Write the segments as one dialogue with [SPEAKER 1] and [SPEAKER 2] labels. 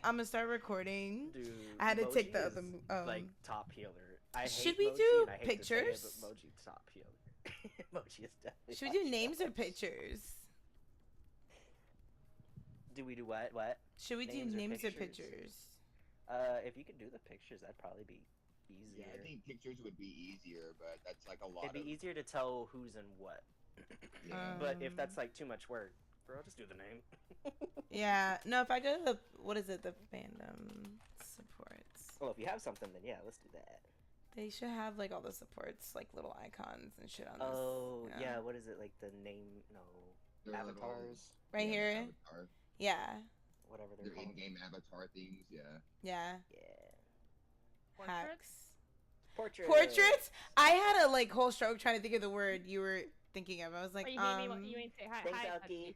[SPEAKER 1] I'm gonna start recording.
[SPEAKER 2] Dude,
[SPEAKER 1] I had to
[SPEAKER 2] Moji
[SPEAKER 1] take the
[SPEAKER 2] is,
[SPEAKER 1] other.
[SPEAKER 2] like top healer. I
[SPEAKER 1] Should
[SPEAKER 2] hate
[SPEAKER 1] we
[SPEAKER 2] Moji
[SPEAKER 1] do
[SPEAKER 2] and I hate
[SPEAKER 1] pictures?
[SPEAKER 2] to say it, but Moji top healer. Moji is definitely.
[SPEAKER 1] Should we
[SPEAKER 2] top
[SPEAKER 1] do names or
[SPEAKER 2] shelf.
[SPEAKER 1] pictures?
[SPEAKER 2] Do we do what? What?
[SPEAKER 1] Should we do names or pictures?
[SPEAKER 2] If you could do the pictures, that'd probably be easier.
[SPEAKER 3] Yeah, I think pictures would be easier, but that's like a lot.
[SPEAKER 2] It'd be easier to tell who's in what.
[SPEAKER 3] Yeah.
[SPEAKER 2] But if that's like too much work, bro, just do the name.
[SPEAKER 1] Yeah. No, if I go to the what is it? The fandom supports.
[SPEAKER 2] Well, if you have something, then yeah, let's do that.
[SPEAKER 1] They should have like all the supports, like little icons and shit on this.
[SPEAKER 2] Oh yeah, what is it like the name? No,
[SPEAKER 3] They're
[SPEAKER 2] avatars.
[SPEAKER 1] Right here.
[SPEAKER 3] Avatar.
[SPEAKER 1] Yeah.
[SPEAKER 2] Whatever they're called.
[SPEAKER 3] in-game avatar things. Yeah.
[SPEAKER 1] Yeah.
[SPEAKER 2] Yeah.
[SPEAKER 1] Hacks.
[SPEAKER 2] Portraits.
[SPEAKER 1] I had a like whole stroke trying to think of the word you were thinking of. I was like,
[SPEAKER 4] you ain't say hi.
[SPEAKER 2] Thanks,
[SPEAKER 4] Hi,
[SPEAKER 2] Alki.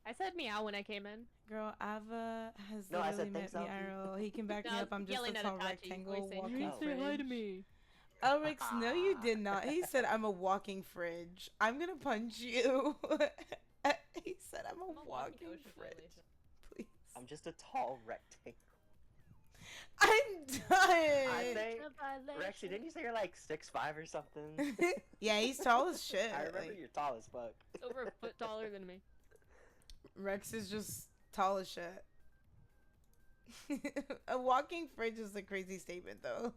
[SPEAKER 4] I said meow when I came in.
[SPEAKER 1] girl, Ava has
[SPEAKER 2] No, I
[SPEAKER 1] literally
[SPEAKER 2] said
[SPEAKER 1] met
[SPEAKER 2] thanks,
[SPEAKER 1] me
[SPEAKER 2] Alki.
[SPEAKER 1] IRL. He can back
[SPEAKER 4] No,
[SPEAKER 1] me
[SPEAKER 4] I
[SPEAKER 1] up.
[SPEAKER 4] was
[SPEAKER 1] I'm just a
[SPEAKER 4] yelling at
[SPEAKER 1] tall
[SPEAKER 4] Itachi.
[SPEAKER 1] rectangle
[SPEAKER 4] You
[SPEAKER 1] walking
[SPEAKER 2] didn't
[SPEAKER 4] say hi to
[SPEAKER 1] fridge.
[SPEAKER 4] me.
[SPEAKER 1] Elrix, no, you did not. He said, "I'm a walking fridge. I'm gonna punch you." He said, "I'm a walking fridge." Please.
[SPEAKER 2] I'm just a tall rectangle.
[SPEAKER 1] I'm done.
[SPEAKER 2] I think, Rexy, didn't you say you're like 6'5" or something?
[SPEAKER 1] Yeah, he's tall as shit.
[SPEAKER 2] I remember
[SPEAKER 1] like,
[SPEAKER 2] you're tall as fuck.
[SPEAKER 4] Over a foot taller than me.
[SPEAKER 1] Rex is just tall as shit. A walking fridge is a crazy statement, though.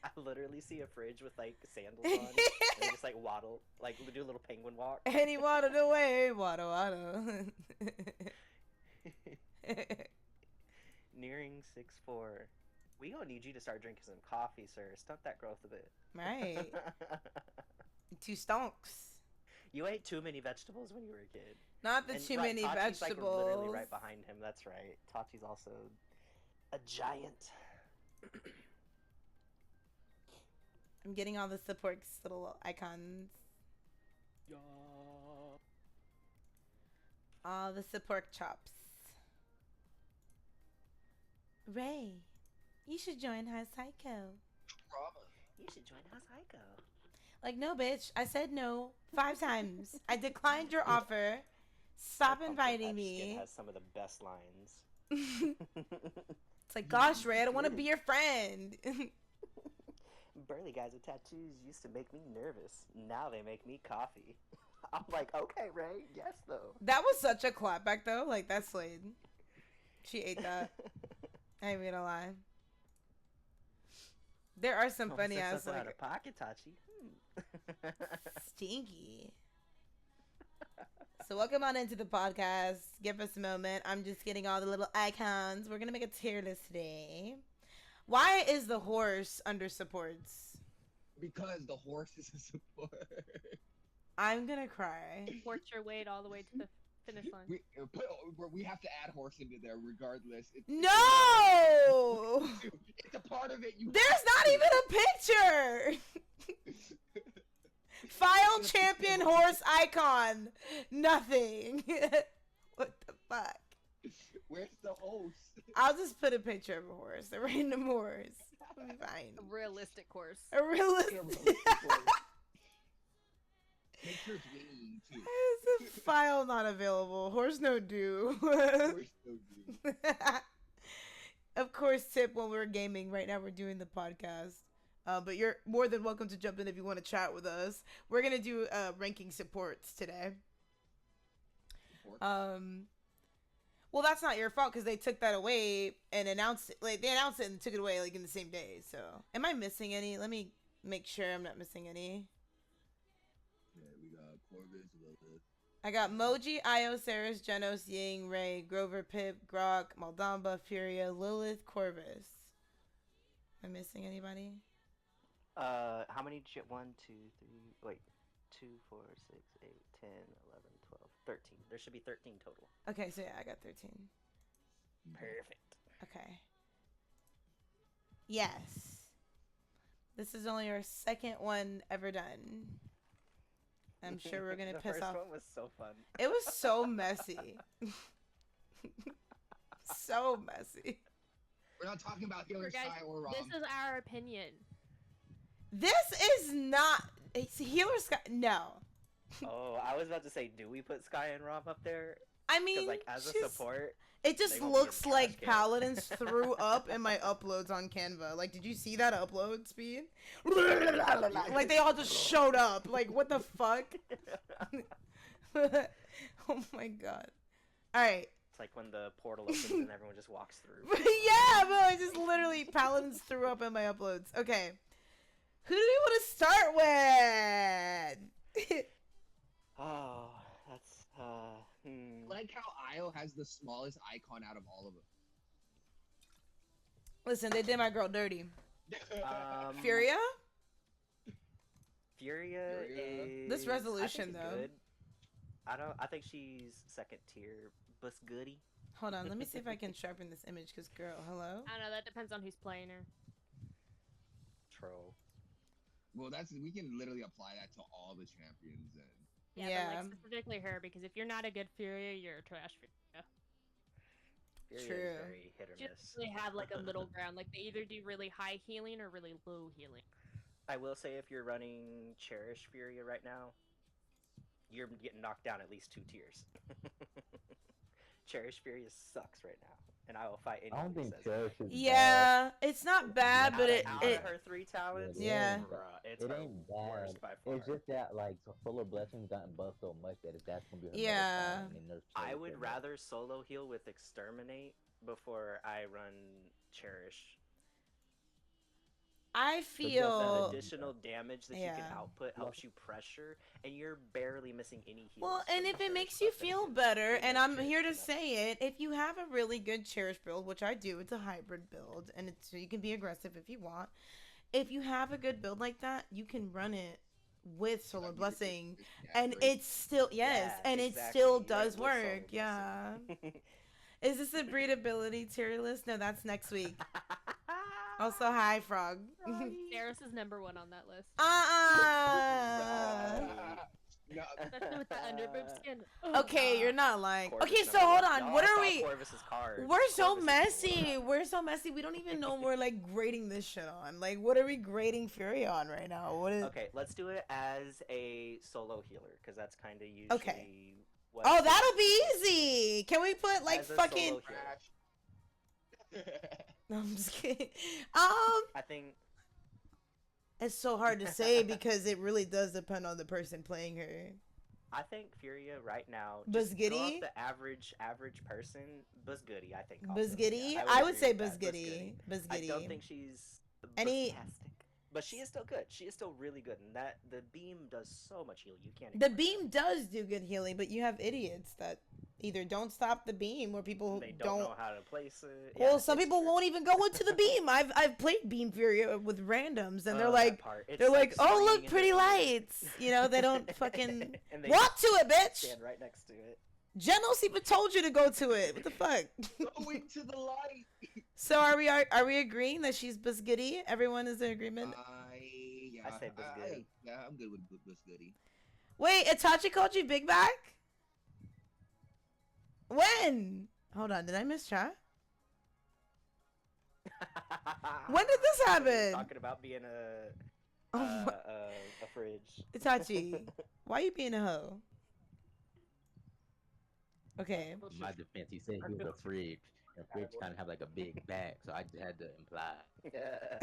[SPEAKER 2] I literally see a fridge with like sandals on and they just like waddle, like do a little penguin walk.
[SPEAKER 1] And he waddled away, waddle, waddle.
[SPEAKER 2] Nearing 6'4". We gonna need you to start drinking some coffee, sir. Stunt that growth a bit.
[SPEAKER 1] Right. Two stonks.
[SPEAKER 2] You ate too many vegetables when you were a kid.
[SPEAKER 1] Not the
[SPEAKER 2] And,
[SPEAKER 1] too
[SPEAKER 2] right,
[SPEAKER 1] many
[SPEAKER 2] Tachi's,
[SPEAKER 1] vegetables.
[SPEAKER 2] like literally right behind him. That's right. Tachi's also a giant.
[SPEAKER 1] I'm getting all the supports little icons.
[SPEAKER 2] Yeah.
[SPEAKER 1] All the support chops. Ray, you should join House Psycho.
[SPEAKER 2] You should join House Psycho.
[SPEAKER 1] Like, no, bitch. I said no 5 times. I declined your offer. Stop inviting me.
[SPEAKER 2] Has some of the best lines.
[SPEAKER 1] It's like, gosh, Ray, I don't want to be your friend.
[SPEAKER 2] Burly guys with tattoos used to make me nervous. Now they make me coffee. I'm like, okay, Ray. Yes, though.
[SPEAKER 1] That was such a clapback, though. Like, that slayed. She ate that. I ain't gonna lie. There are some funny ass
[SPEAKER 2] out
[SPEAKER 1] like
[SPEAKER 2] of pocket, Tachi.
[SPEAKER 1] stinky. So welcome on into the podcast. Give us a moment. I'm just getting all the little icons. We're gonna make a tier list today. Why is the horse under supports?
[SPEAKER 3] Because the horse is a support.
[SPEAKER 1] I'm gonna cry.
[SPEAKER 4] Work your way all the way to the finish line.
[SPEAKER 3] We have to add horse into there regardless.
[SPEAKER 1] No!
[SPEAKER 3] It's a part of it.
[SPEAKER 1] There's not even a picture! File champion horse icon. Nothing. What the fuck?
[SPEAKER 3] Where's the host?
[SPEAKER 1] I'll just put a picture of a horse. A random horse. Fine.
[SPEAKER 4] A realistic course.
[SPEAKER 1] A realistic.
[SPEAKER 3] Pictures winning too.
[SPEAKER 1] It's a file not available. Horse no do.
[SPEAKER 3] Horse no do.
[SPEAKER 1] Of course, tip when we're gaming. Right now we're doing the podcast. But you're more than welcome to jump in if you want to chat with us. We're gonna do ranking supports today. Well, that's not your fault because they took that away and announced it. Like they announced it and took it away like in the same day. So, am I missing any? Let me make sure I'm not missing any.
[SPEAKER 3] Yeah, we got Corvus, Lilith.
[SPEAKER 1] I got Moji, Io, Saris, Genos, Ying, Ray, Grover, Pip, Grok, Maldamba, Furia, Lilith, Corvus. Am I missing anybody?
[SPEAKER 2] How many did you get? 1, 2, 3, wait. 2, 4, 6, 8, 10, 11, 12, 13. There should be 13 total.
[SPEAKER 1] Okay, so yeah, I got 13.
[SPEAKER 2] Perfect.
[SPEAKER 1] Okay. Yes. This is only our second one ever done. I'm sure we're gonna piss off.
[SPEAKER 2] The first one was so fun.
[SPEAKER 1] It was so messy. So messy.
[SPEAKER 3] We're not talking about healer
[SPEAKER 4] Guys,
[SPEAKER 3] Sky or Rom.
[SPEAKER 4] this is our opinion.
[SPEAKER 1] This is not. It's Healer Sky. No.
[SPEAKER 2] Oh, I was about to say, do we put Sky and Rom up there?
[SPEAKER 1] I
[SPEAKER 2] Because
[SPEAKER 1] mean,
[SPEAKER 2] like as a
[SPEAKER 1] she's-
[SPEAKER 2] support,
[SPEAKER 1] it just
[SPEAKER 2] they gonna be in
[SPEAKER 1] looks
[SPEAKER 2] the
[SPEAKER 1] like
[SPEAKER 2] trash can.
[SPEAKER 1] Paladins threw up in my uploads on Canva. Like, did you see that upload speed? Like, they all just showed up. Like, what the fuck? Oh my god. Alright.
[SPEAKER 2] It's like when the portal opens and everyone just walks through.
[SPEAKER 1] Yeah, bro, I just literally Paladins threw up in my uploads. Okay. Who do we want to start with?
[SPEAKER 2] Oh, that's
[SPEAKER 3] Like how Io has the smallest icon out of all of them.
[SPEAKER 1] Listen, they did my girl dirty.
[SPEAKER 2] Furia
[SPEAKER 3] Furia.
[SPEAKER 2] is
[SPEAKER 1] This resolution,
[SPEAKER 2] I think
[SPEAKER 1] though.
[SPEAKER 2] good. I think she's second tier, but goody.
[SPEAKER 1] Hold on, let me see if I can sharpen this image, because, girl, hello?
[SPEAKER 4] I don't know. That depends on who's playing her.
[SPEAKER 2] Troll.
[SPEAKER 3] Well, we can literally apply that to all the champions and.
[SPEAKER 4] Yeah,
[SPEAKER 1] Yeah.
[SPEAKER 4] but like specifically her, because if you're not a good Furia, you're a trash Furia.
[SPEAKER 2] Furia
[SPEAKER 1] True.
[SPEAKER 2] is very hit or
[SPEAKER 4] You
[SPEAKER 2] miss.
[SPEAKER 4] really have like a middle ground. Like they either do really high healing or really low healing.
[SPEAKER 2] I will say if you're running Cherish Furia right now, you're getting knocked down at least 2 tiers. Cherish Furia sucks right now, and I will fight
[SPEAKER 5] I don't
[SPEAKER 2] anyone who
[SPEAKER 5] think
[SPEAKER 2] says
[SPEAKER 5] Cherish
[SPEAKER 2] that.
[SPEAKER 5] is
[SPEAKER 1] Yeah, it's not bad, but
[SPEAKER 2] out of her 3 talents,
[SPEAKER 1] Yeah.
[SPEAKER 2] bruh, it's
[SPEAKER 5] It
[SPEAKER 2] her
[SPEAKER 5] ain't
[SPEAKER 2] worst
[SPEAKER 5] bad.
[SPEAKER 2] by far.
[SPEAKER 5] It's just that like Solar Blessings gotten buffed so much that that's gonna be her
[SPEAKER 1] Yeah.
[SPEAKER 5] middle talent, and they nerf
[SPEAKER 2] I
[SPEAKER 5] Cherish
[SPEAKER 2] would
[SPEAKER 5] so much.
[SPEAKER 2] rather solo heal with Exterminate before I run Cherish.
[SPEAKER 1] I
[SPEAKER 2] The
[SPEAKER 1] feel...
[SPEAKER 2] additional damage that you
[SPEAKER 1] Yeah.
[SPEAKER 2] can output helps you pressure, and you're barely missing any heals.
[SPEAKER 1] Well, and
[SPEAKER 2] from
[SPEAKER 1] if it
[SPEAKER 2] Cherish
[SPEAKER 1] makes you
[SPEAKER 2] buff than
[SPEAKER 1] feel
[SPEAKER 2] it is
[SPEAKER 1] better,
[SPEAKER 2] being
[SPEAKER 1] and
[SPEAKER 2] a
[SPEAKER 1] I'm
[SPEAKER 2] Cherish
[SPEAKER 1] here to
[SPEAKER 2] buff.
[SPEAKER 1] say it, if you have a really good Cherish build, which I do, it's a hybrid build, and it's so you can be aggressive if you want. If you have a good build like that, you can run it with Solar Blessing, and it's still
[SPEAKER 2] Yeah,
[SPEAKER 1] and it
[SPEAKER 2] exactly,
[SPEAKER 1] still
[SPEAKER 2] right,
[SPEAKER 1] does
[SPEAKER 2] with Solar
[SPEAKER 1] work. Yeah.
[SPEAKER 2] Blessing.
[SPEAKER 1] Is this a breedability tier list? No, that's next week. Also, hi, Frog.
[SPEAKER 4] Saris is #1 on that list.
[SPEAKER 3] No,
[SPEAKER 4] Especially with the underboob skin.
[SPEAKER 1] Okay, you're not lying.
[SPEAKER 2] Corvus
[SPEAKER 1] Okay, so
[SPEAKER 2] number
[SPEAKER 1] hold
[SPEAKER 2] one.
[SPEAKER 1] on.
[SPEAKER 2] Y'all
[SPEAKER 1] What are
[SPEAKER 2] saw
[SPEAKER 1] we?
[SPEAKER 2] Corvus's card.
[SPEAKER 1] We're so
[SPEAKER 2] Corvus is
[SPEAKER 1] messy.
[SPEAKER 2] cool.
[SPEAKER 1] We're so messy. We don't even know we're like grading this shit on. Like, what are we grading Fury on right now? What is?
[SPEAKER 2] Okay, let's do it as a solo healer, because that's kind of usually
[SPEAKER 1] Okay.
[SPEAKER 2] what.
[SPEAKER 1] Oh, that'll be easy. Can we put like
[SPEAKER 2] As a
[SPEAKER 1] fucking?
[SPEAKER 2] solo healer.
[SPEAKER 1] No, I'm just kidding.
[SPEAKER 2] I think
[SPEAKER 1] It's so hard to say because it really does depend on the person playing her.
[SPEAKER 2] Furia right now.
[SPEAKER 1] Busgiddy?
[SPEAKER 2] Go off the average person. Busgiddy, I think. Also.
[SPEAKER 1] Busgiddy?
[SPEAKER 2] Yeah,
[SPEAKER 1] I would
[SPEAKER 2] agree
[SPEAKER 1] say
[SPEAKER 2] with that,
[SPEAKER 1] Busgiddy.
[SPEAKER 2] I don't
[SPEAKER 1] Busgiddy.
[SPEAKER 2] think she's
[SPEAKER 1] Any-
[SPEAKER 2] fantastic, but she is still good. She is still really good, and that the beam does so much heal. You can't.
[SPEAKER 1] The
[SPEAKER 2] ignore
[SPEAKER 1] beam does do good healing, but you have idiots that either don't stop the beam or people
[SPEAKER 2] that.
[SPEAKER 1] who
[SPEAKER 2] They don't know how to place it.
[SPEAKER 1] Well,
[SPEAKER 2] Yeah,
[SPEAKER 1] some
[SPEAKER 2] it's
[SPEAKER 1] people
[SPEAKER 2] true.
[SPEAKER 1] won't even go into the beam. I've played Beam Fury with randoms, and they're
[SPEAKER 2] That
[SPEAKER 1] like,
[SPEAKER 2] part. It's
[SPEAKER 1] oh
[SPEAKER 2] screaming
[SPEAKER 1] look,
[SPEAKER 2] in
[SPEAKER 1] pretty
[SPEAKER 2] their ear.
[SPEAKER 1] lights. You know, they don't fucking
[SPEAKER 2] And they
[SPEAKER 1] walk to it, bitch.
[SPEAKER 2] stand right next to it.
[SPEAKER 1] Genos even told you to go to it. What the fuck?
[SPEAKER 3] Going to the light.
[SPEAKER 1] So are we agreeing that she's Busgiddy? Everyone is in agreement.
[SPEAKER 3] I
[SPEAKER 2] say Busgiddy.
[SPEAKER 3] Yeah, I'm good with Busgiddy.
[SPEAKER 1] Wait, Itachi called you Big Back? When? Hold on, did I miss chat? When did this happen?
[SPEAKER 2] Talking about being
[SPEAKER 1] Oh my-
[SPEAKER 2] a fridge.
[SPEAKER 1] Itachi, why you being a hoe? Okay.
[SPEAKER 5] My defense, he said he was a fridge, and fridge kind of have like a big back, so I just had to imply.
[SPEAKER 3] Yeah.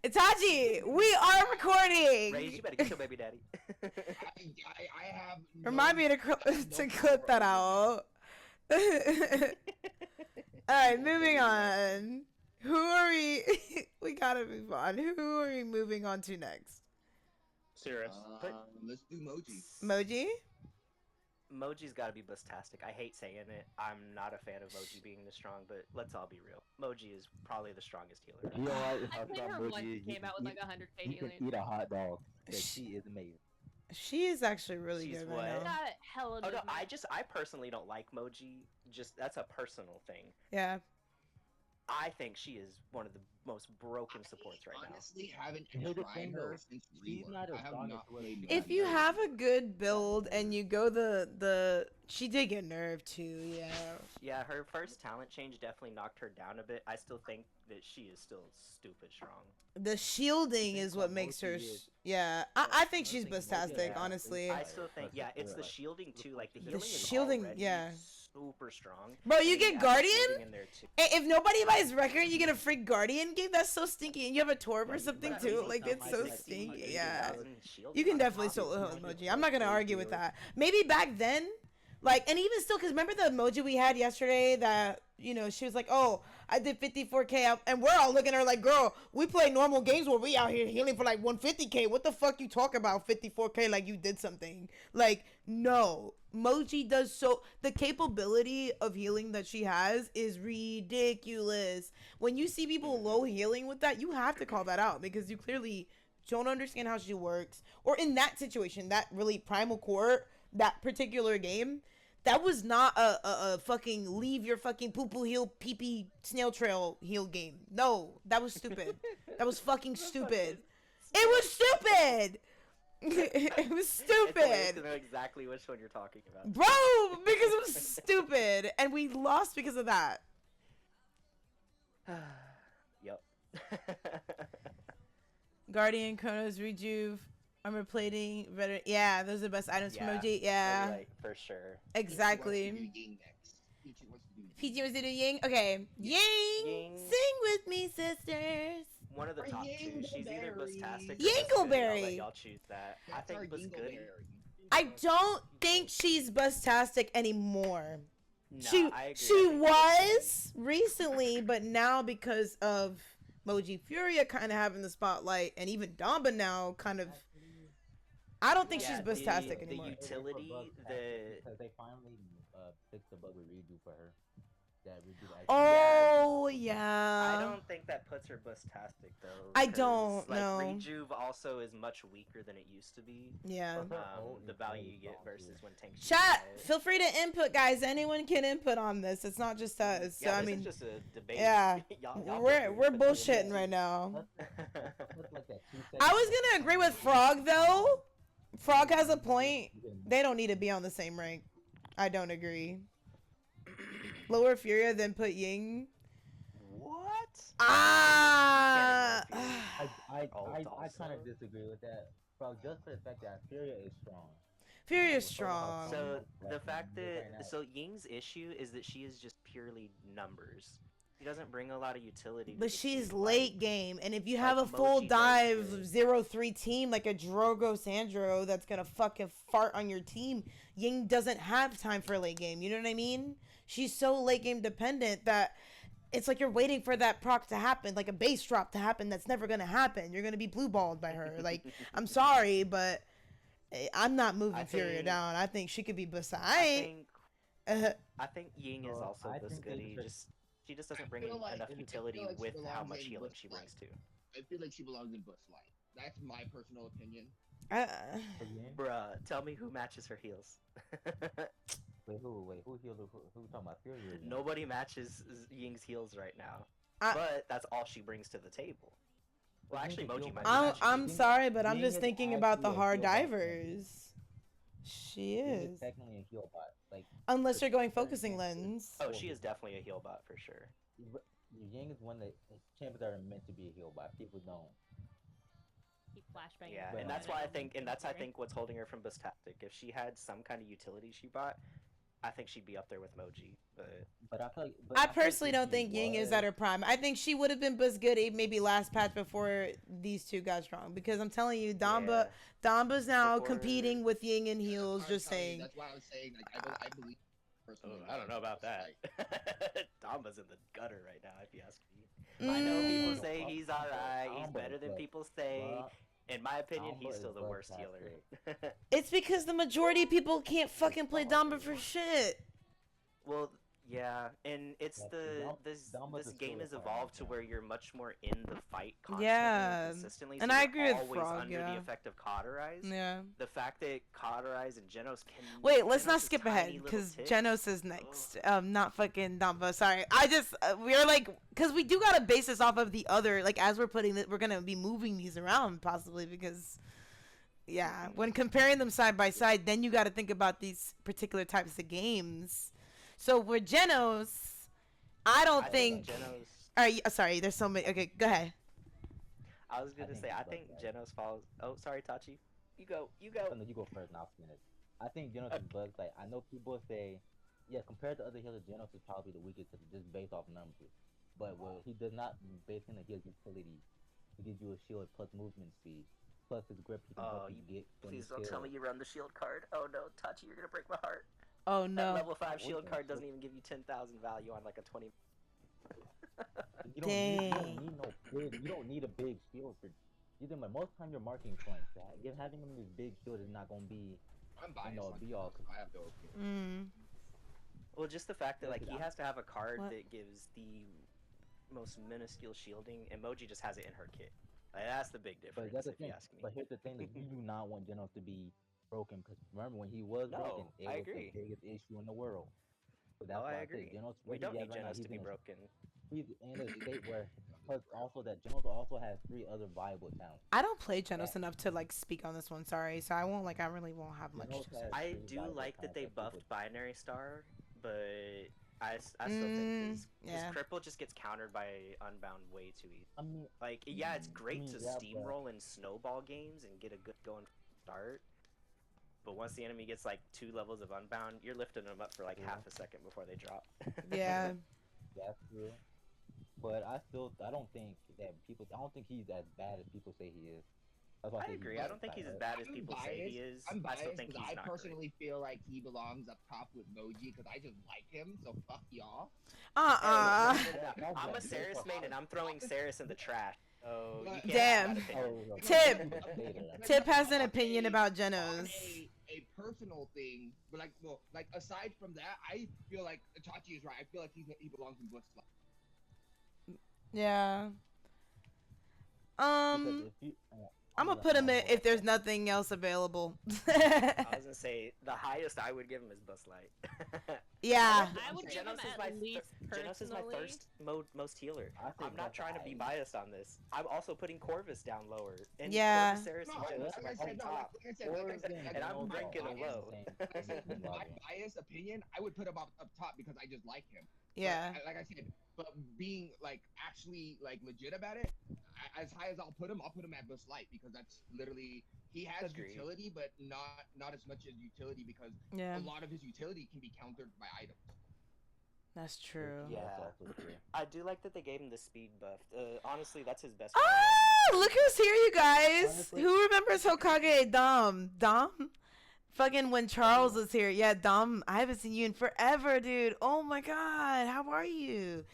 [SPEAKER 1] Itachi, we are recording.
[SPEAKER 2] Rage, you better get your baby daddy.
[SPEAKER 3] I have.
[SPEAKER 1] Remind me to clip that out. Alright, moving on. Who are we? We gotta move on. Who are we moving on to next?
[SPEAKER 6] Serious.
[SPEAKER 3] Let's do Moji.
[SPEAKER 1] Moji?
[SPEAKER 2] Moji's got to be bustastic. I hate saying it. I'm not a fan of Moji being this strong, but let's all be real. Moji is probably the strongest healer.
[SPEAKER 5] You know what?
[SPEAKER 4] I played her once and came out with like 100k
[SPEAKER 5] You can
[SPEAKER 4] healing.
[SPEAKER 5] eat a hot dog. 'Cause she is amazing.
[SPEAKER 1] She is actually really
[SPEAKER 2] She's
[SPEAKER 1] good
[SPEAKER 2] what?
[SPEAKER 1] right now.
[SPEAKER 4] Got hella
[SPEAKER 2] Oh no,
[SPEAKER 4] movement.
[SPEAKER 2] I personally don't like Moji. Just that's a personal thing.
[SPEAKER 1] Yeah.
[SPEAKER 2] I think she is one of the most broken supports right now.
[SPEAKER 3] Honestly, haven't
[SPEAKER 5] Here's the
[SPEAKER 3] tried
[SPEAKER 5] thing,
[SPEAKER 3] her
[SPEAKER 5] though.
[SPEAKER 3] since
[SPEAKER 5] She's
[SPEAKER 3] rework.
[SPEAKER 5] not as
[SPEAKER 3] I have
[SPEAKER 5] strong
[SPEAKER 3] not
[SPEAKER 5] as what
[SPEAKER 3] played.
[SPEAKER 1] If you have a good build and you go the she did get nerfed too, yeah.
[SPEAKER 2] Yeah, her first talent change definitely knocked her down a bit. I still think that she is still stupid strong.
[SPEAKER 1] The shielding is what makes her. Yeah, I think she's bustastic,
[SPEAKER 2] Yeah.
[SPEAKER 1] honestly.
[SPEAKER 2] I still think, yeah, it's the shielding too. Like the
[SPEAKER 1] The
[SPEAKER 2] healing is
[SPEAKER 1] shielding,
[SPEAKER 2] already
[SPEAKER 1] yeah.
[SPEAKER 2] super strong.
[SPEAKER 1] Bro,
[SPEAKER 2] and
[SPEAKER 1] you
[SPEAKER 2] then
[SPEAKER 1] get
[SPEAKER 2] add the
[SPEAKER 1] Guardian?
[SPEAKER 2] shielding in there too.
[SPEAKER 1] If nobody buys record, you get a free Guardian game. That's so stinky, and you have a Torb or something
[SPEAKER 2] But
[SPEAKER 1] too.
[SPEAKER 2] easy
[SPEAKER 1] Like
[SPEAKER 2] come,
[SPEAKER 1] it's
[SPEAKER 2] like
[SPEAKER 1] so
[SPEAKER 2] 60,
[SPEAKER 1] stinky.
[SPEAKER 2] 80,000
[SPEAKER 1] Yeah,
[SPEAKER 2] shielding
[SPEAKER 1] you can
[SPEAKER 2] on
[SPEAKER 1] definitely
[SPEAKER 2] top.
[SPEAKER 1] solo the emoji. I'm not gonna argue with that. Maybe back then, like, and even still, because remember the emoji we had yesterday that she was like, "Oh, I did 54K up," and we're all looking at her like, "Girl, we play normal games where we out here healing for like 150K. What the fuck you talk about 54K like you did something?" Like, no, Moji does the capability of healing that she has is ridiculous. When you see people low healing with that, you have to call that out because you clearly don't understand how she works. Or in that situation, that really primal core, that particular game, that was not a fucking leave your fucking poo poo heal pee pee snail trail heal game. No, that was stupid. That was fucking stupid. It was stupid. It was
[SPEAKER 2] It's hilarious to
[SPEAKER 1] stupid,
[SPEAKER 2] know exactly which one you're talking about.
[SPEAKER 1] bro. Because it was stupid, and we lost because of that.
[SPEAKER 2] Yep.
[SPEAKER 1] Guardian, Chronos, Rejuve, Armor Plating, Veteran. Yeah, those are the best items from OG.
[SPEAKER 2] Maybe,
[SPEAKER 1] Yeah,
[SPEAKER 2] like, for sure.
[SPEAKER 1] exactly.
[SPEAKER 3] Peachy wants to do
[SPEAKER 1] PG wants to do Ying. Okay, Ying,
[SPEAKER 2] Ying.
[SPEAKER 1] sing with me, sisters.
[SPEAKER 2] One of the
[SPEAKER 3] Or
[SPEAKER 2] top two. She's either
[SPEAKER 3] Yingleberry.
[SPEAKER 2] Bustastic or
[SPEAKER 1] Yingleberry.
[SPEAKER 2] I'll let y'all choose that. I
[SPEAKER 3] That's our
[SPEAKER 2] think Busgoody.
[SPEAKER 3] Dingleberry.
[SPEAKER 1] I don't think she's bustastic anymore.
[SPEAKER 2] No,
[SPEAKER 1] she
[SPEAKER 2] I agree.
[SPEAKER 1] she was recently, but now because of Moji Furia kind of having the spotlight, and even Damba now kind of. I don't think she's bustastic anymore.
[SPEAKER 2] The utility,
[SPEAKER 5] because they finally fixed the bug with redo for her. That redo actually.
[SPEAKER 1] Oh
[SPEAKER 2] I
[SPEAKER 1] yeah.
[SPEAKER 2] don't think that puts her bustastic though.
[SPEAKER 1] I
[SPEAKER 2] 'cause,
[SPEAKER 1] don't
[SPEAKER 2] like,
[SPEAKER 1] know.
[SPEAKER 2] Rejuve also is much weaker than it used to be.
[SPEAKER 1] Yeah.
[SPEAKER 2] The value you get versus when tanks.
[SPEAKER 1] Chat, feel free to input, guys. Anyone can input on this. It's not just us. So,
[SPEAKER 2] Yeah,
[SPEAKER 1] I
[SPEAKER 2] this
[SPEAKER 1] mean,
[SPEAKER 2] is just a debate.
[SPEAKER 1] yeah,
[SPEAKER 2] y'all
[SPEAKER 1] we're bullshitting right now.
[SPEAKER 5] Like that 2
[SPEAKER 1] I was gonna agree with Frog though. Frog has a point. They don't need to be on the same rank. I don't agree. Lower Furia, then put Ying.
[SPEAKER 2] What?
[SPEAKER 1] Ah.
[SPEAKER 5] I kind of disagree with that, bro. Just for the fact that Furia is strong.
[SPEAKER 1] Furia is strong.
[SPEAKER 2] So the fact that Ying's issue is that she is just purely numbers. She doesn't bring a lot of utility. To
[SPEAKER 1] But
[SPEAKER 2] the
[SPEAKER 1] she's
[SPEAKER 2] team
[SPEAKER 1] late
[SPEAKER 2] fight.
[SPEAKER 1] game, and if you have
[SPEAKER 2] Like
[SPEAKER 1] a full
[SPEAKER 2] Moji does
[SPEAKER 1] dive
[SPEAKER 2] good.
[SPEAKER 1] 0-3 team like a Drogo Sandro that's gonna fucking fart on your team, Ying doesn't have time for late game. You know what I mean? She's so late game dependent that it's like you're waiting for that proc to happen, like a base drop to happen. That's never gonna happen. You're gonna be blue balled by her. Like, I'm sorry, but I'm not moving Furia down. I think she could be beside.
[SPEAKER 2] I think Ying is also
[SPEAKER 5] I
[SPEAKER 2] this
[SPEAKER 5] think
[SPEAKER 2] good.
[SPEAKER 5] they
[SPEAKER 2] She just doesn't bring
[SPEAKER 3] feel like-
[SPEAKER 2] enough
[SPEAKER 3] I feel
[SPEAKER 2] utility
[SPEAKER 3] like she
[SPEAKER 2] with how
[SPEAKER 3] belongs
[SPEAKER 2] much
[SPEAKER 3] in
[SPEAKER 2] healing
[SPEAKER 3] Bush
[SPEAKER 2] she
[SPEAKER 3] Light.
[SPEAKER 2] brings too.
[SPEAKER 3] I feel like she belongs in Bush Light. That's my personal opinion.
[SPEAKER 2] Bruh, tell me who matches her heals.
[SPEAKER 5] Wait, who healed? Who talking about Furia? again?
[SPEAKER 2] Nobody matches Ying's heals right now.
[SPEAKER 1] I-
[SPEAKER 2] But that's all she brings to the table. Well, actually, Moji might be
[SPEAKER 1] I'm
[SPEAKER 2] matching
[SPEAKER 1] I'm
[SPEAKER 2] Ying.
[SPEAKER 1] sorry, but I'm
[SPEAKER 5] Ying
[SPEAKER 1] just
[SPEAKER 5] is
[SPEAKER 1] thinking about the
[SPEAKER 5] actually a
[SPEAKER 1] hard
[SPEAKER 5] heal bot.
[SPEAKER 1] divers. She
[SPEAKER 5] Ying
[SPEAKER 1] is.
[SPEAKER 5] technically a heal bot. Like
[SPEAKER 1] Unless you're going focusing lens.
[SPEAKER 2] Oh, she is definitely a heal bot for sure.
[SPEAKER 5] Ying is one that champions are meant to be a heal bot. People don't.
[SPEAKER 4] Keep flashbanging.
[SPEAKER 2] Yeah,
[SPEAKER 5] But-
[SPEAKER 2] and that's why I think, what's holding her from Bustastic. If she had some kind of utility she bought, I think she'd be up there with Moji.
[SPEAKER 5] But I feel like,
[SPEAKER 1] I personally don't think Ying is at her prime. I think she would have been buzz good maybe last patch before these two got strong. Because I'm telling you, Damba's now
[SPEAKER 2] Before-
[SPEAKER 1] competing with Ying and heels.
[SPEAKER 3] I'm
[SPEAKER 1] Just
[SPEAKER 3] telling you,
[SPEAKER 1] saying.
[SPEAKER 3] That's why I was saying, like, I believe personally.
[SPEAKER 2] I don't know about
[SPEAKER 3] Bush
[SPEAKER 2] that.
[SPEAKER 3] Light.
[SPEAKER 2] Damba's in the gutter right now, if you ask me. I know people
[SPEAKER 1] Mm.
[SPEAKER 2] say he's alright, he's
[SPEAKER 5] Damba,
[SPEAKER 2] better than
[SPEAKER 5] but-
[SPEAKER 2] people say. In my opinion, he's
[SPEAKER 5] Damba
[SPEAKER 2] still
[SPEAKER 5] is
[SPEAKER 2] the worst
[SPEAKER 5] fantastic.
[SPEAKER 2] healer.
[SPEAKER 1] It's because the majority of people can't fucking play Damba for shit.
[SPEAKER 2] Well, Yeah, and it's
[SPEAKER 5] Yeah,
[SPEAKER 2] this
[SPEAKER 5] is
[SPEAKER 2] game
[SPEAKER 5] still a
[SPEAKER 2] has
[SPEAKER 5] fire
[SPEAKER 2] evolved to
[SPEAKER 5] game.
[SPEAKER 2] where you're much more in the fight constantly
[SPEAKER 1] Yeah.
[SPEAKER 2] and consistently,
[SPEAKER 1] And
[SPEAKER 2] so
[SPEAKER 1] I
[SPEAKER 2] you're
[SPEAKER 1] agree with
[SPEAKER 2] always
[SPEAKER 1] Frog,
[SPEAKER 2] under
[SPEAKER 1] yeah.
[SPEAKER 2] the effect of Cauterize.
[SPEAKER 1] Yeah.
[SPEAKER 2] The fact that Cauterize and Genos can
[SPEAKER 1] Wait, let's not
[SPEAKER 2] Genos'
[SPEAKER 1] skip
[SPEAKER 2] tiny
[SPEAKER 1] ahead
[SPEAKER 2] little
[SPEAKER 1] because
[SPEAKER 2] ticks-
[SPEAKER 1] Genos is next. Not fucking Dumbo. Sorry, I just we're like because we do gotta base this off of the other like as we're putting it, we're gonna be moving these around possibly because yeah, when comparing them side by side, then you got to think about these particular types of games. So with Genos, I don't think.
[SPEAKER 2] Genos.
[SPEAKER 1] All right, sorry, there's so many. Okay, go ahead.
[SPEAKER 2] I was gonna say, I think Genos falls. Oh, sorry, Tachi. You go. You go.
[SPEAKER 5] No, you go first, and I'll finish. I think Genos is bugs. Like I know people say, yeah, compared to other healers, Genos is probably the weakest just based off numbers. But what he does not base in the heal utility. He gives you a shield plus movement speed, plus his grip. He can help you get.
[SPEAKER 2] Please don't tell me you run the shield card. Oh no, Tachi, you're gonna break my heart.
[SPEAKER 1] Oh
[SPEAKER 2] That
[SPEAKER 1] no.
[SPEAKER 2] level 5 shield card doesn't even give you 10,000 value on like a 20.
[SPEAKER 5] You don't need no big. You don't need a big shield for. You think, but most time your marking points. Having him in this big shield is not gonna be.
[SPEAKER 3] I'm biased.
[SPEAKER 5] Be all.
[SPEAKER 3] I have no opinion.
[SPEAKER 2] Well, just the fact that like he has to have a card
[SPEAKER 1] What?
[SPEAKER 2] that gives the most minuscule shielding. Emoji just has it in her kit. Like, that's the big difference.
[SPEAKER 5] But that's the
[SPEAKER 2] if you
[SPEAKER 5] thing.
[SPEAKER 2] ask me.
[SPEAKER 5] But here's the thing: that you do not want Genos to be broken. Because remember when he was broken, it
[SPEAKER 2] I
[SPEAKER 5] was
[SPEAKER 2] agree.
[SPEAKER 5] the biggest issue in the world. So that's why
[SPEAKER 2] I agree.
[SPEAKER 5] Say Genos,
[SPEAKER 2] We don't need
[SPEAKER 5] right now,
[SPEAKER 2] Genos to be broken.
[SPEAKER 5] He's in a state where, plus also that Genos also has 3 other viable talents.
[SPEAKER 1] I don't play Genos enough to like speak on this one. Sorry, so I won't like. I really won't have much.
[SPEAKER 5] Genos
[SPEAKER 1] To say.
[SPEAKER 5] has
[SPEAKER 2] I
[SPEAKER 5] 3
[SPEAKER 2] do
[SPEAKER 5] viable
[SPEAKER 2] like that they
[SPEAKER 5] talents people-
[SPEAKER 2] buffed Binary Star, but I still think his
[SPEAKER 1] yeah.
[SPEAKER 2] cripple just gets countered by Unbound way too easy.
[SPEAKER 5] I mean,
[SPEAKER 2] Like, yeah, it's great to
[SPEAKER 5] yeah,
[SPEAKER 2] steamroll in snowball games and get a good going start. But once the enemy gets like 2 levels of Unbound, you're lifting them up for like half a second before they drop.
[SPEAKER 1] Yeah.
[SPEAKER 5] That's true. But I don't think that people. I don't think he's as bad as people say he is. That's why
[SPEAKER 2] I agree. I don't think he's as bad as people say he is.
[SPEAKER 3] I'm
[SPEAKER 2] I still
[SPEAKER 3] biased
[SPEAKER 2] think
[SPEAKER 3] because
[SPEAKER 2] he's
[SPEAKER 3] I
[SPEAKER 2] not
[SPEAKER 3] personally feel like he belongs up top with Moji because I just like him. So fuck y'all.
[SPEAKER 2] Great. I'm a Saris main and I'm throwing Saris in the trash. Oh, you can't
[SPEAKER 1] damn. Tip has an opinion about Genos.
[SPEAKER 3] A personal thing, but like aside from that, I feel like Tachi is right. I feel like he belongs in Bush.
[SPEAKER 1] Yeah. I'm gonna put him in if there's nothing else available.
[SPEAKER 2] I was gonna say the highest I would give him is Bus Light.
[SPEAKER 1] Yeah.
[SPEAKER 4] I would give him at least
[SPEAKER 2] Genos is my
[SPEAKER 4] personally.
[SPEAKER 2] thirst most healer. I'm not trying to be biased on this. I'm also putting Corvus down lower. And
[SPEAKER 1] Yeah.
[SPEAKER 2] Corvus, Saris, and Genos are my three top. And I'm ranking them low.
[SPEAKER 3] In my biased opinion, I would put him up top because I just like him.
[SPEAKER 1] Yeah.
[SPEAKER 3] But, like I said, but being like actually like legit about it, as high as I'll put him at Bush Light because that's literally he has utility, but not as much as utility because
[SPEAKER 1] Yeah.
[SPEAKER 3] a lot of his utility can be countered by items.
[SPEAKER 1] That's true.
[SPEAKER 2] Yeah. I do like that they gave him the speed buff. Honestly, that's his best.
[SPEAKER 1] Ah, look who's here, you guys. Honestly. Who remembers Hokage Dom? Dom? Fucking when Charles was here. Yeah, Dom, I haven't seen you in forever, dude. Oh my god, how are you?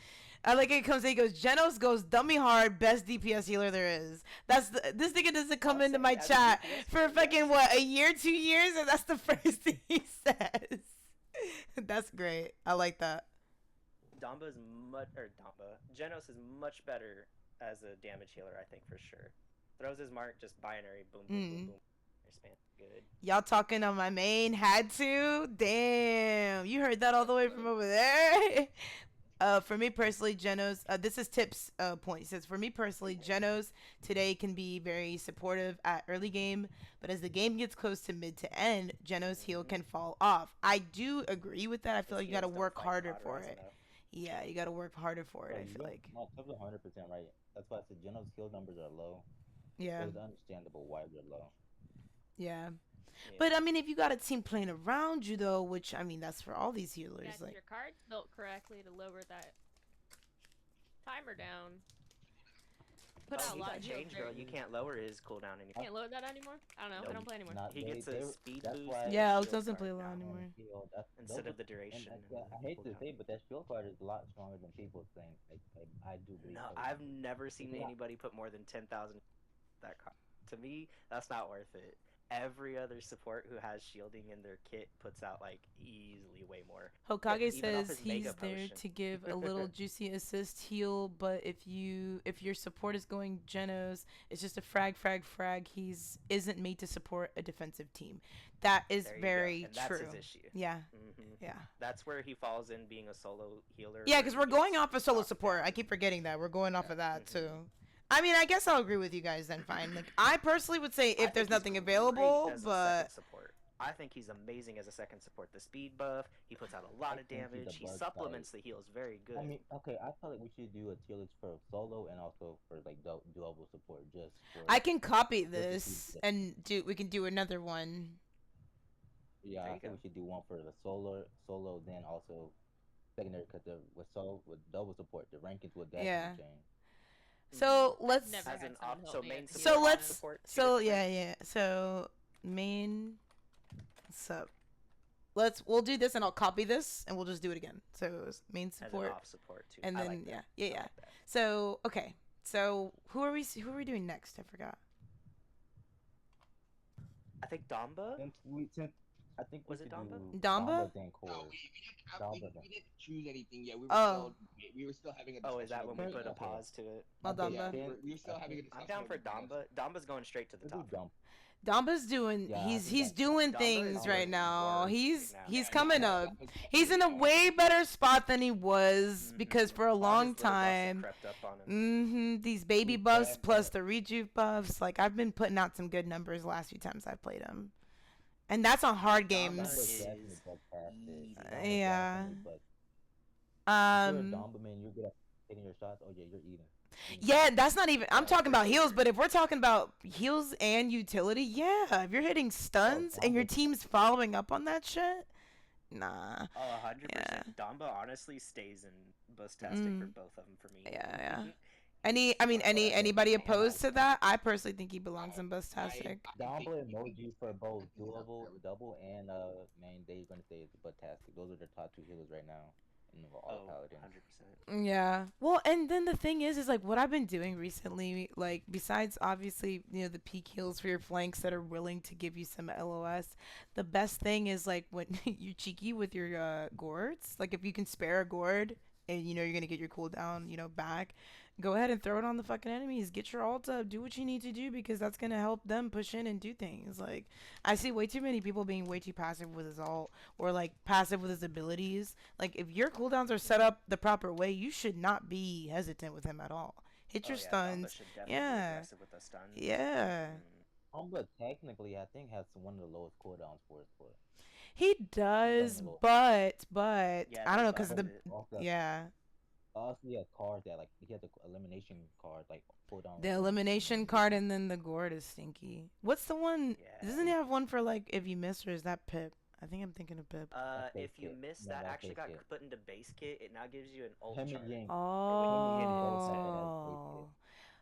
[SPEAKER 1] I like it comes in, he goes, Genos goes dummy hard, best DPS healer there is. This nigga doesn't come into my chat for fucking what, a year, 2 years, and that's the first thing he says. That's great. I like that.
[SPEAKER 2] Genos is much better as a damage healer, I think, for sure. Throws his mark, just binary, boom, boom, boom, boom. Spam. Good.
[SPEAKER 1] Y'all talking on my main? Had to? Damn. You heard that all the way from over there? For me personally, Genos, this is Tip's point. He says, for me personally, Genos today can be very supportive at early game, but as the game gets close to mid to end, Genos heal can fall off. I do agree with that. I feel like you got to work harder for it. Yeah, you got to work harder for it, I feel like.
[SPEAKER 5] No, Tip's 100% right. That's why I said Genos heal numbers are low.
[SPEAKER 1] Yeah.
[SPEAKER 5] It's understandable why they're low.
[SPEAKER 1] Yeah. But I mean, if you got a team playing around you, though, which I mean, that's for all these healers.
[SPEAKER 4] Yeah,
[SPEAKER 1] like
[SPEAKER 4] your card's built correctly to lower that timer down. Put out a lot of
[SPEAKER 2] change, girl. You can't lower his cooldown anymore.
[SPEAKER 4] Can't lower that anymore. I don't know. I don't play anymore.
[SPEAKER 2] He gets a speed boost.
[SPEAKER 1] Yeah, it doesn't play a lot anymore.
[SPEAKER 2] Instead of the duration.
[SPEAKER 5] I hate to say, but that shield card is a lot stronger than people think. I do believe.
[SPEAKER 2] No, I've never seen anybody put more than 10,000 that card. To me, that's not worth it. every other support who has shielding in their kit puts out like easily way more.
[SPEAKER 1] Hokage
[SPEAKER 2] Even off
[SPEAKER 1] says
[SPEAKER 2] his
[SPEAKER 1] he's
[SPEAKER 2] mega
[SPEAKER 1] there
[SPEAKER 2] potion.
[SPEAKER 1] to give a little juicy assist heal, but if your support is going Genos, it's just a frag. He's isn't made to support a defensive team. That is
[SPEAKER 2] There you
[SPEAKER 1] very
[SPEAKER 2] go. And
[SPEAKER 1] true.
[SPEAKER 2] that's his issue.
[SPEAKER 1] Yeah.
[SPEAKER 2] Hmm.
[SPEAKER 1] Yeah.
[SPEAKER 2] That's where he falls in being a solo healer.
[SPEAKER 1] Yeah,
[SPEAKER 2] where
[SPEAKER 1] because
[SPEAKER 2] he
[SPEAKER 1] we're going
[SPEAKER 2] gets
[SPEAKER 1] off of solo
[SPEAKER 2] knocked
[SPEAKER 1] support.
[SPEAKER 2] down.
[SPEAKER 1] I keep forgetting that. We're going off of that
[SPEAKER 2] Mhm.
[SPEAKER 1] too. I mean, I guess I'll agree with you guys then. Fine. Like, I personally would say
[SPEAKER 2] I
[SPEAKER 1] if
[SPEAKER 2] think
[SPEAKER 1] there's
[SPEAKER 2] he's
[SPEAKER 1] nothing
[SPEAKER 2] great
[SPEAKER 1] available,
[SPEAKER 2] as a
[SPEAKER 1] but
[SPEAKER 2] second support. I think he's amazing as a second support. The speed buff, he puts out a lot
[SPEAKER 5] I
[SPEAKER 2] of
[SPEAKER 5] think he's
[SPEAKER 2] damage.
[SPEAKER 5] a
[SPEAKER 2] He
[SPEAKER 5] bug
[SPEAKER 2] supplements the heals very good.
[SPEAKER 5] I mean, okay, I feel like we should do a tier list for solo and also for like double support, just for.
[SPEAKER 1] I can copy
[SPEAKER 5] just to
[SPEAKER 1] this
[SPEAKER 5] see-
[SPEAKER 1] and we can do another one.
[SPEAKER 5] Yeah,
[SPEAKER 2] There
[SPEAKER 5] I
[SPEAKER 2] you
[SPEAKER 5] think
[SPEAKER 2] go.
[SPEAKER 5] we should do one for the solo, then also secondary because with double support, the rankings will definitely
[SPEAKER 1] Yeah.
[SPEAKER 5] change.
[SPEAKER 1] So let's
[SPEAKER 4] Never
[SPEAKER 2] As
[SPEAKER 4] had
[SPEAKER 2] an
[SPEAKER 4] someone
[SPEAKER 2] op,
[SPEAKER 4] help
[SPEAKER 2] so
[SPEAKER 4] me
[SPEAKER 2] main
[SPEAKER 4] at
[SPEAKER 2] support,
[SPEAKER 1] so
[SPEAKER 4] healer.
[SPEAKER 1] let's
[SPEAKER 2] support, two
[SPEAKER 1] so
[SPEAKER 2] different
[SPEAKER 1] yeah. So main sub. We'll do this and I'll copy this and we'll just do it again. So it was main
[SPEAKER 2] as an
[SPEAKER 1] support
[SPEAKER 2] off support too.
[SPEAKER 1] and
[SPEAKER 2] I
[SPEAKER 1] then
[SPEAKER 2] like that.
[SPEAKER 1] yeah.
[SPEAKER 2] I like that.
[SPEAKER 1] So okay. So who are we doing next? I forgot.
[SPEAKER 2] I think Damba.
[SPEAKER 5] Since I think we
[SPEAKER 2] Was it
[SPEAKER 5] should
[SPEAKER 2] Damba?
[SPEAKER 5] do
[SPEAKER 1] Damba?
[SPEAKER 5] then
[SPEAKER 3] No,
[SPEAKER 5] Core.
[SPEAKER 3] we didn't choose anything yet.
[SPEAKER 1] Oh.
[SPEAKER 3] We were still having a
[SPEAKER 2] Oh,
[SPEAKER 3] discussion.
[SPEAKER 2] is that when we
[SPEAKER 3] over
[SPEAKER 2] put a
[SPEAKER 3] it.
[SPEAKER 2] pause to it?
[SPEAKER 1] Oh,
[SPEAKER 5] Okay,
[SPEAKER 1] Damba.
[SPEAKER 3] Yeah, we were still having a discussion.
[SPEAKER 2] I'm down for
[SPEAKER 3] over Genos.
[SPEAKER 2] Damba. Damba's going straight to the
[SPEAKER 5] Let's do
[SPEAKER 2] top.
[SPEAKER 5] dump.
[SPEAKER 1] Damba's doing
[SPEAKER 5] Yeah, I
[SPEAKER 1] he's
[SPEAKER 5] think that's-
[SPEAKER 1] doing
[SPEAKER 2] Damba
[SPEAKER 1] things
[SPEAKER 2] is
[SPEAKER 1] right
[SPEAKER 2] doing
[SPEAKER 1] now.
[SPEAKER 2] work
[SPEAKER 1] He's
[SPEAKER 2] right now.
[SPEAKER 1] he's
[SPEAKER 3] Yeah,
[SPEAKER 1] coming
[SPEAKER 3] yeah,
[SPEAKER 1] up.
[SPEAKER 3] Damba's
[SPEAKER 1] He's in a
[SPEAKER 3] definitely
[SPEAKER 1] way better spot than he was because
[SPEAKER 2] Mhm.
[SPEAKER 1] for a
[SPEAKER 2] All his
[SPEAKER 1] long
[SPEAKER 2] little buffs have
[SPEAKER 1] time,
[SPEAKER 2] crept up on him.
[SPEAKER 1] these baby
[SPEAKER 5] He's
[SPEAKER 1] buffs
[SPEAKER 5] bad,
[SPEAKER 1] plus
[SPEAKER 5] but-
[SPEAKER 1] the rejuve buffs, like I've been putting out some good numbers the last few times I've played him, and that's on hard
[SPEAKER 2] Damba
[SPEAKER 1] games.
[SPEAKER 5] Dumba's
[SPEAKER 2] is
[SPEAKER 5] definitely bugtastic.
[SPEAKER 2] easy.
[SPEAKER 5] Dumba's
[SPEAKER 1] Yeah.
[SPEAKER 5] definitely bug- If you're a
[SPEAKER 1] Um,
[SPEAKER 5] Dumba man, you're good at hitting your shots. Oh yeah, you're eating.
[SPEAKER 1] yeah, that's not even. I'm
[SPEAKER 5] Yeah,
[SPEAKER 1] talking about
[SPEAKER 2] for
[SPEAKER 1] heals,
[SPEAKER 2] sure.
[SPEAKER 1] but if we're talking about heals and utility, yeah, if you're hitting stuns and your
[SPEAKER 5] Damba-
[SPEAKER 1] team's following up on that shit, nah.
[SPEAKER 2] Oh, 100%.
[SPEAKER 1] Yeah.
[SPEAKER 2] Damba honestly stays in Bustastic for
[SPEAKER 1] Mm.
[SPEAKER 2] both of them for me.
[SPEAKER 1] Yeah.
[SPEAKER 2] Mhm.
[SPEAKER 1] Anybody
[SPEAKER 2] And
[SPEAKER 1] opposed to
[SPEAKER 2] also-
[SPEAKER 1] that? I personally think he belongs in Bustastic.
[SPEAKER 5] Dumba emoji for both double and main. They're gonna say it's bugtastic. Those are the top two healers right now in all
[SPEAKER 2] Oh,
[SPEAKER 5] Paladins.
[SPEAKER 2] 100%.
[SPEAKER 1] Yeah. Well, and then the thing is like what I've been doing recently, like besides obviously, the peak heals for your flanks that are willing to give you some LOS, the best thing is like when you cheeky with your gourds. Like if you can spare a gourd and you're gonna get your cooldown, back, go ahead and throw it on the fucking enemies. Get your ult up, do what you need to do because that's gonna help them push in and do things. Like I see way too many people being way too passive with his ult or like passive with his abilities. Like if your cooldowns are set up the proper way, you should not be hesitant with him at all. Hit your
[SPEAKER 2] Oh, yeah, Damba
[SPEAKER 1] stuns.
[SPEAKER 2] should definitely be
[SPEAKER 1] Yeah.
[SPEAKER 2] aggressive with the stuns.
[SPEAKER 1] Yeah.
[SPEAKER 5] Dumba technically, I think, has one of the lowest cooldowns for his foot.
[SPEAKER 1] He does,
[SPEAKER 5] Vulnerable.
[SPEAKER 1] but
[SPEAKER 2] Yeah,
[SPEAKER 1] I don't know
[SPEAKER 2] they
[SPEAKER 1] because
[SPEAKER 2] buffed
[SPEAKER 1] the
[SPEAKER 2] it.
[SPEAKER 5] Also,
[SPEAKER 1] yeah.
[SPEAKER 5] also he has cards that like he has the elimination card like cooldown.
[SPEAKER 1] The elimination card and then the gourd is stinky. What's the one?
[SPEAKER 2] Yeah.
[SPEAKER 1] Doesn't he have one for like if you miss or is that Pip? I think I'm thinking of Pip.
[SPEAKER 5] That's base
[SPEAKER 2] If you
[SPEAKER 5] kit.
[SPEAKER 2] miss
[SPEAKER 5] No,
[SPEAKER 2] that,
[SPEAKER 5] that's
[SPEAKER 2] actually
[SPEAKER 5] base
[SPEAKER 2] got
[SPEAKER 5] kit.
[SPEAKER 2] put into base kit. It now gives you an ult
[SPEAKER 5] Him
[SPEAKER 2] chart.
[SPEAKER 5] and Yang.
[SPEAKER 1] Oh,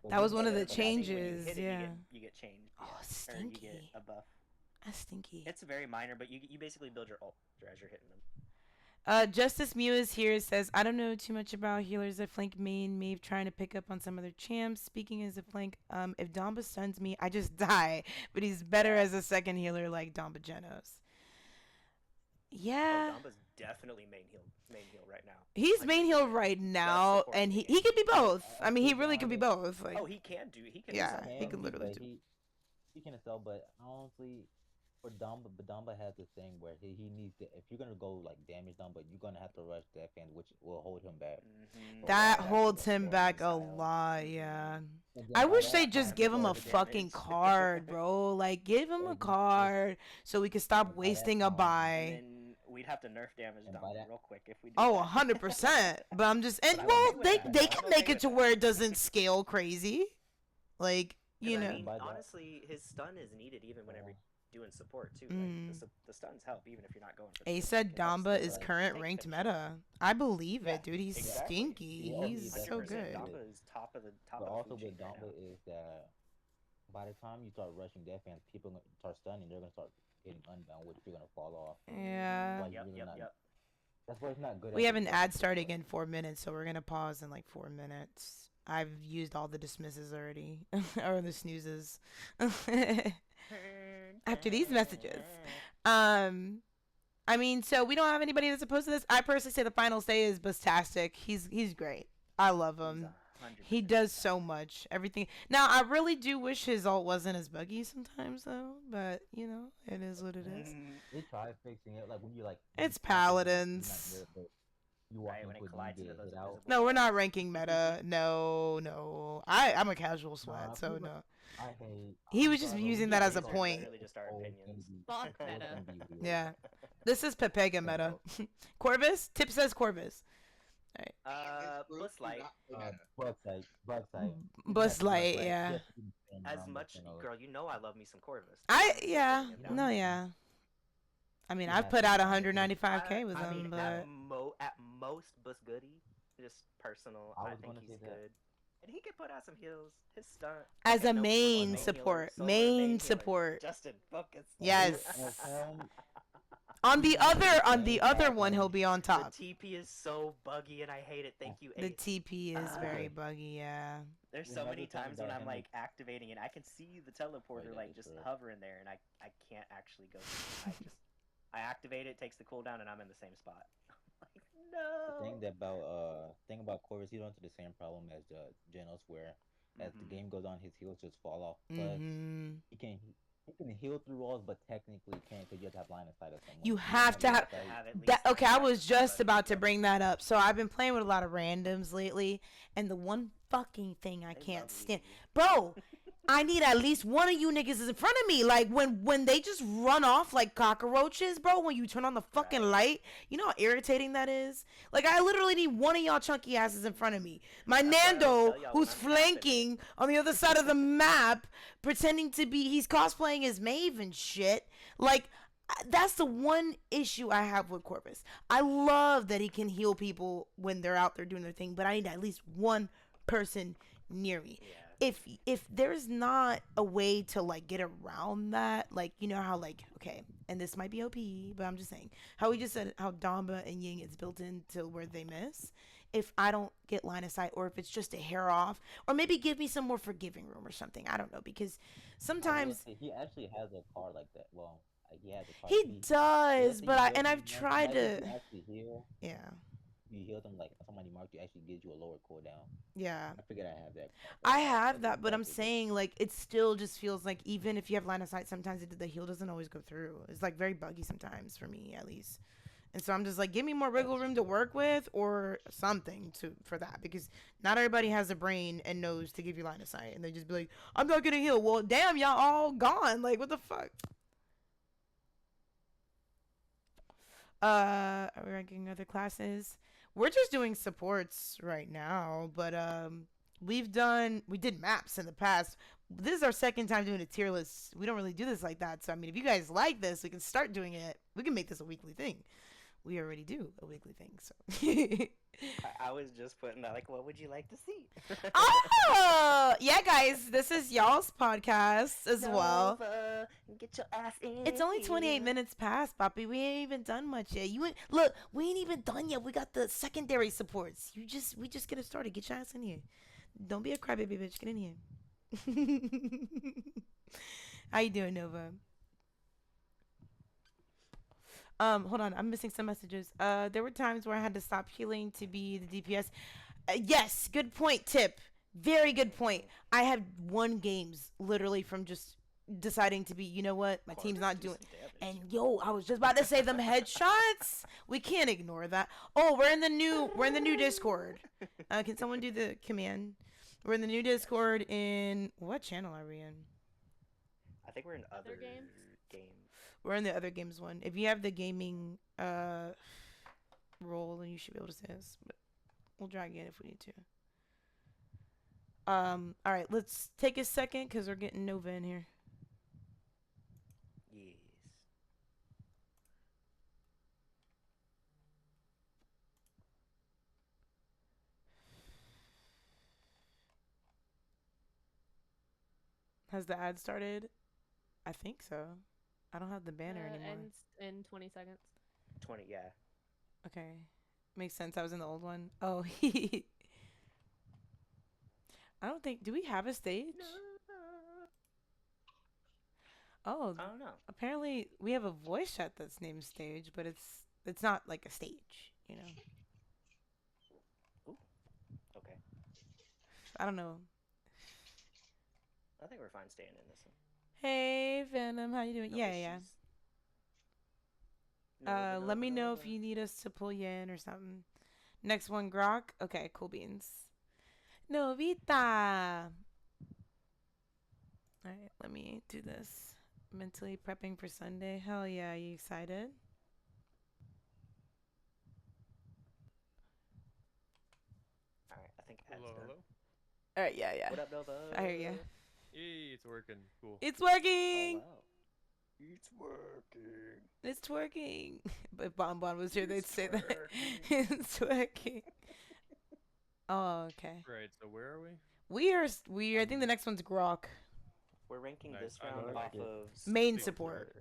[SPEAKER 1] that was one of the
[SPEAKER 2] But I think when you
[SPEAKER 1] changes.
[SPEAKER 2] hit it,
[SPEAKER 1] Yeah.
[SPEAKER 2] you get changed.
[SPEAKER 1] Oh,
[SPEAKER 2] Yeah. Or you get
[SPEAKER 1] stinky.
[SPEAKER 2] a buff.
[SPEAKER 1] That's stinky.
[SPEAKER 2] It's very minor, but you basically build your ult as you're hitting them.
[SPEAKER 1] Justice Mew is here. Says I don't know too much about healers that flank main. Maybe trying to pick up on some other champs. Speaking as a flank, if Damba stuns me, I just die. But he's better as a second healer like Damba Genos. Yeah.
[SPEAKER 2] Oh, Damba's definitely main heal right now.
[SPEAKER 1] He's
[SPEAKER 2] Like,
[SPEAKER 1] main heal right now,
[SPEAKER 2] support
[SPEAKER 1] and
[SPEAKER 2] in the
[SPEAKER 1] he
[SPEAKER 2] game.
[SPEAKER 1] could be both. I mean, he really could be both. Like,
[SPEAKER 2] Oh, he can do. He can.
[SPEAKER 1] Yeah,
[SPEAKER 2] do something.
[SPEAKER 1] he can literally
[SPEAKER 5] but
[SPEAKER 1] do.
[SPEAKER 5] He can excel, but honestly, for Dumba, but Dumba has this thing where he needs to. If you're gonna go like damage Dumba, you're gonna have to rush Death Hand, which will hold him back.
[SPEAKER 2] Mhm.
[SPEAKER 1] that
[SPEAKER 5] Yeah,
[SPEAKER 1] holds
[SPEAKER 2] the
[SPEAKER 1] him
[SPEAKER 2] scoring
[SPEAKER 1] back a
[SPEAKER 2] style.
[SPEAKER 1] lot. Yeah.
[SPEAKER 5] And then
[SPEAKER 1] I
[SPEAKER 5] on
[SPEAKER 1] wish
[SPEAKER 5] that
[SPEAKER 1] they
[SPEAKER 5] side,
[SPEAKER 1] just give him a
[SPEAKER 2] the
[SPEAKER 1] fucking
[SPEAKER 2] damage.
[SPEAKER 1] card, bro. Like, give him a
[SPEAKER 5] Exactly.
[SPEAKER 1] card so we can stop
[SPEAKER 5] And by that
[SPEAKER 1] wasting a
[SPEAKER 5] time-
[SPEAKER 2] And
[SPEAKER 1] buy.
[SPEAKER 2] then we'd have to nerf damage
[SPEAKER 5] And
[SPEAKER 2] down
[SPEAKER 5] by that-
[SPEAKER 2] real quick if we. Do
[SPEAKER 1] Oh,
[SPEAKER 2] that.
[SPEAKER 1] 100%. But I'm just, and
[SPEAKER 2] But I'm
[SPEAKER 1] well,
[SPEAKER 2] okay with
[SPEAKER 1] they
[SPEAKER 2] that.
[SPEAKER 1] they
[SPEAKER 2] I'm
[SPEAKER 1] can
[SPEAKER 2] okay
[SPEAKER 1] make it
[SPEAKER 2] with
[SPEAKER 1] to
[SPEAKER 2] that.
[SPEAKER 1] where it doesn't scale crazy. Like,
[SPEAKER 2] 'Cause,
[SPEAKER 1] you
[SPEAKER 2] I
[SPEAKER 1] know.
[SPEAKER 2] mean,
[SPEAKER 5] By that-
[SPEAKER 2] honestly, his stun is needed even whenever
[SPEAKER 5] Yeah.
[SPEAKER 2] you're doing support too.
[SPEAKER 1] Mm.
[SPEAKER 2] Like the stuns help even if you're not going for.
[SPEAKER 1] A
[SPEAKER 2] support.
[SPEAKER 1] said
[SPEAKER 2] It helps
[SPEAKER 1] Damba
[SPEAKER 2] the,
[SPEAKER 1] is
[SPEAKER 2] like,
[SPEAKER 1] current
[SPEAKER 2] tank
[SPEAKER 1] ranked
[SPEAKER 2] finish.
[SPEAKER 1] meta. I believe
[SPEAKER 2] Yeah,
[SPEAKER 1] it, dude. He's
[SPEAKER 2] exactly.
[SPEAKER 1] stinky.
[SPEAKER 5] Yeah,
[SPEAKER 1] He's so
[SPEAKER 2] 100%.
[SPEAKER 1] good.
[SPEAKER 2] Damba is top of
[SPEAKER 5] But
[SPEAKER 2] the
[SPEAKER 5] also
[SPEAKER 2] food chain
[SPEAKER 5] with
[SPEAKER 2] right
[SPEAKER 5] Dumba
[SPEAKER 2] now.
[SPEAKER 5] is that by the time you start rushing Death Hands, people gonna start stunning. They're gonna start getting unbound, which you're gonna fall off.
[SPEAKER 1] Yeah.
[SPEAKER 5] Like,
[SPEAKER 2] Yep,
[SPEAKER 5] really
[SPEAKER 2] yep,
[SPEAKER 5] not-
[SPEAKER 2] yep.
[SPEAKER 5] That's why it's not good.
[SPEAKER 1] We
[SPEAKER 5] at
[SPEAKER 1] have
[SPEAKER 5] the
[SPEAKER 1] an
[SPEAKER 5] first
[SPEAKER 1] ad starting
[SPEAKER 5] support.
[SPEAKER 1] in 4 minutes, so we're gonna pause in like 4 minutes. I've used all the dismisses already, or the snoozes. after these messages. I mean, so we don't have anybody that's opposed to this. I personally say the final say is Bustastic. He's great. I love him. He does so much. Everything. Now, I really do wish his ult wasn't as buggy sometimes, though. But, you know, it is what it is.
[SPEAKER 5] They try fixing it. Like, when you, like...
[SPEAKER 1] It's Paladins.
[SPEAKER 5] You walk
[SPEAKER 2] when it
[SPEAKER 5] into
[SPEAKER 2] collides
[SPEAKER 5] it, you
[SPEAKER 2] into
[SPEAKER 5] get
[SPEAKER 2] those
[SPEAKER 5] hit out.
[SPEAKER 2] invisible
[SPEAKER 1] No, we're
[SPEAKER 2] walls.
[SPEAKER 1] not ranking meta. No. I'm a casual sweat, so
[SPEAKER 5] people-
[SPEAKER 1] no.
[SPEAKER 5] I hate...
[SPEAKER 1] He was just
[SPEAKER 5] Bro,
[SPEAKER 1] using
[SPEAKER 5] we
[SPEAKER 1] that
[SPEAKER 5] get
[SPEAKER 1] as a
[SPEAKER 5] hit
[SPEAKER 1] point.
[SPEAKER 2] Literally just our
[SPEAKER 5] old
[SPEAKER 2] opinions.
[SPEAKER 5] NB.
[SPEAKER 4] Fuck
[SPEAKER 5] Old
[SPEAKER 4] meta.
[SPEAKER 5] NB weird.
[SPEAKER 1] Yeah. This is Pepega meta. Corvus? Tip says Corvus.
[SPEAKER 2] Bus Light.
[SPEAKER 5] Bugsite.
[SPEAKER 1] Bus Light, yeah.
[SPEAKER 5] Yes, you can
[SPEAKER 2] As
[SPEAKER 5] run
[SPEAKER 2] much,
[SPEAKER 5] this thing,
[SPEAKER 2] girl, you know I love me some Corvus.
[SPEAKER 1] Yeah.
[SPEAKER 2] Yeah.
[SPEAKER 1] No, yeah. I mean,
[SPEAKER 5] Yeah,
[SPEAKER 1] I've put out
[SPEAKER 5] I-
[SPEAKER 1] 195k with
[SPEAKER 2] I
[SPEAKER 1] him,
[SPEAKER 2] mean,
[SPEAKER 1] but
[SPEAKER 2] at most, Bus Goody, just personal.
[SPEAKER 5] I
[SPEAKER 2] I,
[SPEAKER 5] was
[SPEAKER 2] think
[SPEAKER 5] gonna
[SPEAKER 2] he's
[SPEAKER 5] say that.
[SPEAKER 2] good, and he can put out some heals. His stunt
[SPEAKER 1] as a
[SPEAKER 2] no
[SPEAKER 1] main
[SPEAKER 2] healer,
[SPEAKER 1] support,
[SPEAKER 2] solo
[SPEAKER 1] main
[SPEAKER 2] healer.
[SPEAKER 1] support.
[SPEAKER 2] Justin, focus.
[SPEAKER 1] Yes.
[SPEAKER 5] Okay.
[SPEAKER 1] On the other
[SPEAKER 5] Main
[SPEAKER 1] one, he'll be on
[SPEAKER 2] The
[SPEAKER 1] top.
[SPEAKER 2] TP is so buggy, and I hate it. Thank you,
[SPEAKER 1] The
[SPEAKER 2] Ace.
[SPEAKER 1] TP is very
[SPEAKER 5] Okay.
[SPEAKER 1] buggy, yeah.
[SPEAKER 2] There's
[SPEAKER 5] We
[SPEAKER 2] so
[SPEAKER 5] never
[SPEAKER 2] many
[SPEAKER 5] talked
[SPEAKER 2] times when
[SPEAKER 5] about
[SPEAKER 2] I'm
[SPEAKER 5] him
[SPEAKER 2] like activating it, I can see the teleporter
[SPEAKER 5] that
[SPEAKER 2] like
[SPEAKER 5] is
[SPEAKER 2] just
[SPEAKER 5] true.
[SPEAKER 2] hovering there, and I can't actually go. I activate it, takes the cooldown, and I'm in the same spot. Like, no.
[SPEAKER 5] Thing about Corvus, he runs into the same problem as Genos, where as the game goes on, his heals just fall off. But
[SPEAKER 1] Hmm
[SPEAKER 5] he can heal through walls, but technically can't because you have to have line of sight of someone.
[SPEAKER 1] You
[SPEAKER 5] don't
[SPEAKER 1] have to
[SPEAKER 5] line
[SPEAKER 1] have-
[SPEAKER 5] of sight.
[SPEAKER 2] At least
[SPEAKER 1] That, okay, I
[SPEAKER 2] like
[SPEAKER 1] was just
[SPEAKER 2] somebody.
[SPEAKER 1] about to bring that up. So I've been playing with a lot of randoms lately, and the one fucking thing I
[SPEAKER 2] They
[SPEAKER 1] can't
[SPEAKER 2] love
[SPEAKER 1] stand,
[SPEAKER 2] you.
[SPEAKER 1] bro. I need at least one of you niggas is in front of me. Like when they just run off like cockroaches, bro. When you turn on the fucking
[SPEAKER 2] Right.
[SPEAKER 1] light, you know how irritating that is. Like I literally need one of y'all chunky asses in front of me. My
[SPEAKER 2] That's why I
[SPEAKER 1] Nando,
[SPEAKER 2] always tell y'all
[SPEAKER 1] who's
[SPEAKER 2] when I'm tapping it.
[SPEAKER 1] flanking on the other side of the map, pretending to be he's cosplaying as Maeve and shit. Like that's the one issue I have with Corvus. I love that he can heal people when they're out there doing their thing, but I need at least one person near me.
[SPEAKER 2] Yeah.
[SPEAKER 1] If there's not a way to like get around that, like you know how like okay, and this might be OP, but I'm just saying how we just said how Damba and Ying is built into where they miss. If I don't get line of sight, or if it's just a hair off, or maybe give me some more forgiving room or something. I don't know because
[SPEAKER 5] I will
[SPEAKER 1] sometimes
[SPEAKER 5] say, he actually has a card like that. Well, he has a card.
[SPEAKER 1] he
[SPEAKER 5] let's
[SPEAKER 1] does,
[SPEAKER 5] say
[SPEAKER 1] but
[SPEAKER 5] you
[SPEAKER 1] I
[SPEAKER 5] heal
[SPEAKER 1] and I've
[SPEAKER 5] someone,
[SPEAKER 1] tried
[SPEAKER 5] imagine
[SPEAKER 1] to
[SPEAKER 5] if you actually heal.
[SPEAKER 1] yeah
[SPEAKER 5] You heal them like somebody marked you actually gives you a lower cooldown.
[SPEAKER 1] yeah.
[SPEAKER 5] I figured I have that.
[SPEAKER 1] I have that, but I'm saying like it still just feels like even if you have line of sight, sometimes the heal doesn't always go through. It's like very buggy sometimes for me at least. And so I'm just like, give me more wiggle room to work with or something for that because not everybody has a brain and knows to give you line of sight and they just be like, I'm not gonna heal. Well, damn, y'all all gone. Like what the fuck? Are we ranking other classes? We're just doing supports right now, but we did maps in the past. This is our second time doing a tier list. We don't really do this like that. So I mean, if you guys like this, we can start doing it. We can make this a weekly thing. We already do a weekly thing, so.
[SPEAKER 2] I was just putting that like, what would you like to see?
[SPEAKER 1] Oh, yeah, guys, this is y'all's podcast as well.
[SPEAKER 2] Nova, get your ass in.
[SPEAKER 1] It's only 28
[SPEAKER 2] here.
[SPEAKER 1] minutes past, Poppy. We ain't even done much yet. Look, we ain't even done yet. We got the secondary supports. We just getting started. Get your ass in here. Don't be a crybaby, bitch. Get in here. How you doing, Nova? Hold on. I'm missing some messages. There were times where I had to stop healing to be the DPS. Yes, good point, Tip. Very good point. I had won games literally from just deciding to be, you know what, my team's not doing. And yo, I was just about to say them headshots. We can't ignore that. Oh, we're in the new Discord. Can someone do the command? We're in the new Discord in what channel are we in?
[SPEAKER 2] I think we're in other
[SPEAKER 4] games?
[SPEAKER 2] games.
[SPEAKER 1] We're in the other games one. If you have the gaming role, then you should be able to say this. But we'll drag it if we need to. All right, let's take a second because we're getting Nova in here.
[SPEAKER 2] Yes.
[SPEAKER 1] Has the ad started? I think so. I don't have the banner anymore.
[SPEAKER 4] Ends in 20 seconds.
[SPEAKER 2] 20, yeah.
[SPEAKER 1] Okay. Makes sense. I was in the old one. Oh, I don't think... Do we have a stage? Oh,
[SPEAKER 2] I don't know.
[SPEAKER 1] apparently we have a voice chat that's named Stage, but it's not like a stage, you know.
[SPEAKER 2] Ooh. Okay.
[SPEAKER 1] I don't know.
[SPEAKER 2] I think we're fine staying in this one.
[SPEAKER 1] Hey Venom, how you doing?
[SPEAKER 2] No
[SPEAKER 1] Yeah,
[SPEAKER 2] issues.
[SPEAKER 1] Let me know if you need us to pull you in or something. Next one, Grok. Okay, cool beans. Novita. All right, let me do this. Mentally prepping for Sunday. Hell yeah, you excited?
[SPEAKER 2] All right, I think Ad's
[SPEAKER 6] Hello,
[SPEAKER 2] done.
[SPEAKER 6] hello.
[SPEAKER 1] All right, yeah.
[SPEAKER 2] What up, Nova?
[SPEAKER 1] I hear ya.
[SPEAKER 6] Yay, it's working. Cool.
[SPEAKER 1] It's
[SPEAKER 2] Oh
[SPEAKER 1] working.
[SPEAKER 2] wow. It's working.
[SPEAKER 1] It's twerking. If Bon Bon was here, they'd say that. It's twerking. Oh, okay.
[SPEAKER 6] Right, so where are we?
[SPEAKER 1] We I think the next one's Grok.
[SPEAKER 2] We're ranking
[SPEAKER 6] Nice.
[SPEAKER 2] this
[SPEAKER 6] I
[SPEAKER 2] round
[SPEAKER 6] don't
[SPEAKER 2] off
[SPEAKER 6] like
[SPEAKER 2] of
[SPEAKER 1] Main
[SPEAKER 6] Big
[SPEAKER 1] support.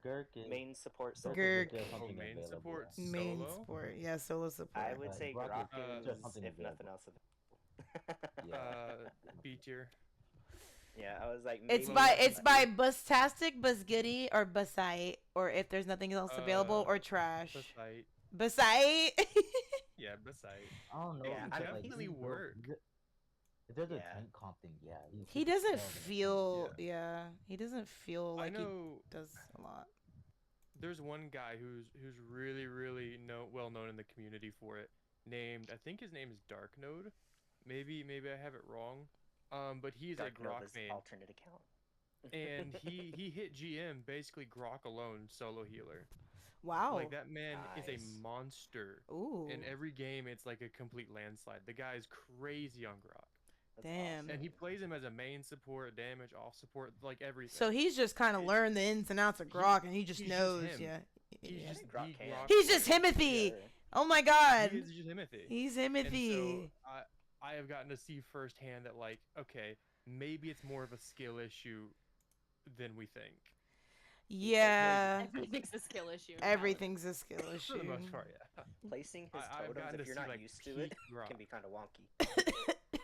[SPEAKER 2] main support. So
[SPEAKER 1] Gurk.
[SPEAKER 6] Oh, main support
[SPEAKER 1] Main
[SPEAKER 6] solo?
[SPEAKER 1] support. Yeah, solo support.
[SPEAKER 2] I would say Grok is,
[SPEAKER 5] just something
[SPEAKER 2] if
[SPEAKER 5] available.
[SPEAKER 2] nothing else.
[SPEAKER 5] Yeah.
[SPEAKER 6] B tier.
[SPEAKER 2] Yeah, I was like.
[SPEAKER 1] It's
[SPEAKER 2] maybe
[SPEAKER 1] by Bustastic, Busgoody, or Busite, or if there's nothing else available, or trash.
[SPEAKER 6] Beside.
[SPEAKER 1] Busite.
[SPEAKER 6] Yeah, beside.
[SPEAKER 5] I don't know.
[SPEAKER 2] Yeah,
[SPEAKER 6] It
[SPEAKER 2] I
[SPEAKER 5] because,
[SPEAKER 2] mean,
[SPEAKER 5] like,
[SPEAKER 6] definitely
[SPEAKER 5] he's built-
[SPEAKER 6] work.
[SPEAKER 5] If there's a
[SPEAKER 2] Yeah.
[SPEAKER 5] tank comp, then yeah,
[SPEAKER 1] He doesn't
[SPEAKER 5] excels in a tank.
[SPEAKER 1] feel. Yeah, he doesn't feel
[SPEAKER 6] I
[SPEAKER 1] like he
[SPEAKER 6] know
[SPEAKER 1] does a lot.
[SPEAKER 6] there's one guy who's really well known in the community for it. Named, I think his name is Dark Node. Maybe I have it wrong. But he's
[SPEAKER 2] Dark
[SPEAKER 6] a Grok
[SPEAKER 2] Nova's
[SPEAKER 6] main.
[SPEAKER 2] alternate account.
[SPEAKER 6] And he hit GM basically Grok alone solo healer.
[SPEAKER 1] Wow.
[SPEAKER 6] Like that man is
[SPEAKER 2] Nice.
[SPEAKER 6] a monster.
[SPEAKER 1] Ooh.
[SPEAKER 6] In every game, it's like a complete landslide. The guy is crazy on Grok,
[SPEAKER 2] That's
[SPEAKER 1] Damn.
[SPEAKER 2] awesome.
[SPEAKER 6] and he plays him as a main support, damage, off support, like everything.
[SPEAKER 1] So he's just kind of
[SPEAKER 6] He-
[SPEAKER 1] learned the ins and outs of Grok, and he just
[SPEAKER 6] he's just
[SPEAKER 1] knows.
[SPEAKER 6] him.
[SPEAKER 1] Yeah.
[SPEAKER 6] He's
[SPEAKER 1] Yeah.
[SPEAKER 6] just
[SPEAKER 2] think Grok
[SPEAKER 6] the
[SPEAKER 2] can.
[SPEAKER 6] Grok
[SPEAKER 1] He's just
[SPEAKER 6] player.
[SPEAKER 1] Himothy.
[SPEAKER 2] Sure.
[SPEAKER 1] Oh my God.
[SPEAKER 6] He is just Himothy.
[SPEAKER 1] He's
[SPEAKER 6] And
[SPEAKER 1] Himothy.
[SPEAKER 6] so I have gotten to see firsthand that, like, okay, maybe it's more of a skill issue than we think.
[SPEAKER 1] Yeah.
[SPEAKER 4] Everything's a skill issue.
[SPEAKER 1] Everything's a skill
[SPEAKER 6] For
[SPEAKER 1] issue.
[SPEAKER 6] the most part, yeah.
[SPEAKER 2] Placing his
[SPEAKER 6] I've
[SPEAKER 2] totems,
[SPEAKER 6] gotten
[SPEAKER 2] if
[SPEAKER 6] to
[SPEAKER 2] you're
[SPEAKER 6] see,
[SPEAKER 2] not
[SPEAKER 6] like,
[SPEAKER 2] used to it,
[SPEAKER 6] peak Grok.
[SPEAKER 2] can be kind of wonky.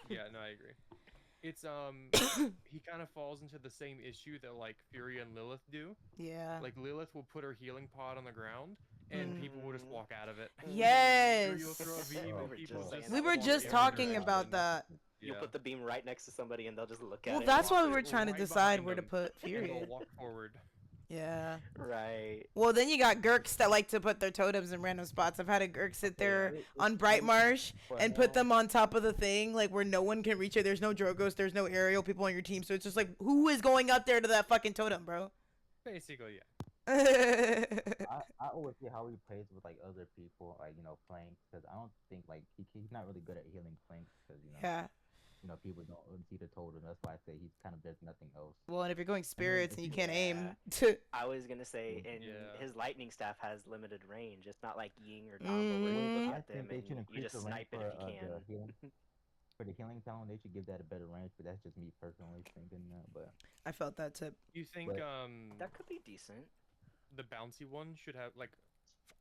[SPEAKER 6] Yeah, no, I agree. It's he kind of falls into the same issue that like Fury and Lilith do.
[SPEAKER 1] Yeah.
[SPEAKER 6] Like Lilith will put her healing pod on the ground, and people will just walk out of it.
[SPEAKER 1] Yes.
[SPEAKER 6] Or you'll throw a beam,
[SPEAKER 2] We
[SPEAKER 6] and
[SPEAKER 2] were
[SPEAKER 6] people
[SPEAKER 2] just
[SPEAKER 6] just
[SPEAKER 2] saying
[SPEAKER 1] We
[SPEAKER 2] that
[SPEAKER 1] were
[SPEAKER 2] before
[SPEAKER 1] just
[SPEAKER 2] the
[SPEAKER 1] talking
[SPEAKER 2] internet.
[SPEAKER 1] about that.
[SPEAKER 2] You
[SPEAKER 6] Yeah.
[SPEAKER 2] put the beam right next to somebody, and they'll just look at
[SPEAKER 1] Well,
[SPEAKER 2] it.
[SPEAKER 1] that's why we
[SPEAKER 6] walk
[SPEAKER 1] were
[SPEAKER 6] it
[SPEAKER 1] trying to
[SPEAKER 6] right
[SPEAKER 1] decide
[SPEAKER 6] behind
[SPEAKER 1] where to
[SPEAKER 6] them,
[SPEAKER 1] put
[SPEAKER 6] and they'll
[SPEAKER 1] Fury.
[SPEAKER 6] walk forward.
[SPEAKER 1] Yeah.
[SPEAKER 2] Right.
[SPEAKER 1] Well, then you got Gurks that like to put their totems in random spots. I've had a Gurk sit there on Bright Marsh and put them on top of the thing, like where no one can reach it. There's no Drogos, there's no aerial people on your team, so it's just like, who is going up there to that fucking totem, bro?
[SPEAKER 6] Basically, yeah.
[SPEAKER 5] I always see how he plays with like other people, like flanks, because I don't think like he's not really good at healing flanks, because
[SPEAKER 1] Yeah.
[SPEAKER 5] People don't see the totem. That's why I say he's kind of does nothing else.
[SPEAKER 1] Well, and if you're going spirits and you can't aim,
[SPEAKER 2] I was gonna say, and
[SPEAKER 6] Yeah.
[SPEAKER 2] his lightning staff has limited range. It's not like Ying or Damba
[SPEAKER 1] Mm.
[SPEAKER 2] where you
[SPEAKER 5] I
[SPEAKER 2] look at them
[SPEAKER 5] think they
[SPEAKER 2] and
[SPEAKER 5] should
[SPEAKER 2] you
[SPEAKER 5] increase
[SPEAKER 2] just
[SPEAKER 5] the range
[SPEAKER 2] snipe it
[SPEAKER 5] for
[SPEAKER 2] if you
[SPEAKER 5] the
[SPEAKER 2] can.
[SPEAKER 5] healing. For the healing talent, they should give that a better range, but that's just me personally thinking that. But
[SPEAKER 1] I felt that tip.
[SPEAKER 6] You think
[SPEAKER 5] But-
[SPEAKER 2] That could be decent.
[SPEAKER 6] the bouncy one should have like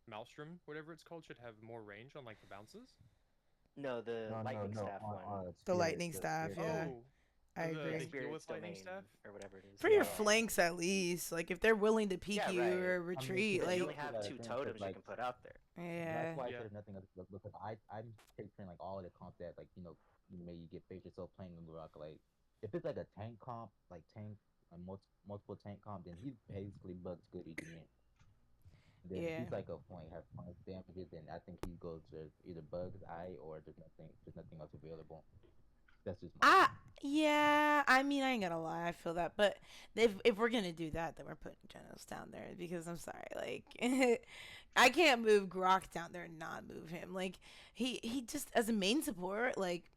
[SPEAKER 6] Maelstrom, whatever it's called, should have more range on like the bounces?
[SPEAKER 2] No, the lightning staff one.
[SPEAKER 1] The lightning staff, yeah.
[SPEAKER 6] Oh,
[SPEAKER 1] I
[SPEAKER 6] the-
[SPEAKER 1] agree.
[SPEAKER 6] the-
[SPEAKER 2] Spirit
[SPEAKER 6] with lightning
[SPEAKER 2] domain
[SPEAKER 6] staff?
[SPEAKER 2] or whatever it is.
[SPEAKER 1] For your flanks, at least. Like, if they're willing to peek
[SPEAKER 2] Yeah,
[SPEAKER 1] you
[SPEAKER 2] right.
[SPEAKER 1] or retreat,
[SPEAKER 2] You
[SPEAKER 1] like,
[SPEAKER 2] only have two totems you can put out there.
[SPEAKER 1] yeah.
[SPEAKER 5] That's why I
[SPEAKER 6] Yeah.
[SPEAKER 5] said nothing else because I'm picturing like all the comps that like maybe you get face yourself playing a Rock. Like if it's like a tank comp, like tank multiple tank comp, then he's basically Bugs Goody to me. Then if
[SPEAKER 1] Yeah.
[SPEAKER 5] he's like a point have point damages, then I think he goes to either Bugs Eye or there's nothing else available. That's just my
[SPEAKER 1] Yeah, I mean, I ain't gonna lie, I feel that, but if we're gonna do that, then we're putting Genos down there, because I'm sorry, like, I can't move Grok down there and not move him. Like, he just, as a main support, like,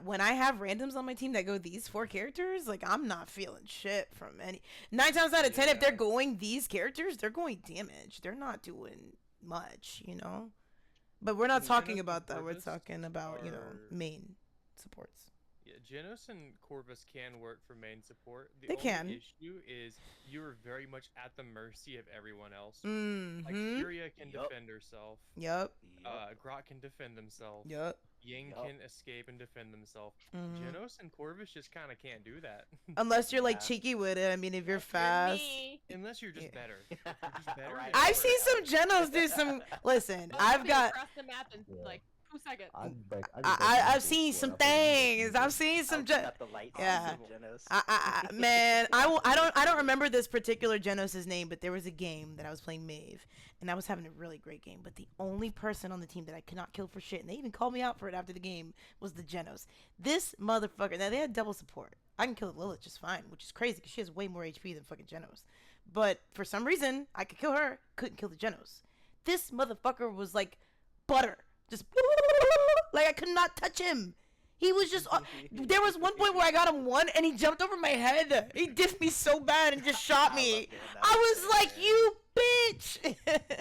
[SPEAKER 1] when I have randoms on my team that go these 4 characters, like, I'm not feeling shit from any. 9 times out of 10, if they're
[SPEAKER 6] Yeah.
[SPEAKER 1] going these characters, they're going damage. They're not doing much, But we're not
[SPEAKER 6] Can
[SPEAKER 1] talking
[SPEAKER 6] Genos
[SPEAKER 1] about that. We're
[SPEAKER 6] supportists
[SPEAKER 1] talking about,
[SPEAKER 6] are-
[SPEAKER 1] main supports.
[SPEAKER 6] Yeah, Genos and Corvus can work for main support. The
[SPEAKER 1] They
[SPEAKER 6] only
[SPEAKER 1] can.
[SPEAKER 6] issue is you're very much at the mercy of everyone else.
[SPEAKER 1] Mm-hmm.
[SPEAKER 6] Like Furia can
[SPEAKER 2] Yup.
[SPEAKER 6] defend herself.
[SPEAKER 1] Yep.
[SPEAKER 6] Grot can defend himself.
[SPEAKER 1] Yep.
[SPEAKER 6] Ying
[SPEAKER 2] Yup.
[SPEAKER 6] can escape and defend themselves.
[SPEAKER 1] Mhm.
[SPEAKER 6] Genos and Corvus just kind of can't do that.
[SPEAKER 1] Unless you're like
[SPEAKER 2] Yeah.
[SPEAKER 1] cheeky with it. I mean, if you're
[SPEAKER 4] You're
[SPEAKER 1] fast.
[SPEAKER 4] me.
[SPEAKER 6] Unless you're just
[SPEAKER 1] Yeah.
[SPEAKER 6] better. You're just better.
[SPEAKER 2] Right.
[SPEAKER 6] than
[SPEAKER 1] I've
[SPEAKER 6] everyone
[SPEAKER 1] seen some
[SPEAKER 6] else.
[SPEAKER 1] Genos do some. Listen,
[SPEAKER 4] Both
[SPEAKER 1] I've
[SPEAKER 4] be
[SPEAKER 1] got.
[SPEAKER 4] across the map in
[SPEAKER 5] Yeah.
[SPEAKER 4] like 2 seconds.
[SPEAKER 1] I've seen some things. I've seen some.
[SPEAKER 2] Got the lights
[SPEAKER 1] Yeah.
[SPEAKER 2] of Genos.
[SPEAKER 1] Man, I don't remember this particular Genos' name, but there was a game that I was playing Maeve, and I was having a really great game. But the only person on the team that I could not kill for shit, and they even called me out for it after the game, was the Genos. This motherfucker. Now they had double support. I can kill Lilith just fine, which is crazy because she has way more HP than fucking Genos. But for some reason, I could kill her, couldn't kill the Genos. This motherfucker was like butter, just like I could not touch him. He was just. There was one point where I got him one, and he jumped over my head. He diffed me so bad and just shot me.
[SPEAKER 2] love doing that.
[SPEAKER 1] I was like, "You bitch!"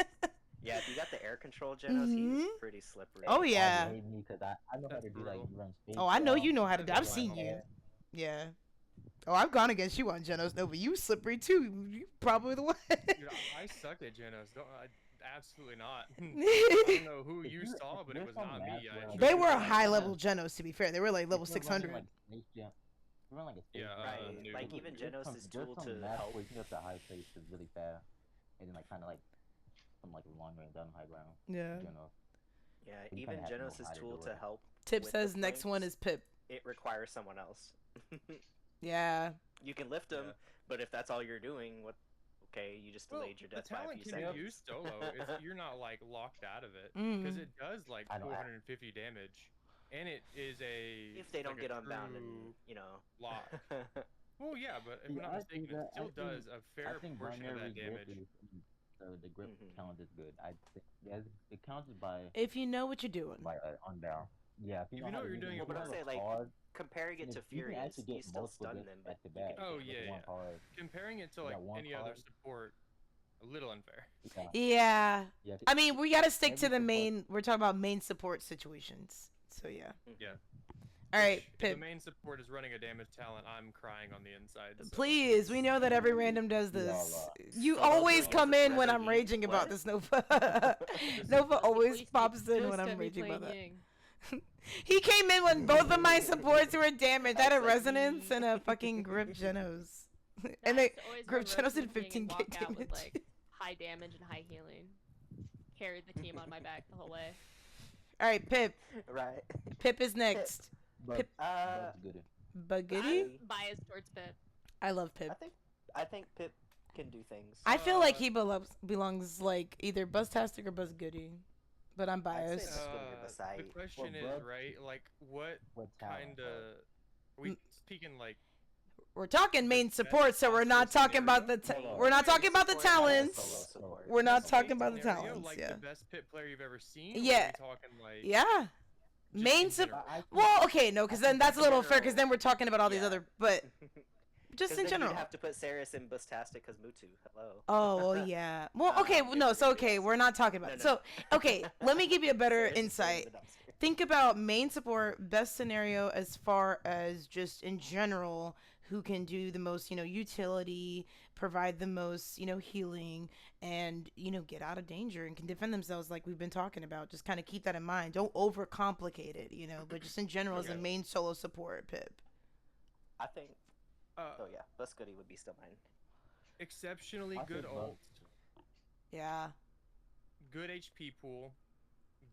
[SPEAKER 2] Yeah, if you got the air control Genos, he's pretty slippery.
[SPEAKER 1] Oh, yeah.
[SPEAKER 5] Hate me 'cause I know how
[SPEAKER 6] That's
[SPEAKER 5] to do like
[SPEAKER 6] brutal.
[SPEAKER 5] run space.
[SPEAKER 1] Oh, I know
[SPEAKER 5] down.
[SPEAKER 1] you know how to do. I've
[SPEAKER 6] That's
[SPEAKER 1] seen
[SPEAKER 6] why I'm
[SPEAKER 1] you.
[SPEAKER 6] all-
[SPEAKER 1] Yeah. Oh, I've gone against you on Genos Nova. You slippery too. You probably the one.
[SPEAKER 6] Dude, I suck at Genos. Absolutely not. I don't know who you saw, but it was not me.
[SPEAKER 1] They were high level Genos, to be fair. They were like level
[SPEAKER 5] If you're
[SPEAKER 1] 600.
[SPEAKER 5] running, like, space jump, you run like a space
[SPEAKER 6] Yeah,
[SPEAKER 5] jump,
[SPEAKER 2] Right,
[SPEAKER 6] noob.
[SPEAKER 2] like even Genos' tool to help.
[SPEAKER 5] where you can get the high place is really fast, and then like kind of like some like long range down high ground.
[SPEAKER 1] Yeah.
[SPEAKER 5] You know.
[SPEAKER 2] Yeah,
[SPEAKER 5] You
[SPEAKER 2] even
[SPEAKER 5] kinda have to know
[SPEAKER 2] Genos'
[SPEAKER 5] how to
[SPEAKER 2] tool
[SPEAKER 5] do
[SPEAKER 2] to
[SPEAKER 5] it.
[SPEAKER 2] help.
[SPEAKER 1] Tip
[SPEAKER 2] with
[SPEAKER 1] says
[SPEAKER 2] the
[SPEAKER 1] next one
[SPEAKER 2] flanks,
[SPEAKER 1] is Pip.
[SPEAKER 2] It requires someone else.
[SPEAKER 1] Yeah.
[SPEAKER 2] You can lift him,
[SPEAKER 6] Yeah.
[SPEAKER 2] but if that's all you're doing, what? Okay, you just delayed your
[SPEAKER 6] the
[SPEAKER 2] death by a
[SPEAKER 6] talent
[SPEAKER 2] few
[SPEAKER 6] can
[SPEAKER 2] seconds.
[SPEAKER 6] be used solo. You're not like locked out of it
[SPEAKER 1] Mhm.
[SPEAKER 6] because it does like
[SPEAKER 5] I know.
[SPEAKER 6] 450 damage, and it is a
[SPEAKER 2] If they don't
[SPEAKER 6] like a
[SPEAKER 2] get unbound
[SPEAKER 6] true
[SPEAKER 2] and
[SPEAKER 6] lock. Well, yeah, but if I'm
[SPEAKER 5] Yeah,
[SPEAKER 6] not
[SPEAKER 5] I
[SPEAKER 6] mistaken,
[SPEAKER 5] think
[SPEAKER 6] it
[SPEAKER 5] that-
[SPEAKER 6] still
[SPEAKER 5] I think-
[SPEAKER 6] does a fair
[SPEAKER 5] I think
[SPEAKER 6] portion of
[SPEAKER 5] binary
[SPEAKER 6] that damage.
[SPEAKER 5] grip is, so the grip
[SPEAKER 2] Mhm.
[SPEAKER 5] count is good. I think it counts by
[SPEAKER 1] If you know what you're doing.
[SPEAKER 5] unbound. Yeah, if you know
[SPEAKER 6] know
[SPEAKER 5] how
[SPEAKER 6] what
[SPEAKER 5] to
[SPEAKER 6] you're
[SPEAKER 5] use
[SPEAKER 6] doing,
[SPEAKER 5] it,
[SPEAKER 6] you're
[SPEAKER 5] if you
[SPEAKER 2] But I'm
[SPEAKER 5] have a
[SPEAKER 2] saying, like,
[SPEAKER 5] card,
[SPEAKER 2] Comparing it
[SPEAKER 5] and
[SPEAKER 2] to
[SPEAKER 5] if you can
[SPEAKER 2] Furious,
[SPEAKER 5] actually
[SPEAKER 2] you
[SPEAKER 5] get
[SPEAKER 2] still
[SPEAKER 5] multiple
[SPEAKER 2] stun
[SPEAKER 5] hits
[SPEAKER 2] them, but
[SPEAKER 5] back to
[SPEAKER 2] you
[SPEAKER 5] back
[SPEAKER 2] can
[SPEAKER 6] Oh,
[SPEAKER 5] with
[SPEAKER 6] yeah,
[SPEAKER 5] one
[SPEAKER 6] yeah.
[SPEAKER 5] card.
[SPEAKER 6] Comparing it to
[SPEAKER 5] You
[SPEAKER 6] like
[SPEAKER 5] got one
[SPEAKER 6] any other
[SPEAKER 5] card.
[SPEAKER 6] support, a little unfair.
[SPEAKER 5] Yeah,
[SPEAKER 1] Yeah.
[SPEAKER 5] yeah.
[SPEAKER 1] I mean, we gotta stick to
[SPEAKER 5] Every
[SPEAKER 1] the
[SPEAKER 5] support-
[SPEAKER 1] main. We're talking about main support situations. So yeah.
[SPEAKER 6] Yeah.
[SPEAKER 1] All right,
[SPEAKER 6] Which, if
[SPEAKER 1] Pip.
[SPEAKER 6] the main support is running a damage talent, I'm crying on the inside. So.
[SPEAKER 1] Please, we know that every random does
[SPEAKER 5] We all
[SPEAKER 1] this.
[SPEAKER 5] are.
[SPEAKER 1] You
[SPEAKER 2] So
[SPEAKER 1] always
[SPEAKER 2] those are
[SPEAKER 1] come in when
[SPEAKER 2] Rezo
[SPEAKER 1] I'm
[SPEAKER 2] Geek.
[SPEAKER 1] raging about
[SPEAKER 2] What?
[SPEAKER 1] this, Nova. Nova always
[SPEAKER 4] Please
[SPEAKER 1] pops in
[SPEAKER 4] most
[SPEAKER 1] when I'm
[SPEAKER 4] of me
[SPEAKER 1] raging about that.
[SPEAKER 4] playing Ying.
[SPEAKER 1] He came in when both of my supports were damaged. I had a
[SPEAKER 2] I was like,
[SPEAKER 1] resonance and a fucking grip Genos.
[SPEAKER 4] Nice,
[SPEAKER 1] And they
[SPEAKER 4] always
[SPEAKER 1] grip
[SPEAKER 4] run
[SPEAKER 1] Genos did
[SPEAKER 4] rotating and
[SPEAKER 1] 15k
[SPEAKER 4] walk out with,
[SPEAKER 1] damage.
[SPEAKER 4] like, high damage and high healing. Carried the team on my back the whole way.
[SPEAKER 1] All right, Pip.
[SPEAKER 2] right?
[SPEAKER 1] Pip is next.
[SPEAKER 5] But
[SPEAKER 1] Pip-
[SPEAKER 5] that's good.
[SPEAKER 1] Buggity?
[SPEAKER 2] I-
[SPEAKER 4] Biased towards Pip.
[SPEAKER 1] I love Pip.
[SPEAKER 2] I think Pip can do things.
[SPEAKER 1] I feel like
[SPEAKER 6] Uh,
[SPEAKER 1] he belongs like either Buzztastic or Buzzgoody, but I'm
[SPEAKER 2] I'd say
[SPEAKER 1] biased.
[SPEAKER 2] Buzzgoody or
[SPEAKER 6] The
[SPEAKER 2] Buzzite.
[SPEAKER 6] question
[SPEAKER 5] Well,
[SPEAKER 6] is,
[SPEAKER 5] Bug-
[SPEAKER 6] right? Like, what
[SPEAKER 5] What talent?
[SPEAKER 6] kind of? We speaking like
[SPEAKER 1] We're talking main
[SPEAKER 6] best
[SPEAKER 1] support, so we're not
[SPEAKER 6] possible
[SPEAKER 1] talking about the
[SPEAKER 6] scenario?
[SPEAKER 1] we're not
[SPEAKER 6] Main
[SPEAKER 1] talking about the
[SPEAKER 6] support, not
[SPEAKER 1] talents.
[SPEAKER 2] solo support.
[SPEAKER 1] We're not
[SPEAKER 6] best
[SPEAKER 1] talking
[SPEAKER 6] case
[SPEAKER 1] about the
[SPEAKER 6] scenario,
[SPEAKER 1] talents.
[SPEAKER 6] like
[SPEAKER 1] Yeah.
[SPEAKER 6] the best pit player you've ever seen.
[SPEAKER 1] Yeah.
[SPEAKER 6] Or are we talking like
[SPEAKER 1] Yeah.
[SPEAKER 6] just
[SPEAKER 1] Main
[SPEAKER 6] in
[SPEAKER 1] sup-
[SPEAKER 6] general?
[SPEAKER 1] Well, okay, no, because then that's a little fair, because then
[SPEAKER 2] general,
[SPEAKER 1] we're talking about all these
[SPEAKER 2] yeah.
[SPEAKER 1] other, but just
[SPEAKER 2] 'Cause
[SPEAKER 1] in
[SPEAKER 2] then
[SPEAKER 1] general.
[SPEAKER 2] you'd have to put Saris in Bustastic because Mutu. Hello.
[SPEAKER 1] Oh, well, yeah. Well, okay, well, no,
[SPEAKER 2] different
[SPEAKER 1] so okay,
[SPEAKER 2] areas.
[SPEAKER 1] we're not talking about
[SPEAKER 2] No,
[SPEAKER 1] it.
[SPEAKER 2] no.
[SPEAKER 1] So, okay, let me give you a better
[SPEAKER 2] Saris is
[SPEAKER 1] insight.
[SPEAKER 2] in the dumpster.
[SPEAKER 1] Think about main support, best scenario as far as just in general, who can do the most, utility, provide the most, healing, and, get out of danger and can defend themselves like we've been talking about. Just kind of keep that in mind. Don't overcomplicate it, but just in general as a
[SPEAKER 6] Okay.
[SPEAKER 1] main solo support, Pip.
[SPEAKER 2] I think.
[SPEAKER 6] Uh,
[SPEAKER 2] Oh yeah, Busgoody would be still mine.
[SPEAKER 6] exceptionally
[SPEAKER 5] I
[SPEAKER 6] good
[SPEAKER 5] think Bug-
[SPEAKER 6] ult,
[SPEAKER 1] Yeah.
[SPEAKER 6] good HP pool,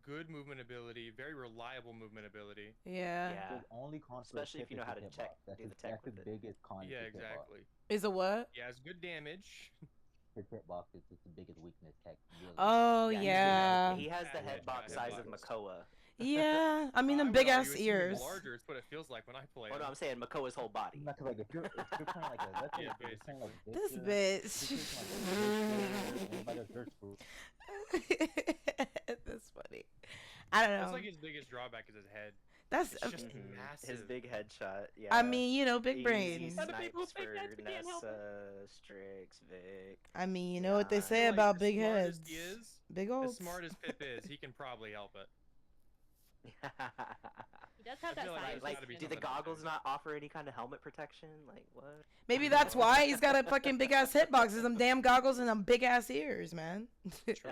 [SPEAKER 6] good movement ability, very reliable movement ability.
[SPEAKER 1] Yeah.
[SPEAKER 2] Yeah.
[SPEAKER 5] The only con for
[SPEAKER 2] Especially if
[SPEAKER 5] Pip
[SPEAKER 2] you know
[SPEAKER 5] is
[SPEAKER 2] how
[SPEAKER 5] the
[SPEAKER 2] to
[SPEAKER 5] hitbox.
[SPEAKER 2] check-
[SPEAKER 5] That's
[SPEAKER 2] do
[SPEAKER 5] his-
[SPEAKER 2] the tech
[SPEAKER 5] That's
[SPEAKER 2] with
[SPEAKER 5] his
[SPEAKER 2] it.
[SPEAKER 5] biggest con.
[SPEAKER 6] Yeah,
[SPEAKER 5] is his hitbox.
[SPEAKER 6] exactly.
[SPEAKER 1] Is a what?
[SPEAKER 6] He has good damage.
[SPEAKER 5] His hitbox is just the biggest weakness. Tech. Really.
[SPEAKER 1] Oh,
[SPEAKER 2] Yeah,
[SPEAKER 1] yeah.
[SPEAKER 2] He has the
[SPEAKER 6] Yeah,
[SPEAKER 2] headbox
[SPEAKER 6] yeah,
[SPEAKER 2] size of
[SPEAKER 6] headbox.
[SPEAKER 2] Makoa.
[SPEAKER 1] Yeah. I mean, them
[SPEAKER 6] would
[SPEAKER 1] big
[SPEAKER 6] argue
[SPEAKER 1] ass
[SPEAKER 6] it's even
[SPEAKER 1] ears.
[SPEAKER 6] Larger, it's what it feels like when I play.
[SPEAKER 2] Oh no,
[SPEAKER 6] him.
[SPEAKER 2] I'm saying Makoa's whole body.
[SPEAKER 5] Not 'cause, like if you're playing like a let's say
[SPEAKER 6] Yeah,
[SPEAKER 5] if you're playing like
[SPEAKER 1] This
[SPEAKER 5] Victor,
[SPEAKER 1] bitch.
[SPEAKER 5] if you're playing like a Victor,
[SPEAKER 1] That's funny. I don't
[SPEAKER 6] That's
[SPEAKER 1] know.
[SPEAKER 6] like his biggest drawback is his head.
[SPEAKER 1] That's.
[SPEAKER 6] It's just
[SPEAKER 2] Mhm.
[SPEAKER 6] massive.
[SPEAKER 2] His big headshot. Yeah.
[SPEAKER 1] I mean, big
[SPEAKER 2] Easy
[SPEAKER 1] brain.
[SPEAKER 4] Other people
[SPEAKER 2] snipes
[SPEAKER 4] think
[SPEAKER 2] for
[SPEAKER 4] that's- we can't help it.
[SPEAKER 2] Nessa, Strix, Vic.
[SPEAKER 1] I mean, you know what they
[SPEAKER 2] Yeah.
[SPEAKER 1] say
[SPEAKER 6] Like,
[SPEAKER 1] about
[SPEAKER 6] as
[SPEAKER 1] big
[SPEAKER 6] smart
[SPEAKER 1] heads.
[SPEAKER 6] as he is,
[SPEAKER 1] Big
[SPEAKER 6] as
[SPEAKER 1] old.
[SPEAKER 6] smart as Pip is, he can probably help it.
[SPEAKER 4] He does have
[SPEAKER 6] I
[SPEAKER 4] that
[SPEAKER 6] feel like
[SPEAKER 4] side
[SPEAKER 6] there's
[SPEAKER 2] Like,
[SPEAKER 6] gotta be
[SPEAKER 2] do the
[SPEAKER 6] something else
[SPEAKER 2] goggles
[SPEAKER 6] there.
[SPEAKER 2] not offer any kind of helmet protection? Like, what?
[SPEAKER 1] Maybe that's why he's got a fucking big ass hitbox, is them damn goggles and them big ass ears, man.
[SPEAKER 6] True.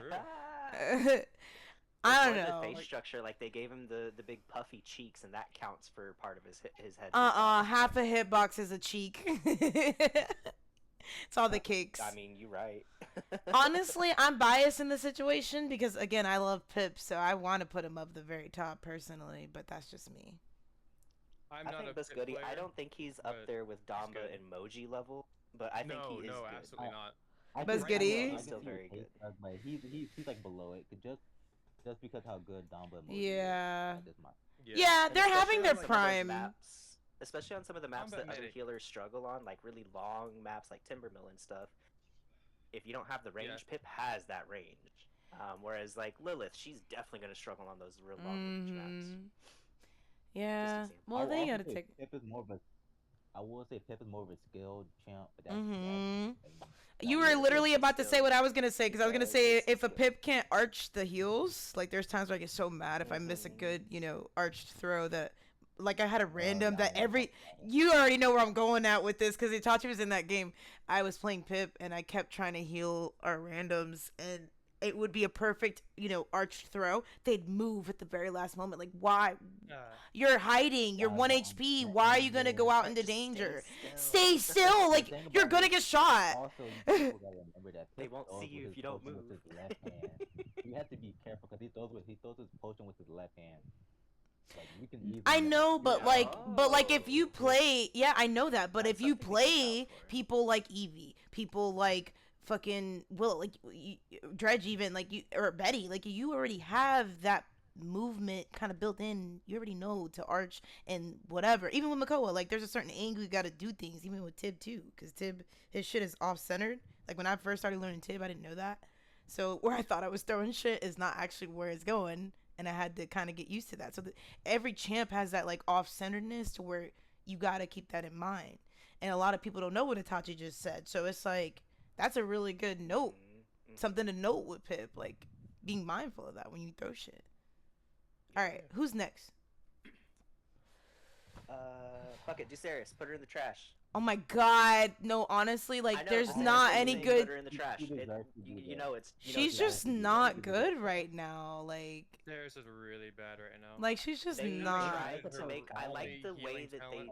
[SPEAKER 1] I don't
[SPEAKER 2] Or the
[SPEAKER 1] know.
[SPEAKER 2] face structure, like they gave him the big puffy cheeks, and that counts for part of his head.
[SPEAKER 1] Half a hitbox is a cheek. It's all the cakes.
[SPEAKER 2] I mean, you're right.
[SPEAKER 1] Honestly, I'm biased in the situation because again, I love Pip, so I want to put him up the very top personally, but that's just me.
[SPEAKER 6] I'm
[SPEAKER 2] I
[SPEAKER 6] not
[SPEAKER 2] think
[SPEAKER 6] a Pip
[SPEAKER 2] Busgoody. I
[SPEAKER 6] player,
[SPEAKER 2] don't think he's up
[SPEAKER 6] but
[SPEAKER 2] there with Damba
[SPEAKER 6] good.
[SPEAKER 2] and Moji level, but I think he is
[SPEAKER 6] no,
[SPEAKER 2] good.
[SPEAKER 6] absolutely not.
[SPEAKER 5] I
[SPEAKER 1] Buzz
[SPEAKER 5] can-
[SPEAKER 1] Goody?
[SPEAKER 5] I can
[SPEAKER 2] He's
[SPEAKER 5] see
[SPEAKER 2] still
[SPEAKER 5] his
[SPEAKER 2] very
[SPEAKER 5] hate
[SPEAKER 2] good.
[SPEAKER 5] stuff, but he's like below it, just because how good Damba and Moji
[SPEAKER 1] Yeah.
[SPEAKER 5] is. That's my
[SPEAKER 1] Yeah,
[SPEAKER 2] And
[SPEAKER 1] they're
[SPEAKER 2] especially
[SPEAKER 1] having
[SPEAKER 2] on
[SPEAKER 1] their
[SPEAKER 2] some of those
[SPEAKER 1] prime.
[SPEAKER 2] maps, especially on some of the maps
[SPEAKER 6] Combat
[SPEAKER 2] that other
[SPEAKER 6] medic.
[SPEAKER 2] healers struggle on, like really long maps like Timbermill and stuff. If you don't have the range, Pip has that range. Whereas like Lilith, she's definitely gonna struggle on those real long range maps.
[SPEAKER 1] Yeah.
[SPEAKER 2] example.
[SPEAKER 1] Well, they
[SPEAKER 5] also
[SPEAKER 1] gotta
[SPEAKER 5] say
[SPEAKER 1] take.
[SPEAKER 5] Pip is more of a. I will say Pip is more of a skilled champ, but that's
[SPEAKER 1] You
[SPEAKER 2] Yeah,
[SPEAKER 1] were literally
[SPEAKER 2] Pip's
[SPEAKER 1] about to say
[SPEAKER 2] skilled.
[SPEAKER 1] what I was gonna say, because I was gonna
[SPEAKER 2] Yeah,
[SPEAKER 1] say
[SPEAKER 2] Pip's
[SPEAKER 1] if a
[SPEAKER 2] skilled.
[SPEAKER 1] Pip can't arch the heels, like there's times where I get so mad if I miss a
[SPEAKER 2] Mhm.
[SPEAKER 1] good, arched throw that, like I had a random
[SPEAKER 5] yeah,
[SPEAKER 1] that
[SPEAKER 5] I
[SPEAKER 1] every. You already know where I'm going at with this, because Itachi was in that game. I was playing Pip and I kept trying to heal our randoms, and it would be a perfect, arched throw. They'd move at the very last moment. Like, why? You're hiding. You're
[SPEAKER 5] I
[SPEAKER 1] 1
[SPEAKER 5] know,
[SPEAKER 1] HP.
[SPEAKER 5] I'm-
[SPEAKER 1] Why are you gonna
[SPEAKER 5] yeah.
[SPEAKER 1] go out
[SPEAKER 2] Like,
[SPEAKER 1] into
[SPEAKER 2] just stay
[SPEAKER 1] danger?
[SPEAKER 2] still.
[SPEAKER 1] Stay still. Like,
[SPEAKER 5] thing
[SPEAKER 1] you're
[SPEAKER 5] about
[SPEAKER 1] gonna
[SPEAKER 5] it-
[SPEAKER 1] get shot.
[SPEAKER 5] Also, people gotta remember that
[SPEAKER 2] They
[SPEAKER 5] Pip
[SPEAKER 2] won't
[SPEAKER 5] throws
[SPEAKER 2] see you
[SPEAKER 5] with
[SPEAKER 2] if
[SPEAKER 5] his
[SPEAKER 2] you don't
[SPEAKER 5] potion
[SPEAKER 2] move.
[SPEAKER 5] with his left hand. You have to be careful because he throws his potion with his left hand. Like you can easily.
[SPEAKER 1] I know, but
[SPEAKER 2] Yeah.
[SPEAKER 1] like if you
[SPEAKER 2] Oh.
[SPEAKER 1] play, yeah, I know that, but
[SPEAKER 2] That's
[SPEAKER 1] if you
[SPEAKER 2] something to keep
[SPEAKER 1] play
[SPEAKER 2] out for.
[SPEAKER 1] people like Evie, people like fucking Will, like Dredge, even like you or Betty, like you already have that movement kind of built in. You already know to arch and whatever. Even with Makoa, like there's a certain angle you got to do things. Even with Tib too, because Tib his shit is off centered. Like when I first started learning Tib, I didn't know that. So where I thought I was throwing shit is not actually where it's going, and I had to kind of get used to that. So every champ has that like off-centeredness to where you got to keep that in mind. And a lot of people don't know what Itachi just said. So it's like that's a really good note,
[SPEAKER 2] Mhm.
[SPEAKER 1] something to note with Pip, like being mindful of that when you throw shit. All right, who's next?
[SPEAKER 2] Fuck it, Juceris, put her in the trash.
[SPEAKER 1] Oh my God, no, honestly,
[SPEAKER 2] I
[SPEAKER 1] like
[SPEAKER 2] know,
[SPEAKER 1] there's
[SPEAKER 2] Juceris
[SPEAKER 1] not
[SPEAKER 2] is
[SPEAKER 1] any
[SPEAKER 2] saying
[SPEAKER 1] good.
[SPEAKER 2] Put her in the trash.
[SPEAKER 5] She deserves to
[SPEAKER 2] You,
[SPEAKER 5] be
[SPEAKER 2] you
[SPEAKER 5] there.
[SPEAKER 2] know it's. You know
[SPEAKER 1] She's
[SPEAKER 2] it's
[SPEAKER 1] just
[SPEAKER 2] bad.
[SPEAKER 1] not good right now.
[SPEAKER 6] Theirs is really bad right now.
[SPEAKER 1] Like she's just
[SPEAKER 2] They
[SPEAKER 1] not.
[SPEAKER 2] tried to
[SPEAKER 6] Her
[SPEAKER 2] make. I like
[SPEAKER 6] only
[SPEAKER 2] the way
[SPEAKER 6] healing
[SPEAKER 2] that they
[SPEAKER 6] talent.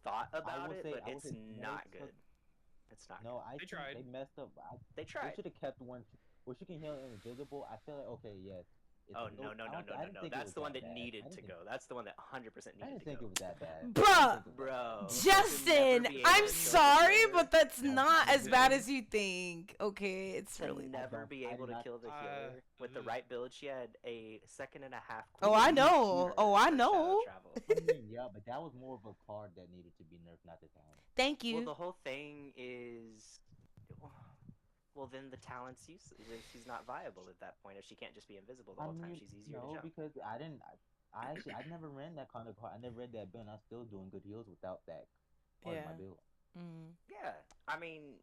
[SPEAKER 2] thought about
[SPEAKER 5] would
[SPEAKER 2] it,
[SPEAKER 5] say-
[SPEAKER 2] but
[SPEAKER 5] I would
[SPEAKER 2] it's
[SPEAKER 5] say
[SPEAKER 2] not
[SPEAKER 5] Snape
[SPEAKER 2] good.
[SPEAKER 5] took-
[SPEAKER 2] It's not.
[SPEAKER 5] No, I
[SPEAKER 6] They
[SPEAKER 5] think
[SPEAKER 6] tried.
[SPEAKER 5] they messed up.
[SPEAKER 2] They
[SPEAKER 5] They
[SPEAKER 2] tried.
[SPEAKER 5] should have kept one where she can heal invisible. I feel like okay, yes. It's
[SPEAKER 2] Oh
[SPEAKER 5] a
[SPEAKER 2] no
[SPEAKER 5] little-
[SPEAKER 2] no
[SPEAKER 5] I
[SPEAKER 2] no
[SPEAKER 5] don't-
[SPEAKER 2] no
[SPEAKER 5] I
[SPEAKER 2] no
[SPEAKER 5] didn't
[SPEAKER 2] no!
[SPEAKER 5] think it
[SPEAKER 2] That's
[SPEAKER 5] was
[SPEAKER 2] the one
[SPEAKER 5] that
[SPEAKER 2] that
[SPEAKER 5] bad.
[SPEAKER 2] needed
[SPEAKER 5] I
[SPEAKER 2] to
[SPEAKER 5] didn't
[SPEAKER 2] go. That's the one that 100%
[SPEAKER 5] I
[SPEAKER 2] needed
[SPEAKER 5] didn't think
[SPEAKER 2] to
[SPEAKER 5] it was that bad.
[SPEAKER 1] Bruh.
[SPEAKER 5] I didn't think it was that
[SPEAKER 2] Bro.
[SPEAKER 5] bad.
[SPEAKER 1] Justin,
[SPEAKER 2] To never be able
[SPEAKER 1] I'm
[SPEAKER 2] to kill the
[SPEAKER 1] sorry,
[SPEAKER 2] killer.
[SPEAKER 1] but that's not as bad
[SPEAKER 6] Yeah.
[SPEAKER 1] as you think. Okay, it's
[SPEAKER 2] To
[SPEAKER 1] really.
[SPEAKER 2] never
[SPEAKER 5] don't-
[SPEAKER 2] be
[SPEAKER 5] I'm
[SPEAKER 2] able to
[SPEAKER 5] not-
[SPEAKER 2] kill the healer with the
[SPEAKER 6] ugh.
[SPEAKER 2] right build, she had a 1.5
[SPEAKER 1] Oh, I
[SPEAKER 2] cooldown
[SPEAKER 1] know.
[SPEAKER 2] for
[SPEAKER 1] Oh, I
[SPEAKER 2] her shadow
[SPEAKER 1] know.
[SPEAKER 2] travel.
[SPEAKER 5] I mean, yeah, but that was more of a card that needed to be nerfed, not the talent.
[SPEAKER 1] Thank
[SPEAKER 2] Well,
[SPEAKER 1] you.
[SPEAKER 2] the whole thing is, well, then the talent's useless. Then she's not viable at that point if she can't just be invisible the whole time. She's easier to
[SPEAKER 5] no,
[SPEAKER 2] jump.
[SPEAKER 5] because I never ran that kind of card. I never read that build, and I'm still doing good heals without that part of my
[SPEAKER 1] Yeah.
[SPEAKER 5] build.
[SPEAKER 2] Yeah, I mean,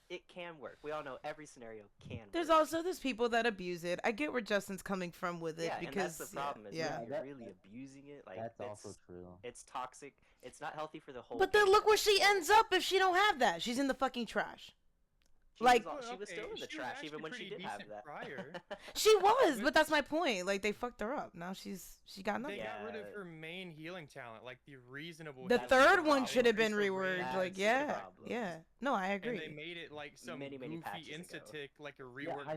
[SPEAKER 2] it can work. We all know every scenario can
[SPEAKER 1] There's
[SPEAKER 2] work.
[SPEAKER 1] also there's people that abuse it. I get where Justin's coming from with it
[SPEAKER 2] Yeah,
[SPEAKER 1] because
[SPEAKER 2] and that's the problem is
[SPEAKER 1] yeah.
[SPEAKER 2] when you're really abusing it. Like
[SPEAKER 5] That's
[SPEAKER 2] it's,
[SPEAKER 5] also true.
[SPEAKER 2] It's toxic. It's not healthy for the whole.
[SPEAKER 1] But then
[SPEAKER 2] game
[SPEAKER 1] look where
[SPEAKER 2] as a
[SPEAKER 1] she
[SPEAKER 2] whole.
[SPEAKER 1] ends up if she don't have that. She's in the fucking trash.
[SPEAKER 2] She
[SPEAKER 1] like-
[SPEAKER 2] was, she was
[SPEAKER 6] Okay,
[SPEAKER 2] still in the
[SPEAKER 6] she was
[SPEAKER 2] trash
[SPEAKER 6] actually
[SPEAKER 2] even when she
[SPEAKER 6] pretty
[SPEAKER 2] did have
[SPEAKER 6] decent
[SPEAKER 2] that.
[SPEAKER 6] prior.
[SPEAKER 1] She was, but that's my point. Like they fucked her up. Now she got nothing.
[SPEAKER 6] They got rid of
[SPEAKER 2] Yeah.
[SPEAKER 6] her main healing talent, like the reasonable.
[SPEAKER 1] The
[SPEAKER 6] healing
[SPEAKER 1] third
[SPEAKER 6] talent.
[SPEAKER 1] one
[SPEAKER 2] problem.
[SPEAKER 1] should have been
[SPEAKER 6] Increase the
[SPEAKER 1] reworked.
[SPEAKER 6] range.
[SPEAKER 1] Like
[SPEAKER 2] That's the
[SPEAKER 1] yeah,
[SPEAKER 2] problem.
[SPEAKER 1] yeah. No, I
[SPEAKER 6] And they
[SPEAKER 1] agree.
[SPEAKER 6] made it like some
[SPEAKER 2] Many
[SPEAKER 6] goofy
[SPEAKER 2] patches ago.
[SPEAKER 6] insta-tick, like a
[SPEAKER 5] Yeah,
[SPEAKER 6] reworked
[SPEAKER 5] I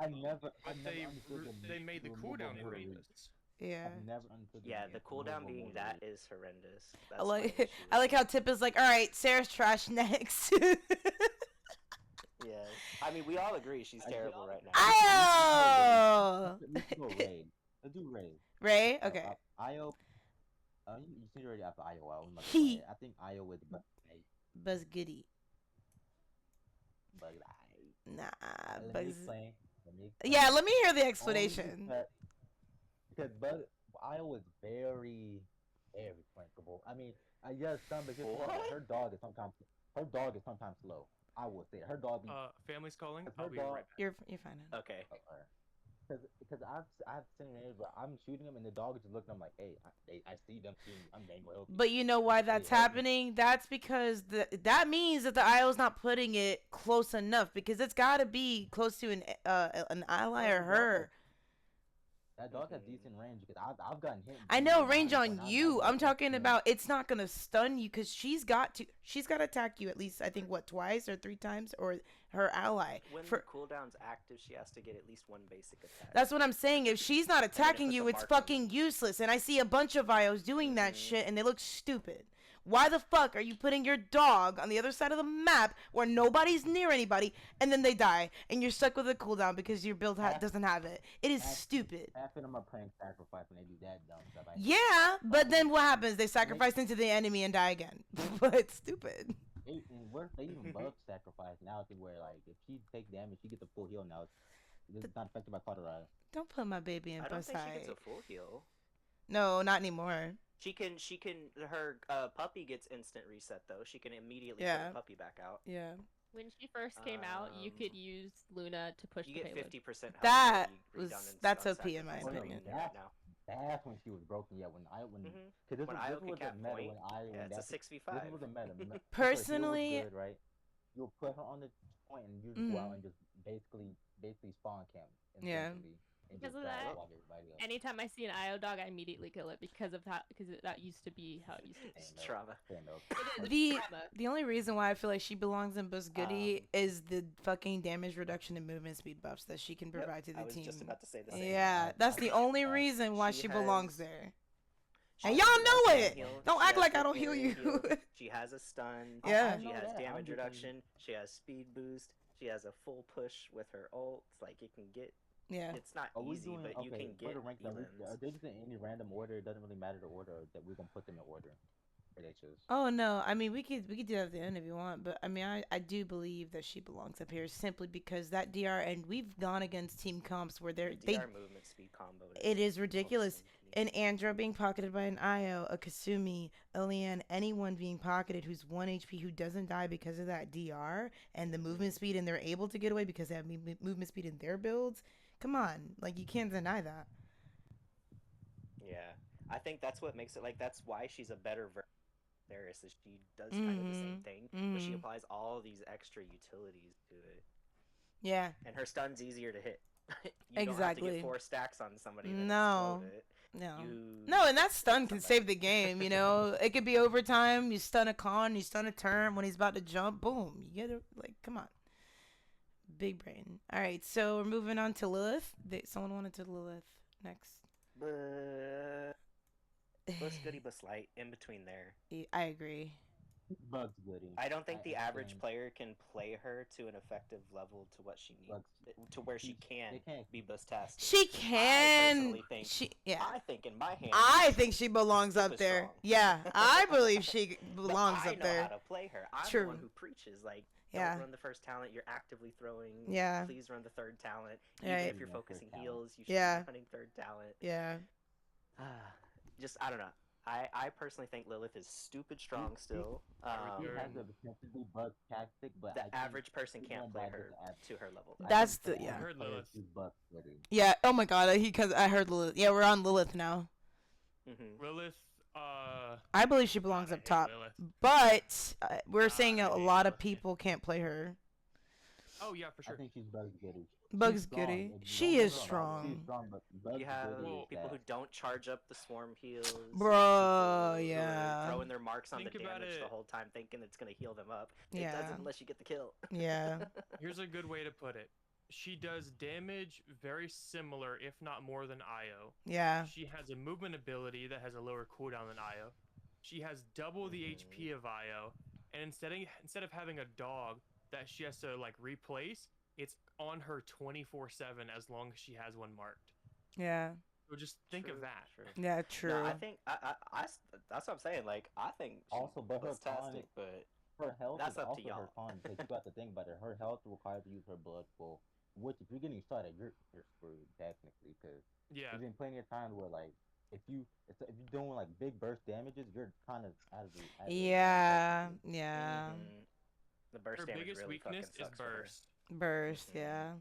[SPEAKER 5] never
[SPEAKER 6] But they
[SPEAKER 5] understood
[SPEAKER 6] they made the
[SPEAKER 5] removal
[SPEAKER 6] cooldown
[SPEAKER 5] of her reach.
[SPEAKER 6] horrendous.
[SPEAKER 1] Yeah.
[SPEAKER 5] I've never understood.
[SPEAKER 2] Yeah, the cooldown
[SPEAKER 5] removal
[SPEAKER 2] being
[SPEAKER 5] of
[SPEAKER 2] that
[SPEAKER 5] her reach.
[SPEAKER 2] is horrendous.
[SPEAKER 1] I
[SPEAKER 2] That's my
[SPEAKER 1] like
[SPEAKER 2] issue
[SPEAKER 1] I like
[SPEAKER 2] with
[SPEAKER 1] how
[SPEAKER 2] it.
[SPEAKER 1] Tip is like, all right, Sarah's trash next.
[SPEAKER 2] Yeah, I mean, we all agree she's
[SPEAKER 5] I
[SPEAKER 2] terrible right now.
[SPEAKER 1] Io.
[SPEAKER 5] Let's go raid. Let's do raid.
[SPEAKER 1] Ray. Okay.
[SPEAKER 5] Io. You seem already after Io. I was about to say it. I think Io with
[SPEAKER 1] Buzz Goody.
[SPEAKER 5] Bug.
[SPEAKER 1] Nah,
[SPEAKER 5] Let me
[SPEAKER 1] Buzz.
[SPEAKER 5] explain.
[SPEAKER 1] Yeah, let me hear the
[SPEAKER 5] Only
[SPEAKER 1] explanation.
[SPEAKER 5] Because Bug Io is very flankable. I mean, yes, some because
[SPEAKER 2] What?
[SPEAKER 5] her dog is sometimes slow. I will say her dog.
[SPEAKER 6] Family's calling.
[SPEAKER 5] Her
[SPEAKER 6] I'll be
[SPEAKER 5] dog-
[SPEAKER 6] right back.
[SPEAKER 1] You're fine. Now.
[SPEAKER 2] Okay.
[SPEAKER 5] Alright. Because I've seen it where I'm shooting them and the dog is just looking. I'm like, hey, I see them shooting. I'm dang well help you.
[SPEAKER 1] But you know why
[SPEAKER 5] They
[SPEAKER 1] that's
[SPEAKER 5] help me.
[SPEAKER 1] happening? That's because that means that the IO's not putting it close enough because it's got to be close to an ally or her.
[SPEAKER 5] That dog has decent range because I've gotten hit.
[SPEAKER 1] I know
[SPEAKER 5] behind
[SPEAKER 1] range
[SPEAKER 5] her,
[SPEAKER 1] on
[SPEAKER 5] and I
[SPEAKER 1] you.
[SPEAKER 5] get
[SPEAKER 1] I'm
[SPEAKER 5] that
[SPEAKER 1] talking
[SPEAKER 5] thing.
[SPEAKER 1] about it's not gonna stun you because she's got to attack you at least I think what twice or 3 times or her ally.
[SPEAKER 2] When the cooldown's active, she has to get at least one basic attack.
[SPEAKER 1] That's what I'm saying. If she's not attacking
[SPEAKER 2] puts a
[SPEAKER 1] you, it's
[SPEAKER 2] mark on
[SPEAKER 1] fucking useless. And I see a bunch of IOs doing that shit and they look stupid. Why the fuck are you putting your dog on the other side of the map where nobody's near anybody and then they die and you're stuck with a cooldown because your build doesn't have it? It is stupid.
[SPEAKER 5] Half of them are playing sacrifice when they do that dumb stuff.
[SPEAKER 1] Yeah, but then what happens? They sacrifice into the enemy and die again. But it's stupid.
[SPEAKER 5] They even love sacrifice now to where like if she takes damage, she gets a full heal now. It's not affected by cauterize.
[SPEAKER 1] Don't put my baby in
[SPEAKER 2] I don't think she
[SPEAKER 1] side.
[SPEAKER 2] gets a full heal.
[SPEAKER 1] No, not anymore.
[SPEAKER 2] She can. Her puppy gets instant reset though. She can immediately put her puppy back out.
[SPEAKER 1] Yeah.
[SPEAKER 4] When she first came out, you could use Luna to push
[SPEAKER 2] you
[SPEAKER 4] the
[SPEAKER 2] get
[SPEAKER 4] payload.
[SPEAKER 2] 50% health.
[SPEAKER 1] That's OP in my opinion.
[SPEAKER 5] That's when she was broken. Yeah, when because
[SPEAKER 2] when
[SPEAKER 5] this
[SPEAKER 2] Io
[SPEAKER 5] was
[SPEAKER 2] can
[SPEAKER 5] a
[SPEAKER 2] cap
[SPEAKER 5] meta
[SPEAKER 2] point,
[SPEAKER 5] when Io
[SPEAKER 2] yeah, it's a 6v5.
[SPEAKER 5] This was a meta.
[SPEAKER 1] Personally,
[SPEAKER 5] good, right? You'll put her on the point and you go out and just basically spawn camp.
[SPEAKER 1] Yeah.
[SPEAKER 4] Because of that, anytime I see an IO dog, I immediately kill it because that used to be how it used to be.
[SPEAKER 2] It's trauma.
[SPEAKER 1] The only reason why I feel like she belongs in Bugalicious is the fucking damage reduction and movement speed buffs that she can provide to the team.
[SPEAKER 2] I was just about to say the same.
[SPEAKER 1] Yeah, that's the only reason why she belongs there. And
[SPEAKER 2] She
[SPEAKER 1] y'all
[SPEAKER 2] has
[SPEAKER 1] know
[SPEAKER 2] stun
[SPEAKER 1] it.
[SPEAKER 2] heal,
[SPEAKER 1] Don't
[SPEAKER 2] she
[SPEAKER 1] act
[SPEAKER 2] has
[SPEAKER 1] like I
[SPEAKER 2] her
[SPEAKER 1] don't heal
[SPEAKER 2] area
[SPEAKER 1] you.
[SPEAKER 2] heal, She has a stun.
[SPEAKER 1] Yeah.
[SPEAKER 2] She has damage reduction. She has speed boost. She has a full push with her ult. Like it can get.
[SPEAKER 1] Yeah.
[SPEAKER 2] It's not easy, but you can get.
[SPEAKER 5] Are they just in any random order? It doesn't really matter the order that we're gonna put them in order.
[SPEAKER 1] Oh no, I mean we could do that at the end if you want, but I mean I do believe that she belongs up here simply because that DR and we've gone against team comps where they
[SPEAKER 2] movement speed combo.
[SPEAKER 1] It is ridiculous. An Andro being pocketed by an Io, a Kasumi, a Leanne, anyone being pocketed who's 1 HP who doesn't die because of that DR and the movement speed and they're able to get away because they have movement speed in their builds. Come on, like you can't deny that.
[SPEAKER 2] Yeah, I think that's what makes it like that's why she's a better Varys is she does kind of the same thing, but she applies all these extra utilities to it.
[SPEAKER 1] Yeah.
[SPEAKER 2] And her stun's easier to hit. You
[SPEAKER 1] exactly.
[SPEAKER 2] don't have to get 4 stacks on somebody.
[SPEAKER 1] No.
[SPEAKER 2] It.
[SPEAKER 1] No, and that stun can save the game, you know? It could be overtime, you stun a con, you stun a turn when he's about to jump, boom. You get it, like, come on. Big brain. All right, so we're moving on to Lilith. Someone wanted to Lilith next.
[SPEAKER 2] Bus goody, bus light, in between there.
[SPEAKER 1] I agree.
[SPEAKER 5] Bugs goody.
[SPEAKER 2] I don't think the average player can play her to an effective level to what she needs, to where she can be bus-tastic.
[SPEAKER 1] She can. I think in my hand. I think she belongs up there. Strong. Yeah, I believe she belongs up there.
[SPEAKER 2] I know how to play her. I'm the one who preaches like. Don't run the first talent. You're actively throwing.
[SPEAKER 1] Yeah.
[SPEAKER 2] Please run the third talent. Even if you're focusing heals, you should be running third talent.
[SPEAKER 1] Yeah.
[SPEAKER 2] Just I don't know. I personally think Lilith is stupid strong still.
[SPEAKER 5] She has the potential to be bug tactic, but
[SPEAKER 2] the average person can't play her to her level.
[SPEAKER 1] That's the
[SPEAKER 6] I heard Lilith.
[SPEAKER 1] Yeah. Oh my god. I heard Lilith. Yeah, we're on Lilith now.
[SPEAKER 6] Lilith.
[SPEAKER 1] I believe she belongs up top, but we're saying a lot of people can't play her.
[SPEAKER 6] Oh yeah, for sure.
[SPEAKER 5] I think she's Bugs goody.
[SPEAKER 1] Bugs goody. She is strong.
[SPEAKER 2] You have people who don't charge up the swarm heals.
[SPEAKER 1] Bro, yeah.
[SPEAKER 2] Throwing their marks on the damage the whole time, thinking it's gonna heal them up. It doesn't unless you get the kill.
[SPEAKER 1] Yeah.
[SPEAKER 6] Here's a good way to put it. She does damage very similar, if not more than Io.
[SPEAKER 1] Yeah.
[SPEAKER 6] She has a movement ability that has a lower cooldown than Io. She has double the HP of Io, and instead of having a dog that she has to like replace, it's on her 24/7 as long as she has one marked.
[SPEAKER 1] Yeah.
[SPEAKER 6] So just think of that.
[SPEAKER 1] Yeah, true.
[SPEAKER 2] No, I think I that's what I'm saying. Like I think
[SPEAKER 5] also, but her
[SPEAKER 2] fantastic, but
[SPEAKER 5] her health
[SPEAKER 2] that's
[SPEAKER 5] is
[SPEAKER 2] up
[SPEAKER 5] also
[SPEAKER 2] to y'all.
[SPEAKER 5] her con. Because you got to think about it. Her health requires to use her blood full. Which if you're getting started, you're screwed technically. Because there's been plenty of times where like if you're doing like big burst damages, you're kind of out of the.
[SPEAKER 1] Yeah.
[SPEAKER 2] The burst
[SPEAKER 6] her
[SPEAKER 2] damage
[SPEAKER 6] biggest
[SPEAKER 2] really
[SPEAKER 6] weakness is burst.
[SPEAKER 1] Burst, yeah.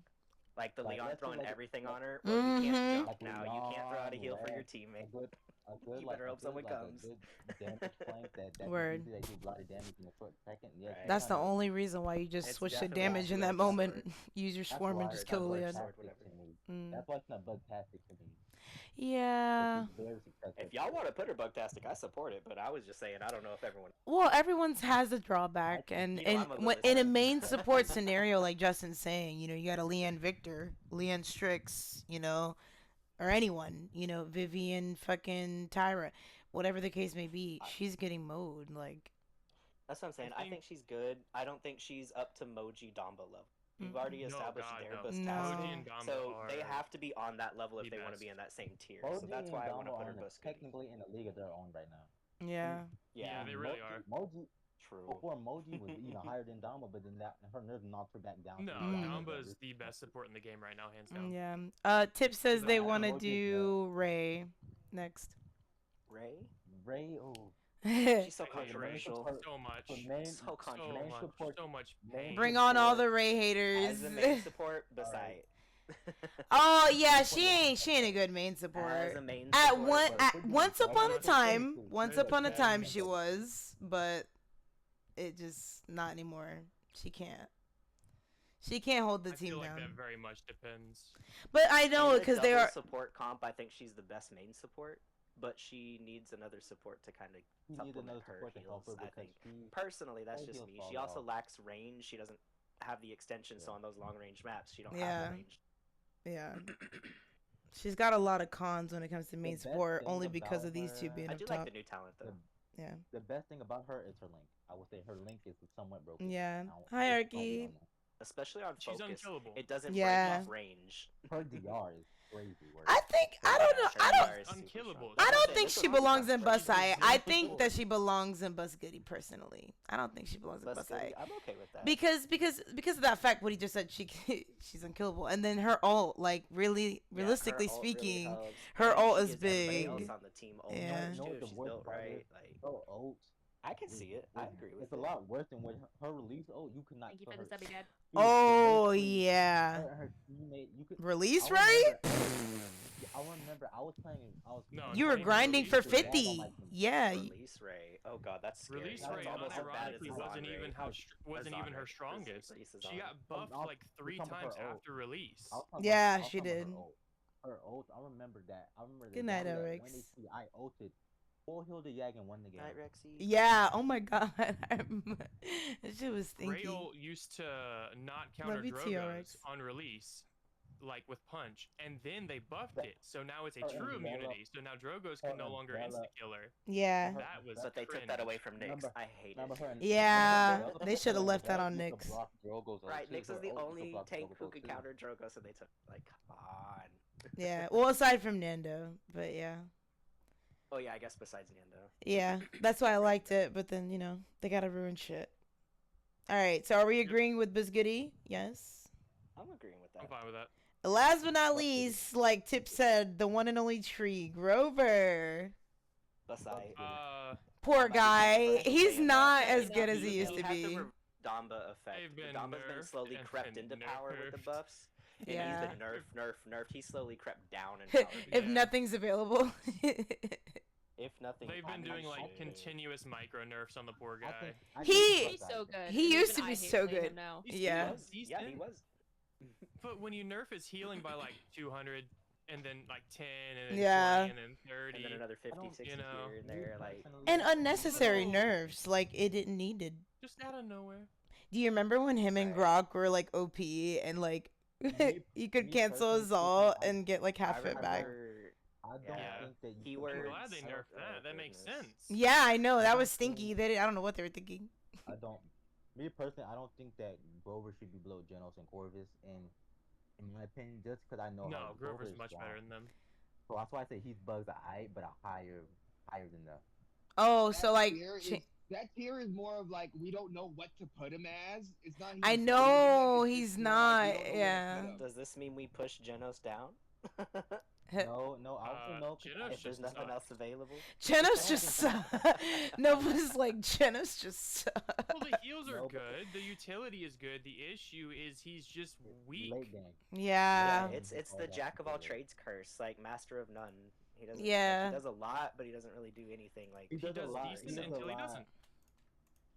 [SPEAKER 2] Like the
[SPEAKER 5] Like,
[SPEAKER 2] Leon
[SPEAKER 5] let's say,
[SPEAKER 2] throwing
[SPEAKER 5] like,
[SPEAKER 2] everything
[SPEAKER 5] like-
[SPEAKER 2] on her. Well, you can't
[SPEAKER 1] Mhm.
[SPEAKER 2] jump
[SPEAKER 5] Like
[SPEAKER 2] now. You can't throw out a
[SPEAKER 5] long,
[SPEAKER 2] heal for your
[SPEAKER 5] red,
[SPEAKER 2] teammate.
[SPEAKER 5] a good
[SPEAKER 2] You
[SPEAKER 5] like
[SPEAKER 2] better
[SPEAKER 5] a
[SPEAKER 2] hope
[SPEAKER 5] good,
[SPEAKER 2] someone
[SPEAKER 5] like
[SPEAKER 2] comes.
[SPEAKER 5] a good damage flank that
[SPEAKER 1] Word.
[SPEAKER 5] easy that do a lot of damage in a short second. Yeah,
[SPEAKER 2] Right.
[SPEAKER 1] That's the
[SPEAKER 5] kinda,
[SPEAKER 1] only reason why you just
[SPEAKER 2] It's
[SPEAKER 1] switch to
[SPEAKER 2] definitely
[SPEAKER 1] damage in
[SPEAKER 2] a
[SPEAKER 1] that
[SPEAKER 2] double-edged
[SPEAKER 1] moment.
[SPEAKER 2] sword.
[SPEAKER 1] Use your
[SPEAKER 5] that's
[SPEAKER 1] swarm and
[SPEAKER 5] why
[SPEAKER 1] just
[SPEAKER 5] it's
[SPEAKER 1] kill the
[SPEAKER 2] double-edged
[SPEAKER 1] Leon.
[SPEAKER 2] sword,
[SPEAKER 5] bug-tastic
[SPEAKER 2] whatever.
[SPEAKER 5] to me.
[SPEAKER 1] Mm.
[SPEAKER 5] That's why it's not bug-tastic to me.
[SPEAKER 1] Yeah.
[SPEAKER 5] It's very successful.
[SPEAKER 2] If y'all want to put her bugtastic, I support it. But I was just saying, I don't know if everyone.
[SPEAKER 1] Well, everyone's has a drawback, and
[SPEAKER 2] You know, I'm a
[SPEAKER 1] when,
[SPEAKER 2] Lilith
[SPEAKER 1] in a
[SPEAKER 2] fan.
[SPEAKER 1] main support scenario like Justin's saying, you know, you got a Leanne Victor, Leanne Strix, you know, or anyone, you know, Vivian, fucking Tyra, whatever the case may be, she's getting mowed. Like,
[SPEAKER 2] That's what I'm saying. I think she's good. I don't think she's up to Moji Damba level. We've already established their bus
[SPEAKER 1] No.
[SPEAKER 6] Moji and Damba
[SPEAKER 2] so
[SPEAKER 6] are
[SPEAKER 2] they have to be on that level if
[SPEAKER 6] the
[SPEAKER 2] they want to
[SPEAKER 6] best.
[SPEAKER 2] be in that same tier.
[SPEAKER 5] Moji
[SPEAKER 2] So that's
[SPEAKER 5] and
[SPEAKER 2] why I want to
[SPEAKER 5] Damo
[SPEAKER 2] put her
[SPEAKER 5] are
[SPEAKER 2] bus.
[SPEAKER 5] technically in a league of their own right now.
[SPEAKER 1] yeah.
[SPEAKER 6] Yeah, they really are.
[SPEAKER 5] Moji,
[SPEAKER 2] True.
[SPEAKER 5] before Moji was even higher than Dama, but then that her nerve knocked her back down.
[SPEAKER 6] No,
[SPEAKER 5] to the level
[SPEAKER 6] Damba
[SPEAKER 5] of
[SPEAKER 6] is the best support in the game right now, hands
[SPEAKER 1] Mm,
[SPEAKER 6] down.
[SPEAKER 1] yeah. Tip says
[SPEAKER 6] She's
[SPEAKER 1] they
[SPEAKER 6] a-
[SPEAKER 1] want to
[SPEAKER 5] Moji is
[SPEAKER 1] do Ray next.
[SPEAKER 2] Ray?
[SPEAKER 5] Ray. Oh,
[SPEAKER 2] She's so
[SPEAKER 6] I hate Ray
[SPEAKER 2] controversial.
[SPEAKER 6] so much.
[SPEAKER 5] for main,
[SPEAKER 2] So
[SPEAKER 6] So
[SPEAKER 2] controversial.
[SPEAKER 6] much.
[SPEAKER 5] support-
[SPEAKER 6] So much
[SPEAKER 5] main
[SPEAKER 6] pain.
[SPEAKER 1] Bring on all
[SPEAKER 2] support
[SPEAKER 1] the Ray haters.
[SPEAKER 2] As a main support, beside.
[SPEAKER 1] Oh yeah, she ain't a good main
[SPEAKER 2] As
[SPEAKER 1] support.
[SPEAKER 2] a main
[SPEAKER 1] At
[SPEAKER 2] support.
[SPEAKER 1] one,
[SPEAKER 5] but
[SPEAKER 1] at
[SPEAKER 5] we're doing
[SPEAKER 1] once upon a
[SPEAKER 5] Dynamite
[SPEAKER 1] time,
[SPEAKER 5] too.
[SPEAKER 1] once
[SPEAKER 6] Good
[SPEAKER 1] upon a time
[SPEAKER 6] Dynamite.
[SPEAKER 1] she was, but it just not anymore. She can't. She can't hold the
[SPEAKER 6] I
[SPEAKER 1] team
[SPEAKER 6] feel like
[SPEAKER 1] down.
[SPEAKER 6] that very much depends.
[SPEAKER 1] But I know
[SPEAKER 2] In a
[SPEAKER 1] because they
[SPEAKER 2] double
[SPEAKER 1] are.
[SPEAKER 2] support comp. I think she's the best main support, but she needs another support to kind of
[SPEAKER 5] She needs
[SPEAKER 2] supplement
[SPEAKER 5] another
[SPEAKER 2] her
[SPEAKER 5] support to help her
[SPEAKER 2] heals. I
[SPEAKER 5] because
[SPEAKER 2] think
[SPEAKER 5] she
[SPEAKER 2] personally, that's
[SPEAKER 5] her
[SPEAKER 2] just
[SPEAKER 5] heals
[SPEAKER 2] me.
[SPEAKER 5] fall
[SPEAKER 2] She also
[SPEAKER 5] off.
[SPEAKER 2] lacks range. She doesn't have the extension, so
[SPEAKER 5] Yeah.
[SPEAKER 2] on those long range maps, she don't
[SPEAKER 1] Yeah.
[SPEAKER 2] have the range.
[SPEAKER 1] Yeah. She's got a lot of cons when it comes to main
[SPEAKER 5] best
[SPEAKER 1] support,
[SPEAKER 5] thing
[SPEAKER 1] only because
[SPEAKER 5] about
[SPEAKER 1] of these two
[SPEAKER 5] her-
[SPEAKER 1] being
[SPEAKER 2] I
[SPEAKER 1] up
[SPEAKER 2] do
[SPEAKER 1] top.
[SPEAKER 2] like the new talent though.
[SPEAKER 1] Yeah.
[SPEAKER 5] The best thing about her is her link. I would say her link is somewhat broken.
[SPEAKER 1] Yeah.
[SPEAKER 5] Now, it's
[SPEAKER 1] Hierarchy.
[SPEAKER 5] probably on
[SPEAKER 2] Especially on
[SPEAKER 6] She's
[SPEAKER 2] focus,
[SPEAKER 6] unkillable.
[SPEAKER 2] it doesn't
[SPEAKER 1] Yeah.
[SPEAKER 2] break off range.
[SPEAKER 5] her DR is crazy work.
[SPEAKER 1] I think I don't know. I don't.
[SPEAKER 2] Her DR is super
[SPEAKER 6] Unkillable.
[SPEAKER 2] strong.
[SPEAKER 1] I
[SPEAKER 2] That's what
[SPEAKER 1] don't
[SPEAKER 2] I'm
[SPEAKER 1] think
[SPEAKER 2] saying,
[SPEAKER 1] she
[SPEAKER 2] this
[SPEAKER 1] belongs in
[SPEAKER 2] is
[SPEAKER 1] Bus
[SPEAKER 6] She's
[SPEAKER 1] I.
[SPEAKER 6] a
[SPEAKER 1] I
[SPEAKER 6] zero
[SPEAKER 1] think
[SPEAKER 6] support.
[SPEAKER 1] that she belongs in Bus Goody personally. I don't think she belongs in
[SPEAKER 2] Bus
[SPEAKER 1] Bus
[SPEAKER 2] Goody,
[SPEAKER 1] I.
[SPEAKER 2] I'm okay with that.
[SPEAKER 1] Because of that fact, what he just said, she's unkillable, and then her ult, like really,
[SPEAKER 2] Yeah,
[SPEAKER 1] realistically
[SPEAKER 2] her ult really
[SPEAKER 1] speaking,
[SPEAKER 2] helps,
[SPEAKER 1] her
[SPEAKER 2] and
[SPEAKER 1] ult
[SPEAKER 2] she
[SPEAKER 1] is
[SPEAKER 2] gives everybody
[SPEAKER 1] big.
[SPEAKER 2] else on the team ult
[SPEAKER 1] Yeah.
[SPEAKER 2] charge,
[SPEAKER 5] You know what
[SPEAKER 2] too.
[SPEAKER 5] the
[SPEAKER 2] She's
[SPEAKER 5] worst
[SPEAKER 2] built
[SPEAKER 5] part
[SPEAKER 2] right.
[SPEAKER 5] is?
[SPEAKER 2] Like
[SPEAKER 5] Her ult.
[SPEAKER 2] I can see it. I agree with
[SPEAKER 5] It's
[SPEAKER 2] it.
[SPEAKER 5] a lot worse than what her release ult. You could not
[SPEAKER 4] Thank you
[SPEAKER 5] kill
[SPEAKER 4] for the
[SPEAKER 5] her.
[SPEAKER 4] subby dad.
[SPEAKER 1] Oh
[SPEAKER 5] Her
[SPEAKER 1] yeah.
[SPEAKER 5] teammate. You could
[SPEAKER 1] Release
[SPEAKER 5] I
[SPEAKER 1] right?
[SPEAKER 5] remember I was playing.
[SPEAKER 6] No,
[SPEAKER 1] You were
[SPEAKER 6] Tiny
[SPEAKER 1] grinding for
[SPEAKER 6] Release Ray.
[SPEAKER 1] 50. Yeah.
[SPEAKER 2] Release Ray. Oh god, that's scary.
[SPEAKER 6] Release
[SPEAKER 5] That's
[SPEAKER 6] Ray,
[SPEAKER 2] It's almost as bad as
[SPEAKER 6] unironically,
[SPEAKER 2] Azan
[SPEAKER 6] wasn't
[SPEAKER 2] Ray.
[SPEAKER 6] even wasn't even her
[SPEAKER 2] Ray.
[SPEAKER 6] strongest.
[SPEAKER 2] Release
[SPEAKER 6] She
[SPEAKER 2] Azan.
[SPEAKER 6] got buffed
[SPEAKER 5] I'll-
[SPEAKER 6] like
[SPEAKER 5] we're
[SPEAKER 6] 3
[SPEAKER 5] talking about
[SPEAKER 6] times
[SPEAKER 5] her ult.
[SPEAKER 6] after release.
[SPEAKER 1] Yeah, she did.
[SPEAKER 5] Her ult. I remember that. I remember
[SPEAKER 1] Good
[SPEAKER 5] that.
[SPEAKER 1] night,
[SPEAKER 5] That was
[SPEAKER 1] Rex.
[SPEAKER 5] at 1 HP. I ulted. Full heal the Yag and won the game.
[SPEAKER 2] Night Rexy.
[SPEAKER 1] Yeah. Oh my god. That shit was
[SPEAKER 6] Ray
[SPEAKER 1] stinky.
[SPEAKER 6] ult used to not counter
[SPEAKER 1] Love you,
[SPEAKER 6] Drogos
[SPEAKER 1] TRX.
[SPEAKER 6] on release, like with punch, and then they buffed
[SPEAKER 5] But-
[SPEAKER 6] it, so now it's a
[SPEAKER 5] her
[SPEAKER 6] true
[SPEAKER 5] umbrella-
[SPEAKER 6] immunity. So now Drogos can no longer
[SPEAKER 5] umbrella-
[SPEAKER 6] insta killer.
[SPEAKER 1] Yeah.
[SPEAKER 6] That was
[SPEAKER 2] But they took that
[SPEAKER 6] cringe.
[SPEAKER 2] away from Nyx.
[SPEAKER 5] Remember-
[SPEAKER 2] I hate
[SPEAKER 5] Remember
[SPEAKER 2] it.
[SPEAKER 5] her and-
[SPEAKER 1] Yeah,
[SPEAKER 5] her
[SPEAKER 1] they shoulda
[SPEAKER 5] ult
[SPEAKER 1] left that
[SPEAKER 5] used
[SPEAKER 1] on
[SPEAKER 5] to
[SPEAKER 1] Nyx.
[SPEAKER 5] block Drogo's ult
[SPEAKER 2] Right,
[SPEAKER 5] too.
[SPEAKER 2] Nyx was
[SPEAKER 5] Her
[SPEAKER 2] the
[SPEAKER 5] ult used to
[SPEAKER 2] only
[SPEAKER 5] block
[SPEAKER 2] tank
[SPEAKER 5] Drogo's
[SPEAKER 2] who
[SPEAKER 5] ult
[SPEAKER 2] could
[SPEAKER 5] too.
[SPEAKER 2] counter Drogo, so they took like, come on.
[SPEAKER 1] Yeah. Well, aside from Nando, but yeah.
[SPEAKER 2] Oh yeah, I guess besides Nando.
[SPEAKER 1] Yeah, that's why I liked it, but then, you know, they gotta ruin shit. Alright, so are we agreeing with Bisgoody? Yes.
[SPEAKER 2] I'm agreeing with
[SPEAKER 6] I'm
[SPEAKER 2] that.
[SPEAKER 6] fine with that.
[SPEAKER 1] Last but not least, like Tip said, the one and only Tree, Grover.
[SPEAKER 2] Beside.
[SPEAKER 1] Poor guy. He's not as
[SPEAKER 2] Yeah,
[SPEAKER 1] good as he used to
[SPEAKER 2] had the
[SPEAKER 1] be.
[SPEAKER 2] Damba effect.
[SPEAKER 6] They've been
[SPEAKER 2] Damba's been
[SPEAKER 6] nerfed
[SPEAKER 2] slowly
[SPEAKER 6] and
[SPEAKER 2] crept
[SPEAKER 6] been
[SPEAKER 2] into power with the
[SPEAKER 6] nerfed.
[SPEAKER 2] buffs. And
[SPEAKER 1] Yeah.
[SPEAKER 2] he's been nerfed. He slowly crept down in power.
[SPEAKER 1] If
[SPEAKER 6] Yeah.
[SPEAKER 1] nothing's available.
[SPEAKER 2] If nothing.
[SPEAKER 6] They've been doing like
[SPEAKER 2] actually-
[SPEAKER 6] continuous micro nerfs on the poor guy.
[SPEAKER 4] He's so good.
[SPEAKER 1] He
[SPEAKER 4] and
[SPEAKER 1] used
[SPEAKER 4] even
[SPEAKER 1] to be
[SPEAKER 4] I hate
[SPEAKER 1] so
[SPEAKER 4] playing him
[SPEAKER 1] good.
[SPEAKER 4] now.
[SPEAKER 6] He's
[SPEAKER 1] Yeah.
[SPEAKER 6] still
[SPEAKER 2] Yeah, he
[SPEAKER 6] decent,
[SPEAKER 2] was.
[SPEAKER 6] But when you nerf his healing by like 200 and then like 10 and then
[SPEAKER 1] Yeah.
[SPEAKER 6] 20 and then 30,
[SPEAKER 2] And then another 50,
[SPEAKER 5] don't-
[SPEAKER 2] 60
[SPEAKER 6] you know,
[SPEAKER 2] here and there. Like,
[SPEAKER 1] And unnecessary
[SPEAKER 6] No.
[SPEAKER 1] nerfs, like it didn't needed.
[SPEAKER 6] just out of nowhere.
[SPEAKER 1] Do you remember when him and
[SPEAKER 2] Right.
[SPEAKER 1] Grok were like OP and like
[SPEAKER 5] Me-
[SPEAKER 1] you could
[SPEAKER 5] me
[SPEAKER 1] cancel his
[SPEAKER 5] personally,
[SPEAKER 1] ult
[SPEAKER 5] I-
[SPEAKER 1] and get like
[SPEAKER 2] I
[SPEAKER 1] half it back?
[SPEAKER 2] remember.
[SPEAKER 5] I don't
[SPEAKER 2] Yeah.
[SPEAKER 5] think that you
[SPEAKER 2] Keywords.
[SPEAKER 6] I'm
[SPEAKER 5] should-
[SPEAKER 6] glad they
[SPEAKER 2] Oh,
[SPEAKER 6] nerfed that.
[SPEAKER 2] oh,
[SPEAKER 6] That makes
[SPEAKER 2] goodness.
[SPEAKER 6] sense.
[SPEAKER 1] Yeah, I know that
[SPEAKER 5] I
[SPEAKER 1] was
[SPEAKER 5] don't
[SPEAKER 1] stinky.
[SPEAKER 5] think-
[SPEAKER 1] They didn't, I don't know what they were thinking.
[SPEAKER 5] I don't. Me personally, I don't think that Grover should be below Genos and Corvus, and in my opinion, just because I know how
[SPEAKER 6] No, Grover's
[SPEAKER 5] is
[SPEAKER 6] much
[SPEAKER 5] strong.
[SPEAKER 6] better than them.
[SPEAKER 5] So that's why I say he's bugs a but a higher than them.
[SPEAKER 1] Oh, so like
[SPEAKER 3] That tier is more of like we don't know what to put him as. It's not.
[SPEAKER 1] I
[SPEAKER 3] he's
[SPEAKER 1] know
[SPEAKER 3] broken, it's
[SPEAKER 1] he's
[SPEAKER 3] just more like we
[SPEAKER 1] not.
[SPEAKER 3] don't know where to
[SPEAKER 1] Yeah.
[SPEAKER 3] put him.
[SPEAKER 2] Does this mean we push Genos down?
[SPEAKER 5] No, I also know No, 'cause
[SPEAKER 6] Genos
[SPEAKER 2] If there's
[SPEAKER 6] just
[SPEAKER 2] nothing
[SPEAKER 6] sucks.
[SPEAKER 2] else available.
[SPEAKER 1] Genos just suck. Nobody's like, Genos just suck.
[SPEAKER 6] Well, the heals are
[SPEAKER 5] No, but-
[SPEAKER 6] good. The utility is good. The issue is he's just weak.
[SPEAKER 5] late game.
[SPEAKER 1] Yeah.
[SPEAKER 2] Yeah, it's
[SPEAKER 5] all
[SPEAKER 2] the
[SPEAKER 5] that
[SPEAKER 2] jack of all
[SPEAKER 5] together.
[SPEAKER 2] trades curse, like master of none. He doesn't.
[SPEAKER 1] Yeah.
[SPEAKER 2] Like, he does a lot, but he doesn't really do anything. Like
[SPEAKER 5] He
[SPEAKER 6] He
[SPEAKER 5] does a
[SPEAKER 6] does
[SPEAKER 5] lot.
[SPEAKER 6] decent
[SPEAKER 5] He does a
[SPEAKER 6] until he
[SPEAKER 5] lot.
[SPEAKER 6] doesn't.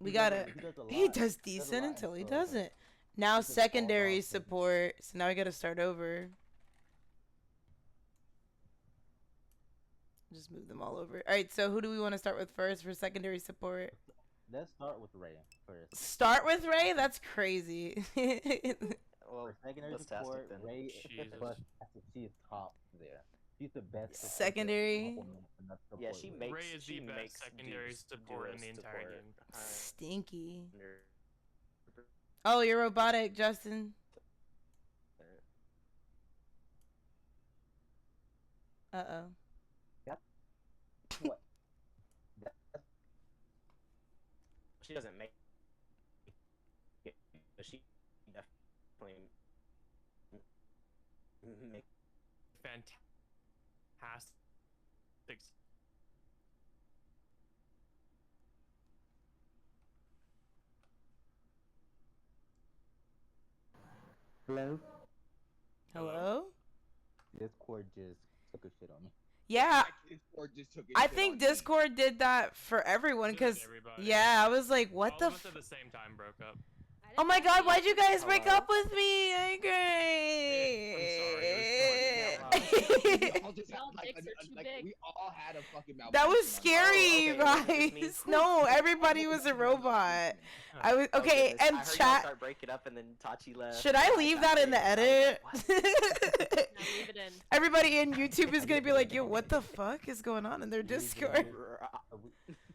[SPEAKER 1] We
[SPEAKER 5] He
[SPEAKER 1] got
[SPEAKER 5] does
[SPEAKER 1] it.
[SPEAKER 5] a- He does a lot.
[SPEAKER 1] He does
[SPEAKER 5] He does a
[SPEAKER 1] decent
[SPEAKER 5] lot,
[SPEAKER 1] until he
[SPEAKER 5] so,
[SPEAKER 1] doesn't. Now
[SPEAKER 5] just falls
[SPEAKER 1] secondary
[SPEAKER 5] off, so-
[SPEAKER 1] support. So now we gotta start over. Just move them all over. All right. So who do we want to start with first for secondary support?
[SPEAKER 5] Let's start with Ray first.
[SPEAKER 1] Start with Ray. That's crazy.
[SPEAKER 2] well,
[SPEAKER 5] For secondary
[SPEAKER 2] let's test
[SPEAKER 5] support,
[SPEAKER 2] it then.
[SPEAKER 5] Ray
[SPEAKER 6] Jesus.
[SPEAKER 5] plus she is top there. She's the best. support that
[SPEAKER 1] Secondary?
[SPEAKER 5] complements another
[SPEAKER 2] Yeah,
[SPEAKER 5] support
[SPEAKER 2] she
[SPEAKER 5] with.
[SPEAKER 2] makes.
[SPEAKER 6] Ray is the
[SPEAKER 2] she
[SPEAKER 6] best
[SPEAKER 2] makes
[SPEAKER 6] secondary
[SPEAKER 2] duos-
[SPEAKER 6] support in
[SPEAKER 2] duos
[SPEAKER 6] the entire
[SPEAKER 2] support.
[SPEAKER 6] game.
[SPEAKER 1] Stinky.
[SPEAKER 2] Under-
[SPEAKER 1] Oh, you're robotic, Justin. Uh-oh.
[SPEAKER 5] What?
[SPEAKER 2] She doesn't make it, but she definitely makes.
[SPEAKER 6] Fantastic.
[SPEAKER 5] Hello?
[SPEAKER 1] Hello?
[SPEAKER 5] Discord just took a shit on me.
[SPEAKER 1] Yeah,
[SPEAKER 3] Discord just took
[SPEAKER 1] I
[SPEAKER 3] shit
[SPEAKER 1] think
[SPEAKER 3] on me.
[SPEAKER 1] Discord did that for everyone
[SPEAKER 6] Did
[SPEAKER 1] because,
[SPEAKER 6] everybody.
[SPEAKER 1] yeah, I was like, what
[SPEAKER 6] All
[SPEAKER 1] the
[SPEAKER 6] of us
[SPEAKER 1] f-
[SPEAKER 6] at the same time broke up.
[SPEAKER 4] I
[SPEAKER 1] Oh
[SPEAKER 4] didn't
[SPEAKER 1] my
[SPEAKER 4] know
[SPEAKER 1] god,
[SPEAKER 4] we-
[SPEAKER 1] why'd you guys break
[SPEAKER 2] Hello?
[SPEAKER 1] up with me? I'm
[SPEAKER 2] I'm
[SPEAKER 6] sorry, it was
[SPEAKER 1] great.
[SPEAKER 2] sorry.
[SPEAKER 4] Y'all dicks are too big.
[SPEAKER 3] we all had a fucking malfunction.
[SPEAKER 1] That was
[SPEAKER 3] on
[SPEAKER 1] scary,
[SPEAKER 2] okay,
[SPEAKER 1] you
[SPEAKER 2] it wasn't just me.
[SPEAKER 1] guys. No, everybody was a robot. I was
[SPEAKER 2] Oh,
[SPEAKER 1] okay,
[SPEAKER 2] goodness.
[SPEAKER 1] and
[SPEAKER 2] I heard y'all
[SPEAKER 1] chat.
[SPEAKER 2] start breaking up, and then Tachi left.
[SPEAKER 1] Should
[SPEAKER 2] and
[SPEAKER 1] I
[SPEAKER 2] got
[SPEAKER 1] leave that in the
[SPEAKER 2] kicked. I was
[SPEAKER 1] edit?
[SPEAKER 2] like, what?
[SPEAKER 4] No, leave it in.
[SPEAKER 1] Everybody in YouTube is gonna be like, "Yo, what the fuck is going on in their Discord?"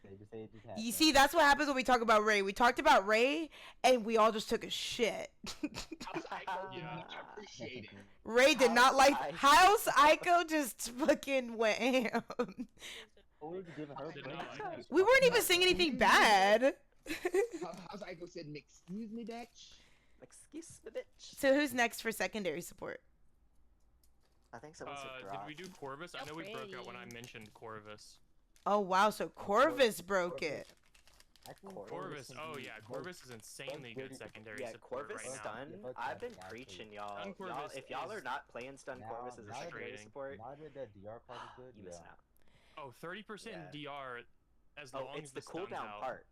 [SPEAKER 5] They just say it just happened.
[SPEAKER 1] You see, that's what happens when we talk about Ray. We talked about Ray, and we all just took a shit.
[SPEAKER 3] I was like, oh,
[SPEAKER 6] Yeah.
[SPEAKER 3] I appreciate it.
[SPEAKER 1] Ray did not like
[SPEAKER 2] House
[SPEAKER 1] House Ico. Just fucking went ham.
[SPEAKER 5] Oh, we were giving her
[SPEAKER 6] Did
[SPEAKER 5] praise.
[SPEAKER 6] not like
[SPEAKER 1] We weren't even saying anything bad.
[SPEAKER 3] How's Ico said, excuse me, bitch?
[SPEAKER 2] Excuse me, bitch.
[SPEAKER 1] So who's next for secondary support?
[SPEAKER 2] I think someone said
[SPEAKER 6] Did
[SPEAKER 2] Grok.
[SPEAKER 6] we do Corvus? I know we broke out when I
[SPEAKER 4] Okay.
[SPEAKER 6] mentioned Corvus.
[SPEAKER 1] Oh wow, so Corvus broke it.
[SPEAKER 5] I think
[SPEAKER 6] Corvus, oh yeah,
[SPEAKER 5] is-
[SPEAKER 6] Corvus is insanely good secondary
[SPEAKER 2] Yeah,
[SPEAKER 6] support
[SPEAKER 2] Corvus
[SPEAKER 6] right now.
[SPEAKER 2] stun.
[SPEAKER 5] Fuck
[SPEAKER 2] I've
[SPEAKER 5] that
[SPEAKER 2] been
[SPEAKER 5] guy,
[SPEAKER 2] preaching
[SPEAKER 5] please.
[SPEAKER 2] y'all.
[SPEAKER 6] Stun Corvus
[SPEAKER 2] If y'all are
[SPEAKER 6] is-
[SPEAKER 2] not playing stun
[SPEAKER 5] Now-
[SPEAKER 2] Corvus as a
[SPEAKER 5] now that-
[SPEAKER 2] secondary
[SPEAKER 6] Frustrating.
[SPEAKER 2] support,
[SPEAKER 5] Now that that DR part is good,
[SPEAKER 2] you
[SPEAKER 5] yeah.
[SPEAKER 2] missing out.
[SPEAKER 6] Oh, 30%
[SPEAKER 2] Yeah.
[SPEAKER 6] DR as
[SPEAKER 2] Oh,
[SPEAKER 6] long
[SPEAKER 2] it's
[SPEAKER 6] as
[SPEAKER 2] the
[SPEAKER 6] stun's
[SPEAKER 2] cooldown
[SPEAKER 6] out.
[SPEAKER 2] part.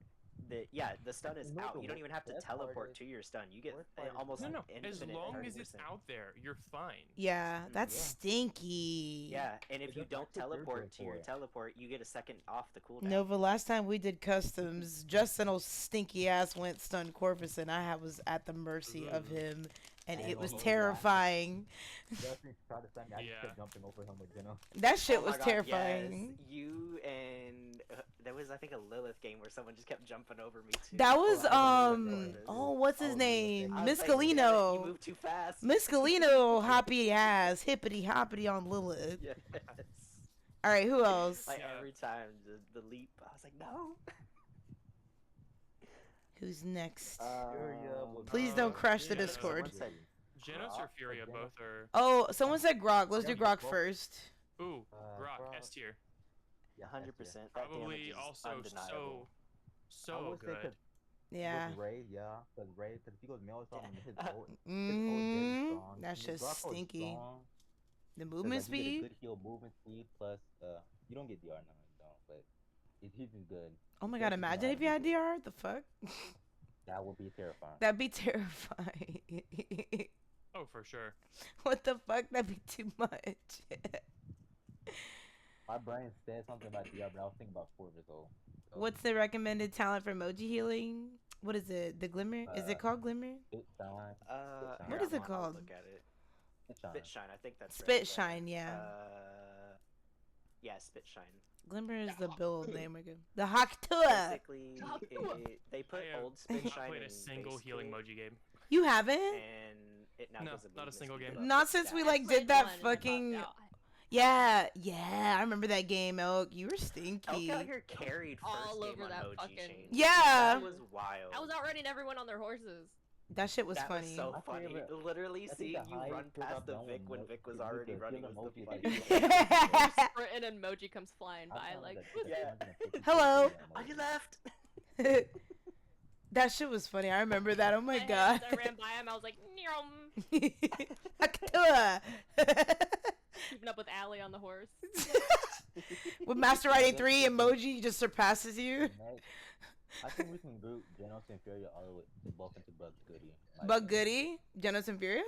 [SPEAKER 2] The stun is
[SPEAKER 5] No,
[SPEAKER 2] out.
[SPEAKER 5] the
[SPEAKER 2] You don't even have to
[SPEAKER 5] worst part
[SPEAKER 2] teleport
[SPEAKER 5] is-
[SPEAKER 2] to your stun. You get
[SPEAKER 5] worst part is
[SPEAKER 2] almost
[SPEAKER 6] No, no, as
[SPEAKER 2] infinite
[SPEAKER 6] long as it's
[SPEAKER 2] 30%.
[SPEAKER 6] out there, you're fine.
[SPEAKER 1] Yeah, that's
[SPEAKER 5] Yeah.
[SPEAKER 1] stinky.
[SPEAKER 2] Yeah, and if
[SPEAKER 5] It
[SPEAKER 2] you
[SPEAKER 5] does-
[SPEAKER 2] don't
[SPEAKER 5] that's what you're
[SPEAKER 2] teleport
[SPEAKER 5] good
[SPEAKER 2] to your
[SPEAKER 5] for.
[SPEAKER 2] teleport, you get a second off the cooldown.
[SPEAKER 1] Nova, last time we did customs, Justin old stinky ass went stun Corvus, and was at the mercy of him, and it was
[SPEAKER 5] Oh, yeah.
[SPEAKER 1] terrifying.
[SPEAKER 5] Justin tried to send me. I just
[SPEAKER 6] Yeah.
[SPEAKER 5] kept jumping over him with Geno.
[SPEAKER 1] That shit
[SPEAKER 2] Oh my
[SPEAKER 1] was
[SPEAKER 2] God,
[SPEAKER 1] terrifying.
[SPEAKER 2] Yes. You and there was I think a Lilith game where someone just kept jumping over me too.
[SPEAKER 1] That
[SPEAKER 2] before
[SPEAKER 1] was
[SPEAKER 2] I was able to
[SPEAKER 1] oh, what's his
[SPEAKER 5] Oh,
[SPEAKER 1] name?
[SPEAKER 2] I was
[SPEAKER 1] Miss
[SPEAKER 2] like, "Damn it,
[SPEAKER 1] Galino.
[SPEAKER 2] You move too fast.
[SPEAKER 1] Miss Galino hoppy ass, hippity hoppity on Lilith.
[SPEAKER 2] Yes.
[SPEAKER 1] All right, who else?
[SPEAKER 2] Like
[SPEAKER 6] Yeah.
[SPEAKER 2] every time the leap, I was like, no.
[SPEAKER 1] Who's next?
[SPEAKER 5] Furia will-
[SPEAKER 1] Please don't crash the
[SPEAKER 6] yeah,
[SPEAKER 1] Discord.
[SPEAKER 2] someone said
[SPEAKER 6] Genos or
[SPEAKER 5] Grok,
[SPEAKER 6] Furia
[SPEAKER 5] Genos.
[SPEAKER 6] both are.
[SPEAKER 1] Oh, someone said Grok. Let's do
[SPEAKER 5] Yeah,
[SPEAKER 1] Grok
[SPEAKER 5] Grok.
[SPEAKER 1] first.
[SPEAKER 6] Ooh, Grok,
[SPEAKER 5] Grok.
[SPEAKER 6] S tier.
[SPEAKER 5] Yeah,
[SPEAKER 2] 100%.
[SPEAKER 6] Probably also so
[SPEAKER 5] I would say
[SPEAKER 6] good.
[SPEAKER 1] Yeah.
[SPEAKER 5] with Ray, yeah, because if he goes male strong, his ult is
[SPEAKER 1] Mm,
[SPEAKER 5] strong.
[SPEAKER 1] that's
[SPEAKER 5] His
[SPEAKER 1] just
[SPEAKER 5] Grok ult is
[SPEAKER 1] stinky.
[SPEAKER 5] strong,
[SPEAKER 1] The
[SPEAKER 5] 'cause,
[SPEAKER 1] movement
[SPEAKER 5] like, you get a
[SPEAKER 1] speed.
[SPEAKER 5] good heal movement speed plus you don't get DR now, you don't, but he's just good.
[SPEAKER 1] Oh my
[SPEAKER 5] Yeah,
[SPEAKER 1] god,
[SPEAKER 5] he's
[SPEAKER 1] imagine
[SPEAKER 5] not
[SPEAKER 1] if you had
[SPEAKER 5] good.
[SPEAKER 1] DR. The fuck?
[SPEAKER 5] That would be terrifying.
[SPEAKER 1] That'd be terrifying.
[SPEAKER 6] Oh, for sure.
[SPEAKER 1] What the fuck? That'd be too much.
[SPEAKER 5] My brain said something about DR, but I was thinking about Corvus though. So,
[SPEAKER 1] What's the recommended talent for emoji healing? What is it? The Glimmer? Is it called Glimmer?
[SPEAKER 5] Spit Shine?
[SPEAKER 1] What is it
[SPEAKER 2] I'll
[SPEAKER 1] called?
[SPEAKER 2] Look at it.
[SPEAKER 5] Spit Shine.
[SPEAKER 2] Spit shine. I think that's
[SPEAKER 1] Spit
[SPEAKER 2] right,
[SPEAKER 1] Shine, yeah.
[SPEAKER 2] Yeah, spit shine.
[SPEAKER 1] Glimmer is
[SPEAKER 3] The
[SPEAKER 1] the build
[SPEAKER 3] Hakuto.
[SPEAKER 1] name again. The Hakuto.
[SPEAKER 2] Basically, they put
[SPEAKER 6] I have
[SPEAKER 2] old spit
[SPEAKER 6] not
[SPEAKER 2] shine
[SPEAKER 6] played a
[SPEAKER 2] in
[SPEAKER 6] single healing
[SPEAKER 2] basically,
[SPEAKER 6] emoji game.
[SPEAKER 1] You haven't?
[SPEAKER 2] and it now
[SPEAKER 6] No,
[SPEAKER 2] does a
[SPEAKER 6] not a
[SPEAKER 2] movement
[SPEAKER 6] single
[SPEAKER 2] speed
[SPEAKER 6] game.
[SPEAKER 2] buff
[SPEAKER 1] Not
[SPEAKER 2] with
[SPEAKER 1] since we
[SPEAKER 2] stats.
[SPEAKER 1] like
[SPEAKER 4] Played
[SPEAKER 1] did that
[SPEAKER 4] one and I popped
[SPEAKER 1] fucking.
[SPEAKER 4] out.
[SPEAKER 1] Yeah, I remember that game, Elk. You were
[SPEAKER 2] Elk
[SPEAKER 1] stinky.
[SPEAKER 2] out here carried first
[SPEAKER 4] All
[SPEAKER 2] game
[SPEAKER 4] over
[SPEAKER 2] on
[SPEAKER 4] that
[SPEAKER 2] OG
[SPEAKER 4] fucking-
[SPEAKER 2] Chain.
[SPEAKER 1] Yeah.
[SPEAKER 2] That was wild.
[SPEAKER 4] I was outrunning everyone on their horses.
[SPEAKER 1] That shit was
[SPEAKER 2] that
[SPEAKER 1] funny.
[SPEAKER 2] was so
[SPEAKER 5] My
[SPEAKER 2] funny.
[SPEAKER 5] favorite-
[SPEAKER 2] Literally
[SPEAKER 5] I think
[SPEAKER 2] seeing
[SPEAKER 5] the
[SPEAKER 2] you
[SPEAKER 5] highest
[SPEAKER 2] run
[SPEAKER 5] kill
[SPEAKER 2] past
[SPEAKER 5] I've
[SPEAKER 2] the
[SPEAKER 5] done
[SPEAKER 2] Vic
[SPEAKER 5] with
[SPEAKER 2] when
[SPEAKER 5] Mo-
[SPEAKER 2] Vic was
[SPEAKER 5] with
[SPEAKER 2] already
[SPEAKER 5] the
[SPEAKER 2] running
[SPEAKER 5] kill
[SPEAKER 2] was the
[SPEAKER 5] emoji,
[SPEAKER 2] funniest.
[SPEAKER 5] like,
[SPEAKER 4] Sprinting And then Moji comes flying by like,
[SPEAKER 2] Yeah.
[SPEAKER 1] Hello.
[SPEAKER 2] On your left.
[SPEAKER 1] That shit was funny. I remember that. Oh my
[SPEAKER 4] I
[SPEAKER 1] god.
[SPEAKER 4] ran by him. I was like, Nyom.
[SPEAKER 1] Akua.
[SPEAKER 4] Keeping up with Allie on the horse.
[SPEAKER 1] With Master Riding 3, emoji just surpasses you.
[SPEAKER 5] I think we can group Genos and Furia all the way to both into Bug Goody.
[SPEAKER 1] Bug Goody? Genos and Furia?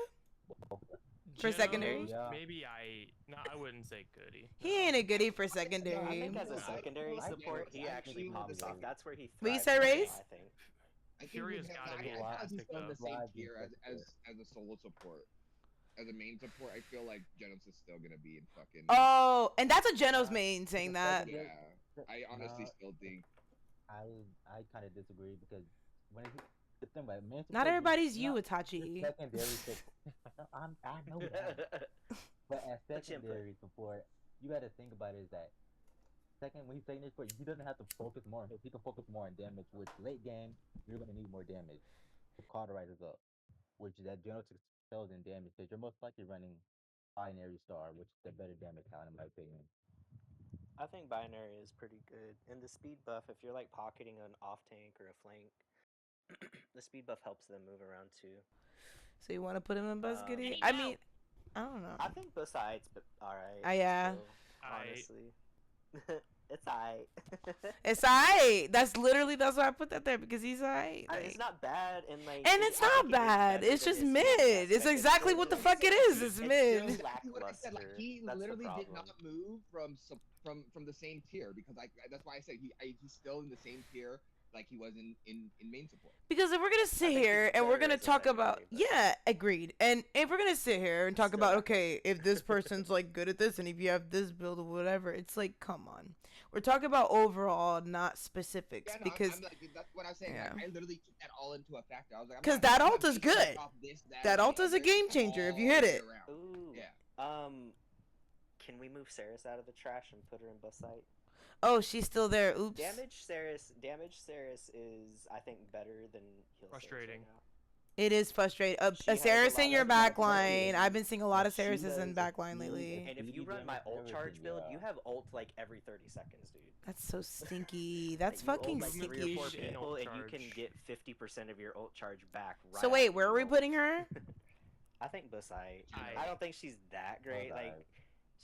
[SPEAKER 1] For
[SPEAKER 6] Genos,
[SPEAKER 1] secondary?
[SPEAKER 5] Yeah.
[SPEAKER 6] Maybe I wouldn't say Goody.
[SPEAKER 1] He ain't a goodie for
[SPEAKER 2] I
[SPEAKER 1] secondary.
[SPEAKER 2] think as a
[SPEAKER 3] I-
[SPEAKER 2] secondary
[SPEAKER 3] I-
[SPEAKER 2] support, he
[SPEAKER 3] I
[SPEAKER 2] actually
[SPEAKER 3] agree with
[SPEAKER 2] pops
[SPEAKER 3] the
[SPEAKER 2] off.
[SPEAKER 3] same.
[SPEAKER 2] That's where he thrives.
[SPEAKER 1] Will you say
[SPEAKER 2] right
[SPEAKER 1] Raze?
[SPEAKER 2] now, I think.
[SPEAKER 3] I think
[SPEAKER 6] Furia's
[SPEAKER 3] we have-
[SPEAKER 6] gotta be
[SPEAKER 3] I feel like he's
[SPEAKER 6] elastic,
[SPEAKER 3] still in the
[SPEAKER 5] though.
[SPEAKER 3] same
[SPEAKER 5] Live
[SPEAKER 3] tier
[SPEAKER 5] defense
[SPEAKER 3] as a solo support. As a main support, I feel like Genos is still gonna be in fucking.
[SPEAKER 1] Oh, and that's a Genos main saying that.
[SPEAKER 3] Yeah, I honestly
[SPEAKER 5] No.
[SPEAKER 3] still think.
[SPEAKER 5] I kind of disagree because when the thing about main
[SPEAKER 1] Not
[SPEAKER 5] support,
[SPEAKER 1] everybody's you,
[SPEAKER 5] not-
[SPEAKER 1] Itachi.
[SPEAKER 5] Secondary support. I know that. But as
[SPEAKER 2] But you input.
[SPEAKER 5] secondary support, you got to think about it is that when he's secondary support, he doesn't have to focus more on hits. He can focus more on damage, which late game, you're going to need more damage to cauterize up, which that Genos excels in damage because you're most likely running Binary Star, which is the better damage talent in my opinion.
[SPEAKER 2] I think binary is pretty good. And the speed buff, if you're like pocketing an off tank or a flank, the speed buff helps them move around too.
[SPEAKER 1] So you want to put him in Buzz Goody?
[SPEAKER 4] Any
[SPEAKER 1] I
[SPEAKER 4] doubt?
[SPEAKER 1] mean, I don't know.
[SPEAKER 2] I think besides, but alright.
[SPEAKER 1] Yeah.
[SPEAKER 2] Honestly. It's alright.
[SPEAKER 1] It's alright. That's why I put that there because he's alright.
[SPEAKER 2] I mean, it's not bad, and like.
[SPEAKER 1] And it's
[SPEAKER 2] I
[SPEAKER 1] not
[SPEAKER 2] think it is
[SPEAKER 1] bad.
[SPEAKER 2] better
[SPEAKER 1] It's
[SPEAKER 2] than
[SPEAKER 1] just
[SPEAKER 2] his
[SPEAKER 1] mid.
[SPEAKER 2] previous
[SPEAKER 1] It's
[SPEAKER 2] second
[SPEAKER 1] exactly
[SPEAKER 2] tier.
[SPEAKER 1] what the fuck it is. It's
[SPEAKER 2] It's
[SPEAKER 1] mid.
[SPEAKER 2] still
[SPEAKER 3] Exactly what I said. Like
[SPEAKER 2] lackluster.
[SPEAKER 3] he
[SPEAKER 2] That's the
[SPEAKER 3] literally did
[SPEAKER 2] problem.
[SPEAKER 3] not move from the same tier because that's why I said he's still in the same tier like he was in main support.
[SPEAKER 1] Because if we're gonna sit
[SPEAKER 2] think
[SPEAKER 1] here
[SPEAKER 2] he's
[SPEAKER 1] and we're
[SPEAKER 2] better
[SPEAKER 1] gonna
[SPEAKER 2] as a
[SPEAKER 1] talk about,
[SPEAKER 2] secondary, but-
[SPEAKER 1] yeah, agreed. And if we're gonna sit here and talk
[SPEAKER 2] Still
[SPEAKER 1] about,
[SPEAKER 2] not
[SPEAKER 1] okay, if this person's like good at this and if you have this build or whatever, it's like, come on. We're talking about overall, not specifics.
[SPEAKER 3] Yeah, no,
[SPEAKER 1] because
[SPEAKER 3] I'm like, that's what I'm saying.
[SPEAKER 1] yeah.
[SPEAKER 3] I literally took that all into a factor. I was like, I'm
[SPEAKER 1] 'Cause
[SPEAKER 3] not-
[SPEAKER 1] that
[SPEAKER 3] I'm not
[SPEAKER 1] ult is
[SPEAKER 3] basing it
[SPEAKER 1] good.
[SPEAKER 3] off this,
[SPEAKER 1] That
[SPEAKER 3] and
[SPEAKER 1] ult
[SPEAKER 3] the
[SPEAKER 1] is a
[SPEAKER 3] other
[SPEAKER 1] game changer if you
[SPEAKER 3] all
[SPEAKER 1] hit
[SPEAKER 3] the
[SPEAKER 1] it.
[SPEAKER 3] way around.
[SPEAKER 2] Ooh.
[SPEAKER 3] Yeah.
[SPEAKER 2] Can we move Saris out of the trash and put her in bus site?
[SPEAKER 1] Oh, she's still there. Oops.
[SPEAKER 2] Damage Saris is I think better than heal Saris
[SPEAKER 6] Frustrating.
[SPEAKER 2] right now.
[SPEAKER 1] It is frustrating.
[SPEAKER 2] She
[SPEAKER 1] A
[SPEAKER 2] has a
[SPEAKER 1] Saris
[SPEAKER 2] lot
[SPEAKER 1] in your
[SPEAKER 2] of back
[SPEAKER 1] backline.
[SPEAKER 2] line.
[SPEAKER 1] I've been seeing a lot of
[SPEAKER 5] She
[SPEAKER 1] Sarises in
[SPEAKER 5] does
[SPEAKER 1] backline
[SPEAKER 5] a
[SPEAKER 1] lately.
[SPEAKER 2] And if you
[SPEAKER 5] Speed
[SPEAKER 2] run my
[SPEAKER 5] damage,
[SPEAKER 2] ult charge
[SPEAKER 5] everything,
[SPEAKER 2] build,
[SPEAKER 5] yeah.
[SPEAKER 2] you have ult like every 30 seconds, dude.
[SPEAKER 1] That's so stinky. That's
[SPEAKER 2] You ult,
[SPEAKER 1] fucking
[SPEAKER 2] like, 3
[SPEAKER 1] stinky
[SPEAKER 2] or 4
[SPEAKER 1] as shit.
[SPEAKER 2] people, and you
[SPEAKER 6] Ult
[SPEAKER 2] can
[SPEAKER 6] charge.
[SPEAKER 2] get 50% of your ult charge back. Right
[SPEAKER 1] So wait,
[SPEAKER 2] after
[SPEAKER 1] where
[SPEAKER 2] you
[SPEAKER 1] are we
[SPEAKER 2] ult.
[SPEAKER 1] putting her?
[SPEAKER 2] I think Busai.
[SPEAKER 6] Aight.
[SPEAKER 2] I don't think she's that great. Like,
[SPEAKER 5] Alright.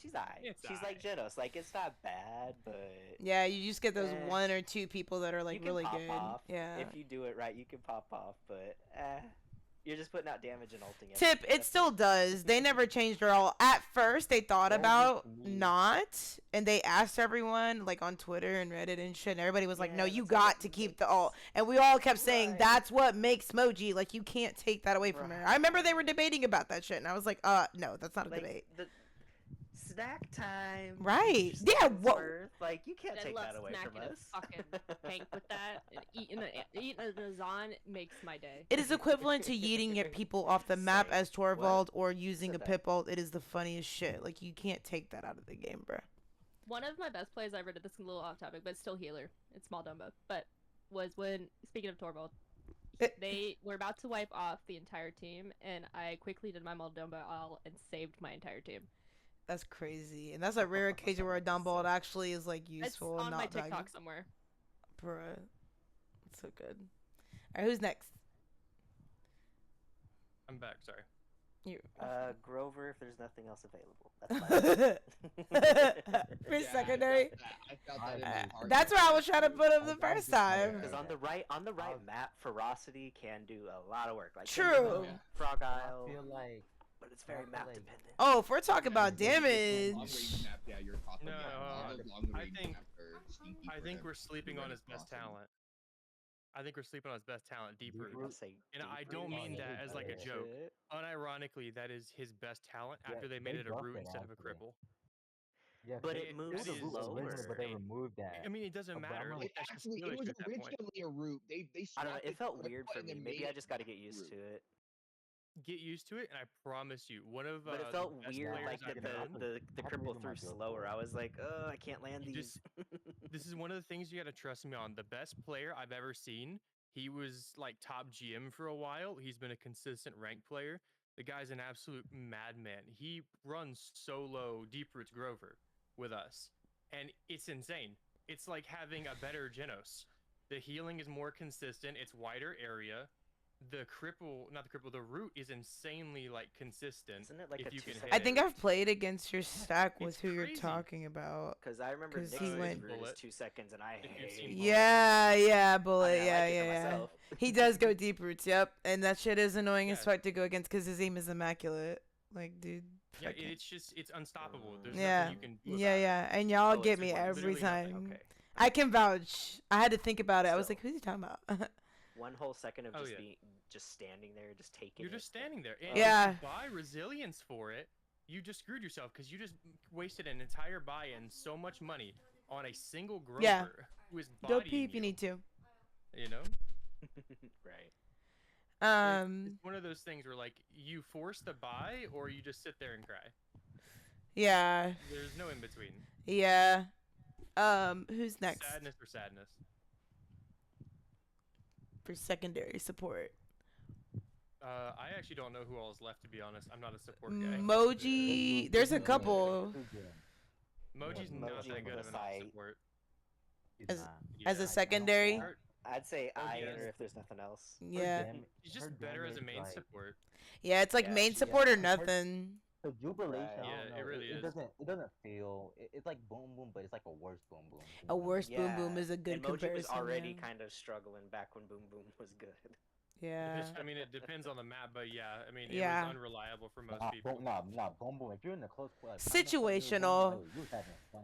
[SPEAKER 2] she's alright.
[SPEAKER 6] It's
[SPEAKER 2] She's like Genos. Like, it's not bad, but
[SPEAKER 1] Yeah, you just get those
[SPEAKER 2] Eh.
[SPEAKER 1] 1 or 2 people that are
[SPEAKER 2] you
[SPEAKER 1] like
[SPEAKER 2] can
[SPEAKER 1] really
[SPEAKER 2] pop
[SPEAKER 1] good.
[SPEAKER 2] off.
[SPEAKER 1] Yeah.
[SPEAKER 2] If you do it right, you can pop off. But you're just putting out damage and ulting.
[SPEAKER 1] Tip, it still does. They never changed her all. At first, they thought
[SPEAKER 5] Don't
[SPEAKER 1] about
[SPEAKER 5] be mean.
[SPEAKER 1] not, and they asked everyone, like on Twitter and Reddit and shit, and everybody was like,
[SPEAKER 2] Yeah,
[SPEAKER 1] no, you
[SPEAKER 2] that's what
[SPEAKER 1] got
[SPEAKER 2] it
[SPEAKER 1] to keep
[SPEAKER 2] makes.
[SPEAKER 1] the alt. And we all kept saying,
[SPEAKER 2] Right.
[SPEAKER 1] that's what makes Moji. Like, you can't take that away from her. I remember they were debating about that shit, and I was like, no, that's not a
[SPEAKER 2] Like,
[SPEAKER 1] debate.
[SPEAKER 2] the snack time.
[SPEAKER 1] Right.
[SPEAKER 2] Future
[SPEAKER 1] Yeah,
[SPEAKER 2] Science
[SPEAKER 1] wha-
[SPEAKER 2] Worth, like, you can't
[SPEAKER 4] I
[SPEAKER 2] take
[SPEAKER 4] love
[SPEAKER 2] that away from
[SPEAKER 4] snacking
[SPEAKER 2] us.
[SPEAKER 4] a fucking tank with that. And eating a Nazan makes my day.
[SPEAKER 1] It is equivalent to yeeting at people off the map
[SPEAKER 2] Same.
[SPEAKER 1] as Torvald or using a
[SPEAKER 2] Said that.
[SPEAKER 1] pip alt. It is the funniest shit. Like, you can't take that out of the game, bro.
[SPEAKER 4] One of my best plays I ever did, this is a little off topic, but it's still healer. It's small Dumbo. But was when, speaking of Torvald, they were about to wipe off the entire team, and I quickly did my Moldova all and saved my entire team.
[SPEAKER 1] That's crazy. And that's a rare occasion where a dumb ball actually is, like,
[SPEAKER 4] It's
[SPEAKER 1] useful
[SPEAKER 4] on
[SPEAKER 1] and
[SPEAKER 4] my
[SPEAKER 1] not
[SPEAKER 4] TikTok
[SPEAKER 1] valuable.
[SPEAKER 4] somewhere.
[SPEAKER 1] Bruh. It's so good. Alright, who's next?
[SPEAKER 6] I'm back. Sorry.
[SPEAKER 1] You.
[SPEAKER 2] Grover, if there's nothing else available. That's fine.
[SPEAKER 1] For
[SPEAKER 3] Yeah,
[SPEAKER 1] secondary.
[SPEAKER 3] I felt that in my heart.
[SPEAKER 1] That's where I was trying to put him the first time.
[SPEAKER 2] Because on the right map, ferocity can do a lot of work. Like
[SPEAKER 1] True.
[SPEAKER 3] Yeah.
[SPEAKER 2] Frog
[SPEAKER 5] I
[SPEAKER 2] Isle,
[SPEAKER 5] feel like
[SPEAKER 2] but it's very
[SPEAKER 5] I feel
[SPEAKER 2] map
[SPEAKER 5] like-
[SPEAKER 2] dependent.
[SPEAKER 1] Oh, if we're talking about
[SPEAKER 3] Long
[SPEAKER 1] damage.
[SPEAKER 3] range map, yeah, you're talking
[SPEAKER 6] No,
[SPEAKER 3] about all those long
[SPEAKER 6] I
[SPEAKER 3] range
[SPEAKER 6] think-
[SPEAKER 3] maps are stinky
[SPEAKER 6] I
[SPEAKER 3] for
[SPEAKER 6] think
[SPEAKER 3] them.
[SPEAKER 6] we're sleeping on
[SPEAKER 3] Really
[SPEAKER 6] his best
[SPEAKER 3] awesome.
[SPEAKER 6] talent. I think we're sleeping on his best talent, deep root.
[SPEAKER 2] I'll say
[SPEAKER 6] And I
[SPEAKER 2] deep
[SPEAKER 6] don't
[SPEAKER 2] root
[SPEAKER 6] mean
[SPEAKER 2] is
[SPEAKER 6] that as like a
[SPEAKER 2] good
[SPEAKER 6] joke.
[SPEAKER 2] shit.
[SPEAKER 6] Unironically, that is his best talent
[SPEAKER 5] Yeah,
[SPEAKER 6] after they
[SPEAKER 5] they
[SPEAKER 6] made it a
[SPEAKER 5] buffed
[SPEAKER 6] root
[SPEAKER 5] it
[SPEAKER 6] instead of a
[SPEAKER 5] after.
[SPEAKER 6] cripple.
[SPEAKER 5] yeah,
[SPEAKER 2] But
[SPEAKER 5] they-
[SPEAKER 2] it moves
[SPEAKER 5] was a root
[SPEAKER 2] slower.
[SPEAKER 5] originally, but they removed that.
[SPEAKER 6] I mean, it doesn't
[SPEAKER 5] But I'm
[SPEAKER 6] matter.
[SPEAKER 5] like-
[SPEAKER 6] Like,
[SPEAKER 3] It
[SPEAKER 6] that's just
[SPEAKER 3] actually,
[SPEAKER 6] skill
[SPEAKER 3] it was
[SPEAKER 6] issue at that point.
[SPEAKER 3] originally a root. They
[SPEAKER 2] I don't know.
[SPEAKER 3] swapped
[SPEAKER 2] It felt
[SPEAKER 3] to a
[SPEAKER 2] weird
[SPEAKER 3] foot
[SPEAKER 2] for
[SPEAKER 3] and
[SPEAKER 2] me.
[SPEAKER 3] then
[SPEAKER 2] Maybe
[SPEAKER 3] made
[SPEAKER 2] I
[SPEAKER 3] it
[SPEAKER 2] just got to get
[SPEAKER 3] a
[SPEAKER 2] used
[SPEAKER 3] root.
[SPEAKER 2] to it.
[SPEAKER 6] Get used to it, and I promise you, one of
[SPEAKER 2] But it
[SPEAKER 6] the
[SPEAKER 2] felt
[SPEAKER 6] best
[SPEAKER 2] weird,
[SPEAKER 6] players
[SPEAKER 2] like
[SPEAKER 6] I've
[SPEAKER 2] that
[SPEAKER 6] known.
[SPEAKER 2] the
[SPEAKER 5] I
[SPEAKER 2] cripple
[SPEAKER 5] believe in
[SPEAKER 2] threw
[SPEAKER 5] my build
[SPEAKER 2] slower.
[SPEAKER 5] for it.
[SPEAKER 2] I was like, I can't land
[SPEAKER 6] You
[SPEAKER 2] these.
[SPEAKER 6] This is one of the things you got to trust me on. The best player I've ever seen. He was like top GM for a while. He's been a consistent rank player. The guy's an absolute madman. He runs solo deep roots Grover. with us, and it's insane. It's like having a better Genos. The healing is more consistent. It's wider area. The root is insanely like consistent.
[SPEAKER 2] Isn't it like
[SPEAKER 6] if
[SPEAKER 2] a
[SPEAKER 6] you can
[SPEAKER 2] 2
[SPEAKER 6] hit
[SPEAKER 1] I
[SPEAKER 2] second
[SPEAKER 1] think
[SPEAKER 6] it.
[SPEAKER 1] I've played against your stack with
[SPEAKER 6] It's
[SPEAKER 1] who you're
[SPEAKER 6] crazy.
[SPEAKER 1] talking about.
[SPEAKER 2] Because I remember
[SPEAKER 1] 'Cause
[SPEAKER 2] Nick's
[SPEAKER 1] he went-
[SPEAKER 2] root is
[SPEAKER 6] Bullet.
[SPEAKER 2] 2 seconds, and I
[SPEAKER 6] If you've
[SPEAKER 2] hate
[SPEAKER 6] seen
[SPEAKER 2] it.
[SPEAKER 6] Bullet.
[SPEAKER 1] Yeah, bullet.
[SPEAKER 2] I mean, I
[SPEAKER 1] yeah,
[SPEAKER 2] like it for
[SPEAKER 1] yeah, yeah.
[SPEAKER 2] myself.
[SPEAKER 1] He does go deep roots. Yep, and that shit is annoying as
[SPEAKER 6] Yeah.
[SPEAKER 1] fuck to go against because his aim is immaculate. Like, dude.
[SPEAKER 6] Yeah,
[SPEAKER 1] fucking-
[SPEAKER 6] it's unstoppable. There's
[SPEAKER 1] Yeah,
[SPEAKER 6] nothing you can do about
[SPEAKER 1] yeah,
[SPEAKER 6] it.
[SPEAKER 1] yeah, and y'all
[SPEAKER 2] Oh,
[SPEAKER 1] get
[SPEAKER 2] it's
[SPEAKER 1] me
[SPEAKER 2] like
[SPEAKER 1] every
[SPEAKER 6] literally nothing.
[SPEAKER 1] time.
[SPEAKER 2] Okay.
[SPEAKER 1] I can vouch. I had to think about it. I was
[SPEAKER 2] So-
[SPEAKER 1] like, who's he talking about?
[SPEAKER 2] 1 whole second of
[SPEAKER 6] Oh,
[SPEAKER 2] just
[SPEAKER 6] yeah.
[SPEAKER 2] being just standing there, just taking
[SPEAKER 6] You're
[SPEAKER 2] it.
[SPEAKER 6] just standing there. And
[SPEAKER 1] Yeah.
[SPEAKER 6] if you buy resilience for it, you just screwed yourself because you just wasted an entire buy and so much money on a single Grover
[SPEAKER 1] Yeah.
[SPEAKER 6] who is
[SPEAKER 1] Go
[SPEAKER 6] bodying
[SPEAKER 1] pee if you
[SPEAKER 6] you.
[SPEAKER 1] need to.
[SPEAKER 6] You know?
[SPEAKER 2] Right.
[SPEAKER 6] It's one of those things where like you force the buy or you just sit there and cry.
[SPEAKER 1] Yeah,
[SPEAKER 6] There's no in between.
[SPEAKER 1] yeah. Who's next
[SPEAKER 6] Sadness or sadness.
[SPEAKER 1] for secondary support?
[SPEAKER 6] I actually don't know who all is left, to be honest. I'm not a support guy.
[SPEAKER 1] Moji. There's a couple.
[SPEAKER 6] Moji's not
[SPEAKER 2] Moji
[SPEAKER 6] that good
[SPEAKER 2] on
[SPEAKER 6] of
[SPEAKER 2] the
[SPEAKER 6] an
[SPEAKER 2] site.
[SPEAKER 6] support.
[SPEAKER 1] As
[SPEAKER 6] Yeah.
[SPEAKER 1] a secondary.
[SPEAKER 2] I'd say
[SPEAKER 6] Oh,
[SPEAKER 2] I
[SPEAKER 6] yeah.
[SPEAKER 2] enter if there's nothing else.
[SPEAKER 1] Yeah,
[SPEAKER 6] He's just better as a main support.
[SPEAKER 1] yeah. It's like
[SPEAKER 2] Yeah,
[SPEAKER 1] main
[SPEAKER 2] she-
[SPEAKER 1] support or
[SPEAKER 5] yeah, compared-
[SPEAKER 1] nothing.
[SPEAKER 5] So Jubilation,
[SPEAKER 2] Right.
[SPEAKER 5] I
[SPEAKER 6] Yeah,
[SPEAKER 5] don't know.
[SPEAKER 6] it really is.
[SPEAKER 5] It doesn't feel. It's like Boom Boom, but it's like a worse Boom Boom.
[SPEAKER 1] A worse
[SPEAKER 2] Yeah.
[SPEAKER 1] Boom Boom is a good
[SPEAKER 2] and Moji
[SPEAKER 1] comparison.
[SPEAKER 2] was already
[SPEAKER 1] yeah.
[SPEAKER 2] kind of struggling back when Boom Boom was good.
[SPEAKER 1] Yeah.
[SPEAKER 6] I mean, it depends on the map, but yeah, I mean, it
[SPEAKER 1] Yeah.
[SPEAKER 6] was unreliable for most
[SPEAKER 5] Nah,
[SPEAKER 6] people.
[SPEAKER 5] Boom Boom. If you're in the close play,
[SPEAKER 1] Situational.
[SPEAKER 5] you having fun.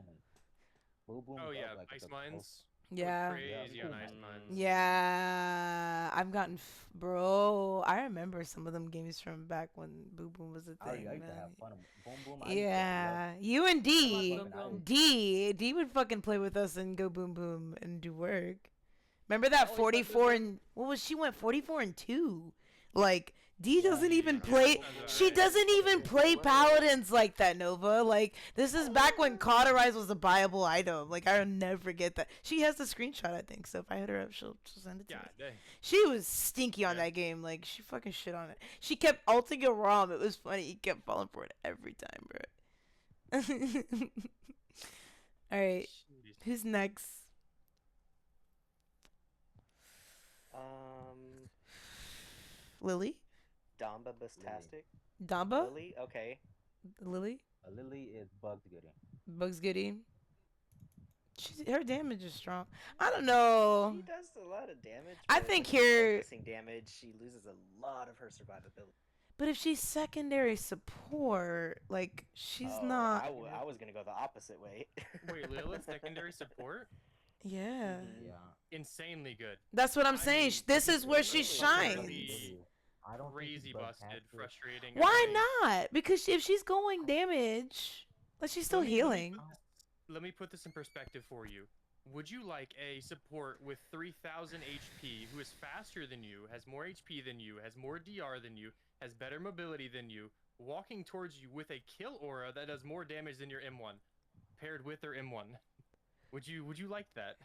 [SPEAKER 5] Boom Boom.
[SPEAKER 6] Oh
[SPEAKER 5] felt
[SPEAKER 6] yeah,
[SPEAKER 5] like
[SPEAKER 6] ice
[SPEAKER 5] it's a
[SPEAKER 6] mines.
[SPEAKER 1] Yeah.
[SPEAKER 6] Crazy on
[SPEAKER 5] Yeah.
[SPEAKER 6] ice mines.
[SPEAKER 1] Yeah, I've gotten, bro. I remember some of them games from back when Boom Boom was a
[SPEAKER 5] I
[SPEAKER 1] thing,
[SPEAKER 5] used to
[SPEAKER 1] man.
[SPEAKER 5] have fun. Boom Boom. I used to
[SPEAKER 1] Yeah, you and D,
[SPEAKER 4] Boom Boom.
[SPEAKER 1] D would fucking play with us and go Boom Boom and do work. Remember that
[SPEAKER 4] always
[SPEAKER 1] 44
[SPEAKER 4] played
[SPEAKER 1] and what was she went 44 and 2? Like D
[SPEAKER 5] Yeah,
[SPEAKER 1] doesn't
[SPEAKER 5] yeah,
[SPEAKER 1] even
[SPEAKER 6] yeah.
[SPEAKER 1] play.
[SPEAKER 6] Sounds
[SPEAKER 1] She
[SPEAKER 6] alright.
[SPEAKER 1] doesn't even play
[SPEAKER 2] Word.
[SPEAKER 1] Paladins like that, Nova. Like this is back when Cauterize was a buyable item. Like I'll never forget that. She has the screenshot, I think. So if I hit her up, she'll send it to
[SPEAKER 6] Yeah,
[SPEAKER 1] me.
[SPEAKER 6] dang.
[SPEAKER 1] She was stinky on
[SPEAKER 6] Yeah.
[SPEAKER 1] that game. Like she fucking shit on it. She kept ulting a ROM. It was funny. He kept falling for it every time, bro. All right,
[SPEAKER 6] Jeez.
[SPEAKER 1] who's next? Lily,
[SPEAKER 2] Damba Bustastic.
[SPEAKER 1] Damba,
[SPEAKER 2] Lily? Okay.
[SPEAKER 1] Lily,
[SPEAKER 5] Lily is Bugs Goody.
[SPEAKER 1] Bugs Goody. Her damage is strong. I don't know.
[SPEAKER 2] She does a lot of damage.
[SPEAKER 1] I
[SPEAKER 2] but
[SPEAKER 1] think
[SPEAKER 2] when she's
[SPEAKER 1] here-
[SPEAKER 2] focusing damage, she loses a lot of her survivability.
[SPEAKER 1] But if she's secondary support, like she's
[SPEAKER 2] Oh,
[SPEAKER 1] not.
[SPEAKER 2] I was gonna go the opposite way.
[SPEAKER 6] Wait, Lilith secondary support?
[SPEAKER 1] Yeah,
[SPEAKER 2] Mhm.
[SPEAKER 5] Yeah.
[SPEAKER 6] Insanely good.
[SPEAKER 1] that's what I'm
[SPEAKER 6] I
[SPEAKER 1] saying.
[SPEAKER 6] mean,
[SPEAKER 1] This is where she
[SPEAKER 2] Lily
[SPEAKER 1] shines.
[SPEAKER 6] really
[SPEAKER 5] I don't think
[SPEAKER 6] Crazy
[SPEAKER 5] she's
[SPEAKER 6] busted,
[SPEAKER 5] Bugtastic.
[SPEAKER 6] frustrating.
[SPEAKER 1] Why
[SPEAKER 6] annoying.
[SPEAKER 1] not? Because if she's going damage, like she's still
[SPEAKER 6] Let me-
[SPEAKER 1] healing.
[SPEAKER 6] Let me put this in perspective for you. Would you like a support with 3,000 HP who is faster than you, has more HP than you, has more DR than you, has better mobility than you, walking towards you with a kill aura that does more damage than your M1, paired with their M1? Would you like that?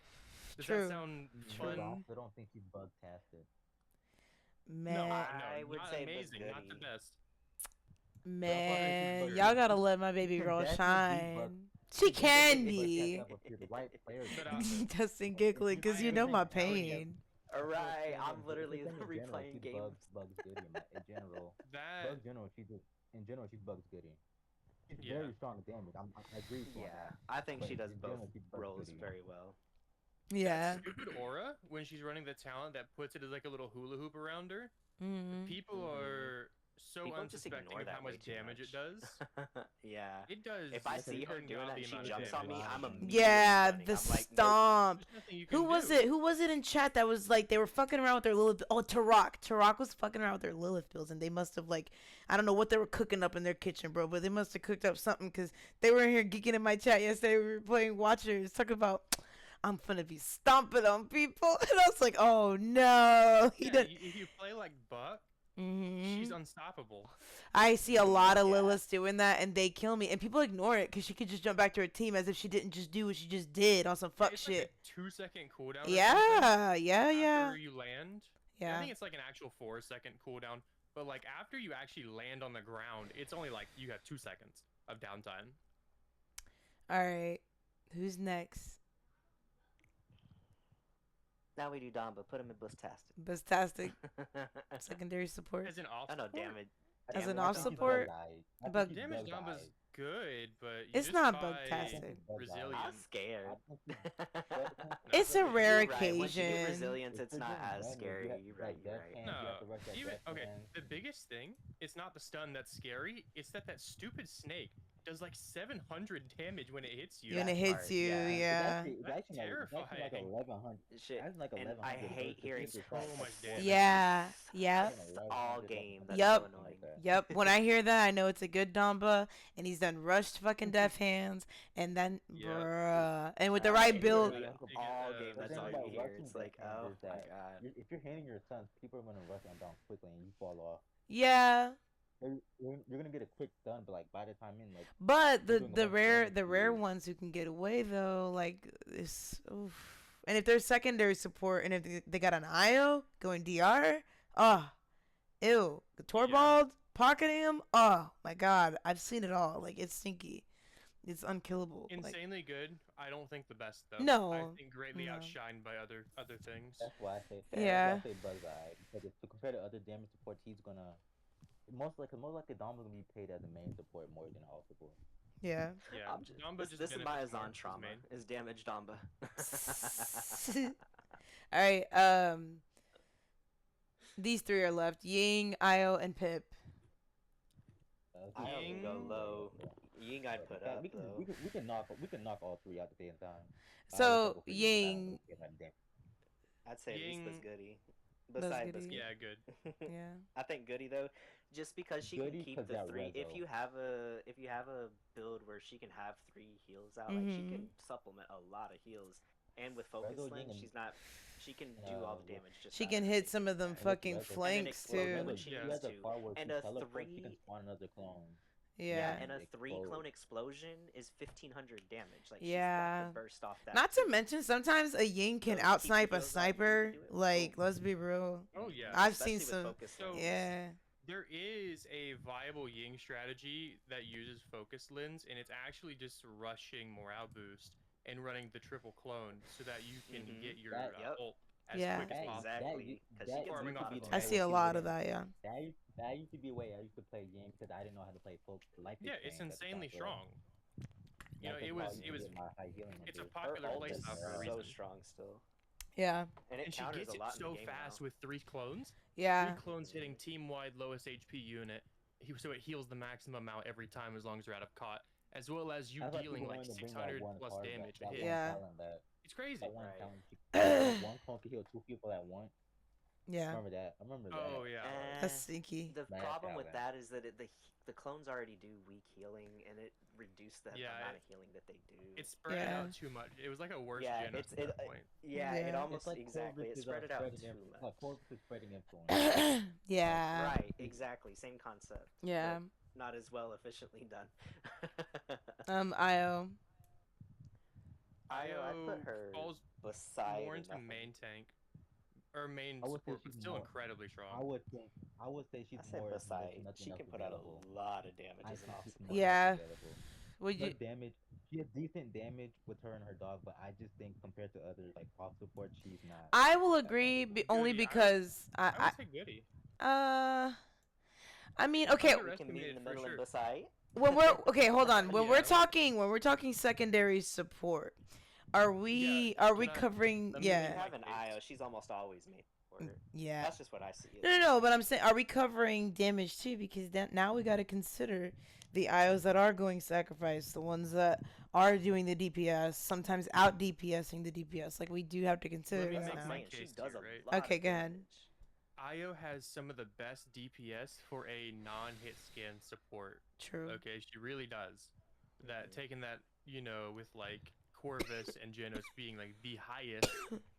[SPEAKER 6] Does
[SPEAKER 1] True.
[SPEAKER 6] that sound
[SPEAKER 5] But I
[SPEAKER 6] fun?
[SPEAKER 5] also don't think she's Bugtastic.
[SPEAKER 1] Man,
[SPEAKER 6] No,
[SPEAKER 2] I would
[SPEAKER 6] not
[SPEAKER 2] say
[SPEAKER 6] amazing, not the
[SPEAKER 2] Busgoody.
[SPEAKER 6] best.
[SPEAKER 1] man,
[SPEAKER 6] Bugtastic.
[SPEAKER 1] y'all gotta let my baby girl
[SPEAKER 5] That's a
[SPEAKER 1] shine.
[SPEAKER 5] Bug-
[SPEAKER 1] She can
[SPEAKER 5] Bugtastic
[SPEAKER 1] be.
[SPEAKER 5] up with the right players.
[SPEAKER 6] But,
[SPEAKER 1] Dustin giggling because you know my pain.
[SPEAKER 2] Alright, I'm
[SPEAKER 5] But
[SPEAKER 2] literally
[SPEAKER 5] in general,
[SPEAKER 2] replaying
[SPEAKER 5] she's
[SPEAKER 2] games.
[SPEAKER 5] Bugs Goody in general.
[SPEAKER 6] That
[SPEAKER 5] Bugs general, she's Bugs Goody. She's
[SPEAKER 6] Yeah.
[SPEAKER 5] very strong damage. I agree with you on
[SPEAKER 2] Yeah,
[SPEAKER 5] that.
[SPEAKER 2] I think
[SPEAKER 5] But
[SPEAKER 2] she does
[SPEAKER 5] in
[SPEAKER 2] both
[SPEAKER 5] general, she's Bugs
[SPEAKER 2] roles
[SPEAKER 5] Goody.
[SPEAKER 2] very well.
[SPEAKER 1] Yeah.
[SPEAKER 6] stupid aura when she's running the talent that puts it as like a little hula hoop around her.
[SPEAKER 1] Mm-hmm.
[SPEAKER 6] People
[SPEAKER 2] Mhm.
[SPEAKER 6] are so
[SPEAKER 2] People just
[SPEAKER 6] unsuspecting
[SPEAKER 2] ignore
[SPEAKER 6] of how
[SPEAKER 2] that way
[SPEAKER 6] much
[SPEAKER 2] too
[SPEAKER 6] damage
[SPEAKER 2] much.
[SPEAKER 6] it does.
[SPEAKER 2] Yeah.
[SPEAKER 6] It does.
[SPEAKER 2] If I
[SPEAKER 6] an
[SPEAKER 2] see her doing that
[SPEAKER 6] ungodly
[SPEAKER 2] and she
[SPEAKER 6] amount of
[SPEAKER 2] jumps on me,
[SPEAKER 6] damage.
[SPEAKER 2] I'm immediately
[SPEAKER 1] Yeah,
[SPEAKER 2] running.
[SPEAKER 1] the
[SPEAKER 2] I'm like, nope.
[SPEAKER 1] stomp.
[SPEAKER 6] There's nothing you can
[SPEAKER 1] Who was
[SPEAKER 6] do.
[SPEAKER 1] it? Who was it in chat that was like they were fucking around with their Lilith? Oh, Tarok. Tarok was fucking around with their Lilith builds, and they must have like I don't know what they were cooking up in their kitchen, bro. But they must have cooked up something because they were in here geeking in my chat yesterday. We were playing Watchers, talking about I'm finna be stomping on people, and I was like, oh no, he
[SPEAKER 6] Yeah,
[SPEAKER 1] did.
[SPEAKER 6] if you play like Buck,
[SPEAKER 1] Mm-hmm.
[SPEAKER 6] she's unstoppable.
[SPEAKER 1] I see a lot of
[SPEAKER 2] Yeah.
[SPEAKER 1] Liliths doing that, and they kill me. And people ignore it because she could just jump back to her team as if she didn't just do what she just did on some fuck
[SPEAKER 6] It's
[SPEAKER 1] shit.
[SPEAKER 6] like a 2-second cooldown. or something
[SPEAKER 1] Yeah, yeah, yeah,
[SPEAKER 6] After you land. I
[SPEAKER 1] yeah.
[SPEAKER 6] think it's like an actual 4-second cooldown. But like after you actually land on the ground, it's only like you have 2 seconds of downtime.
[SPEAKER 1] All right. Who's next?
[SPEAKER 2] Now we do Damba. Put him in Bustastic.
[SPEAKER 1] Bustastic. Secondary support.
[SPEAKER 6] As an off
[SPEAKER 2] I know,
[SPEAKER 6] support?
[SPEAKER 2] damn it.
[SPEAKER 1] As an
[SPEAKER 2] Damage
[SPEAKER 1] off
[SPEAKER 2] Damba.
[SPEAKER 1] support? Bug-
[SPEAKER 6] Damage Dumba's good, but you
[SPEAKER 1] It's
[SPEAKER 6] just
[SPEAKER 1] not
[SPEAKER 6] buy
[SPEAKER 1] Bugtastic.
[SPEAKER 6] Resilient.
[SPEAKER 2] I'm scared.
[SPEAKER 1] It's a
[SPEAKER 6] but-
[SPEAKER 1] rare
[SPEAKER 2] You're right. Once you get
[SPEAKER 1] occasion.
[SPEAKER 2] resilience, it's not as scary. You're right. You're right.
[SPEAKER 6] No, even okay. The biggest thing, it's not the stun that's scary. It's that stupid snake does like 700 damage when it hits you.
[SPEAKER 1] When it
[SPEAKER 2] That
[SPEAKER 1] hits
[SPEAKER 2] part,
[SPEAKER 1] you, yeah.
[SPEAKER 6] That's terrifying.
[SPEAKER 5] Like 1100.
[SPEAKER 2] Shit.
[SPEAKER 5] That's like
[SPEAKER 2] And
[SPEAKER 5] 1100
[SPEAKER 2] I hate
[SPEAKER 5] versus
[SPEAKER 2] hearing
[SPEAKER 5] super
[SPEAKER 6] so
[SPEAKER 5] fast,
[SPEAKER 6] much
[SPEAKER 5] like
[SPEAKER 6] damage.
[SPEAKER 1] Yeah. Yep.
[SPEAKER 2] It's all game. That's
[SPEAKER 1] Yup.
[SPEAKER 2] so annoying.
[SPEAKER 1] Yep. When I hear that, I know it's a good Damba, and he's done rushed fucking death hands, and then
[SPEAKER 6] Yep.
[SPEAKER 1] bruh, and with the right build.
[SPEAKER 2] All game.
[SPEAKER 5] The
[SPEAKER 2] That's
[SPEAKER 5] thing
[SPEAKER 2] all
[SPEAKER 5] about
[SPEAKER 2] you hear.
[SPEAKER 5] rushing
[SPEAKER 2] It's like,
[SPEAKER 5] death hands
[SPEAKER 2] oh
[SPEAKER 5] is
[SPEAKER 2] my
[SPEAKER 5] that
[SPEAKER 2] god.
[SPEAKER 5] If you're hitting your sons, people are gonna rush them down quickly and you fall off.
[SPEAKER 1] Yeah.
[SPEAKER 5] You're gonna get a quick stun, but like by the time in, like
[SPEAKER 1] But
[SPEAKER 5] You're doing a
[SPEAKER 1] the
[SPEAKER 5] bunch of
[SPEAKER 1] rare
[SPEAKER 5] damage to
[SPEAKER 1] rare
[SPEAKER 5] you.
[SPEAKER 1] ones who can get away though, like this, oof. And if they're secondary support, and if they got an IO going DR, oh, ew, the Torbald pocketing him, oh my god, I've seen it all. Like it's stinky, it's unkillable. Like,
[SPEAKER 6] Insanely good. I don't think the best though.
[SPEAKER 1] No,
[SPEAKER 6] I think greatly
[SPEAKER 1] no.
[SPEAKER 6] outshined by other things.
[SPEAKER 5] that's why I say
[SPEAKER 1] Yeah.
[SPEAKER 5] That's why I say Bug's eye, because if, compared to other damage supports, he's gonna most likely Dom gonna be paid as a main support more than all support.
[SPEAKER 1] yeah.
[SPEAKER 6] Yeah,
[SPEAKER 2] I'm just,
[SPEAKER 6] Damba
[SPEAKER 2] this is my
[SPEAKER 6] benefits more
[SPEAKER 2] Azan
[SPEAKER 6] as
[SPEAKER 2] trauma.
[SPEAKER 6] main.
[SPEAKER 2] Is damage Damba.
[SPEAKER 1] All right. These three are left: Ying, Io, and Pip.
[SPEAKER 2] I don't go low. Ying I'd put up
[SPEAKER 5] we can,
[SPEAKER 2] though.
[SPEAKER 5] we can knock all three out at the same time.
[SPEAKER 1] So Ying,
[SPEAKER 2] I'd say at least
[SPEAKER 6] Ying-
[SPEAKER 2] Buzz Goody. Besides Buzz
[SPEAKER 1] Goody.
[SPEAKER 6] Yeah, good.
[SPEAKER 1] yeah.
[SPEAKER 2] I think Goody though, just because she
[SPEAKER 5] Goody
[SPEAKER 2] can keep
[SPEAKER 5] 'cause
[SPEAKER 2] the
[SPEAKER 5] that
[SPEAKER 2] three. If
[SPEAKER 5] rezo.
[SPEAKER 2] you have a build where she can have 3 heals out, like she
[SPEAKER 1] Mhm.
[SPEAKER 2] can supplement a lot of heals. And with focus
[SPEAKER 5] Rezo
[SPEAKER 2] link,
[SPEAKER 5] Ying and-
[SPEAKER 2] she can do all the damage. Just
[SPEAKER 1] She
[SPEAKER 2] out
[SPEAKER 1] can
[SPEAKER 2] of
[SPEAKER 1] hit
[SPEAKER 2] it.
[SPEAKER 1] some of them
[SPEAKER 5] with
[SPEAKER 1] fucking
[SPEAKER 5] Rezo-
[SPEAKER 1] flanks
[SPEAKER 2] explode
[SPEAKER 1] too.
[SPEAKER 2] when she
[SPEAKER 6] Yeah.
[SPEAKER 2] needs
[SPEAKER 5] has a
[SPEAKER 2] to.
[SPEAKER 5] part where
[SPEAKER 2] And
[SPEAKER 5] she
[SPEAKER 2] a
[SPEAKER 5] teleports, she
[SPEAKER 2] 3
[SPEAKER 5] can spawn another clone.
[SPEAKER 1] Yeah.
[SPEAKER 2] and a
[SPEAKER 5] Explode.
[SPEAKER 2] 3 clone explosion is 1500 damage. Like
[SPEAKER 1] Yeah.
[SPEAKER 2] she's got to burst off that.
[SPEAKER 1] Not to
[SPEAKER 2] too.
[SPEAKER 1] mention, sometimes a Ying can
[SPEAKER 2] So
[SPEAKER 1] out
[SPEAKER 2] keep the
[SPEAKER 1] snipe a
[SPEAKER 2] heals out, you
[SPEAKER 1] sniper.
[SPEAKER 2] can do it.
[SPEAKER 1] Like,
[SPEAKER 2] Oh.
[SPEAKER 1] let's be real.
[SPEAKER 6] Oh yeah.
[SPEAKER 1] I've
[SPEAKER 2] Especially
[SPEAKER 1] seen
[SPEAKER 2] with
[SPEAKER 1] some.
[SPEAKER 2] focus
[SPEAKER 6] So-
[SPEAKER 2] links.
[SPEAKER 1] Yeah.
[SPEAKER 6] There is a viable Ying strategy that uses focus lens, and it's actually just rushing morale boost and running the triple clone so that you can
[SPEAKER 2] Mhm.
[SPEAKER 6] get your
[SPEAKER 5] That-
[SPEAKER 6] ult as
[SPEAKER 1] Yeah.
[SPEAKER 6] quick as
[SPEAKER 5] That-
[SPEAKER 6] possible.
[SPEAKER 2] Exactly. Because she
[SPEAKER 5] that
[SPEAKER 2] gets
[SPEAKER 6] farming
[SPEAKER 2] a
[SPEAKER 6] off
[SPEAKER 2] lot
[SPEAKER 6] the
[SPEAKER 2] of
[SPEAKER 6] tank.
[SPEAKER 1] I
[SPEAKER 2] damage.
[SPEAKER 1] see a lot of that. Yeah.
[SPEAKER 5] That used to be a way I used to play games because I didn't know how to play folk like
[SPEAKER 6] Yeah, it's insanely strong. You know, it was it's a
[SPEAKER 2] Her
[SPEAKER 6] popular
[SPEAKER 2] ult
[SPEAKER 6] playstyle
[SPEAKER 2] is
[SPEAKER 6] for a
[SPEAKER 2] so
[SPEAKER 6] reason.
[SPEAKER 2] strong still,
[SPEAKER 1] Yeah.
[SPEAKER 2] and it
[SPEAKER 6] And she
[SPEAKER 2] counters
[SPEAKER 6] gets
[SPEAKER 2] a
[SPEAKER 6] it
[SPEAKER 2] lot in
[SPEAKER 6] so
[SPEAKER 2] the game
[SPEAKER 6] fast
[SPEAKER 2] now.
[SPEAKER 6] with 3 clones.
[SPEAKER 1] Yeah.
[SPEAKER 6] 3 clones hitting team-wide lowest HP unit, so it heals the maximum amount every time as long as you're out of caught, as well as you dealing like 600 plus damage a hit.
[SPEAKER 1] Yeah.
[SPEAKER 6] It's crazy.
[SPEAKER 5] That one
[SPEAKER 2] Right.
[SPEAKER 5] talent, one clone could heal 2 people at once.
[SPEAKER 1] Yeah.
[SPEAKER 5] Remember that? I remember that.
[SPEAKER 6] Oh yeah.
[SPEAKER 1] That's
[SPEAKER 2] And
[SPEAKER 1] sneaky.
[SPEAKER 2] the
[SPEAKER 5] Mad
[SPEAKER 2] problem with
[SPEAKER 5] talent.
[SPEAKER 2] that is that the clones already do weak healing, and it reduced the
[SPEAKER 6] Yeah,
[SPEAKER 2] amount of healing that they do.
[SPEAKER 6] It spread
[SPEAKER 1] Yeah.
[SPEAKER 6] out too much. It was like a worse
[SPEAKER 2] Yeah,
[SPEAKER 6] Genos at that point.
[SPEAKER 2] yeah, it
[SPEAKER 1] Yeah.
[SPEAKER 2] almost exactly. It spread it out too much.
[SPEAKER 5] Like Corvus is spreading influence.
[SPEAKER 1] Yeah.
[SPEAKER 2] Right, exactly, same concept.
[SPEAKER 1] Yeah.
[SPEAKER 2] but not as well efficiently done.
[SPEAKER 1] Io.
[SPEAKER 2] I put
[SPEAKER 6] Io
[SPEAKER 2] her
[SPEAKER 6] falls
[SPEAKER 2] beside
[SPEAKER 6] more into
[SPEAKER 2] nothing.
[SPEAKER 6] main tank or main
[SPEAKER 5] I would say
[SPEAKER 6] support, but
[SPEAKER 5] she's
[SPEAKER 6] still
[SPEAKER 5] more-
[SPEAKER 6] incredibly
[SPEAKER 5] I
[SPEAKER 6] strong.
[SPEAKER 5] would say she's
[SPEAKER 2] I said
[SPEAKER 5] more
[SPEAKER 2] beside.
[SPEAKER 5] nothing
[SPEAKER 2] She
[SPEAKER 5] else
[SPEAKER 2] can put out
[SPEAKER 5] available.
[SPEAKER 2] a lot of damage
[SPEAKER 5] I
[SPEAKER 2] as an
[SPEAKER 5] think
[SPEAKER 2] off
[SPEAKER 5] she's
[SPEAKER 2] support.
[SPEAKER 5] more
[SPEAKER 1] Yeah.
[SPEAKER 5] nothing available.
[SPEAKER 1] Would
[SPEAKER 5] Her
[SPEAKER 1] you?
[SPEAKER 5] damage, she has decent damage with her and her dog, but I just think compared to other like off support, she's not.
[SPEAKER 1] I will agree, only
[SPEAKER 6] Goody, I would-
[SPEAKER 1] because
[SPEAKER 6] I
[SPEAKER 1] I
[SPEAKER 6] would say Goody.
[SPEAKER 1] I mean, okay,
[SPEAKER 2] We can meet in the
[SPEAKER 6] Underestimated for
[SPEAKER 2] middle
[SPEAKER 6] sure.
[SPEAKER 2] and beside.
[SPEAKER 1] when we're okay, hold on. When we're
[SPEAKER 6] Yeah.
[SPEAKER 1] talking secondary support, are we
[SPEAKER 6] Yeah,
[SPEAKER 1] are we
[SPEAKER 6] can I-
[SPEAKER 1] covering?
[SPEAKER 6] let me
[SPEAKER 2] We
[SPEAKER 1] Yeah,
[SPEAKER 2] have an
[SPEAKER 6] Like
[SPEAKER 2] Io.
[SPEAKER 6] this.
[SPEAKER 2] She's almost always made for it.
[SPEAKER 1] yeah.
[SPEAKER 2] That's just what I see.
[SPEAKER 1] No, but I'm saying, are we covering damage too? Because then now we got to consider the IOs that are going sacrifice, the ones that are doing the DPS, sometimes out DPSing the DPS. Like we do have to consider
[SPEAKER 6] me
[SPEAKER 1] that
[SPEAKER 6] make
[SPEAKER 2] That's what
[SPEAKER 1] now.
[SPEAKER 2] I'm
[SPEAKER 6] my
[SPEAKER 2] saying. She
[SPEAKER 6] case
[SPEAKER 2] does
[SPEAKER 6] here,
[SPEAKER 2] a
[SPEAKER 6] right?
[SPEAKER 2] lot
[SPEAKER 1] Okay,
[SPEAKER 2] of
[SPEAKER 1] go ahead.
[SPEAKER 2] damage.
[SPEAKER 6] Io has some of the best DPS for a non-hit scan support.
[SPEAKER 1] True.
[SPEAKER 6] Okay, she really does. That taking that, you know, with like Corvus and Genos being like the highest,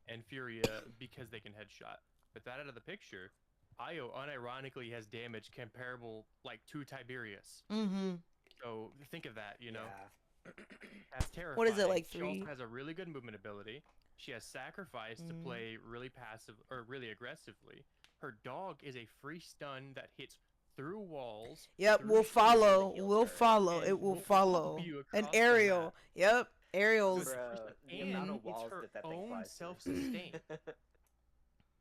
[SPEAKER 6] and Furia because they can headshot. But that out of the picture, Io unironically has damage comparable like to Tiberius.
[SPEAKER 1] Mm-hmm.
[SPEAKER 6] So think of that, you know.
[SPEAKER 2] Yeah.
[SPEAKER 6] That's terrifying.
[SPEAKER 1] What is it, like,
[SPEAKER 6] She also
[SPEAKER 1] 3?
[SPEAKER 6] has a really good movement ability. She has sacrifice to play really passive or really aggressively. Her dog is a free stun that hits through walls.
[SPEAKER 1] Yep,
[SPEAKER 6] through
[SPEAKER 1] we'll
[SPEAKER 6] shields,
[SPEAKER 1] follow.
[SPEAKER 2] heal
[SPEAKER 1] We'll
[SPEAKER 2] turret.
[SPEAKER 1] follow.
[SPEAKER 6] and
[SPEAKER 1] It will
[SPEAKER 6] will
[SPEAKER 1] follow.
[SPEAKER 6] pop you
[SPEAKER 1] An
[SPEAKER 6] across the
[SPEAKER 1] aerial.
[SPEAKER 6] map.
[SPEAKER 1] Yep, aerials.
[SPEAKER 6] So
[SPEAKER 2] Bro, the amount
[SPEAKER 6] and
[SPEAKER 2] of walls
[SPEAKER 6] it's her
[SPEAKER 2] that thing
[SPEAKER 6] own
[SPEAKER 2] flies through.
[SPEAKER 6] self-sustain.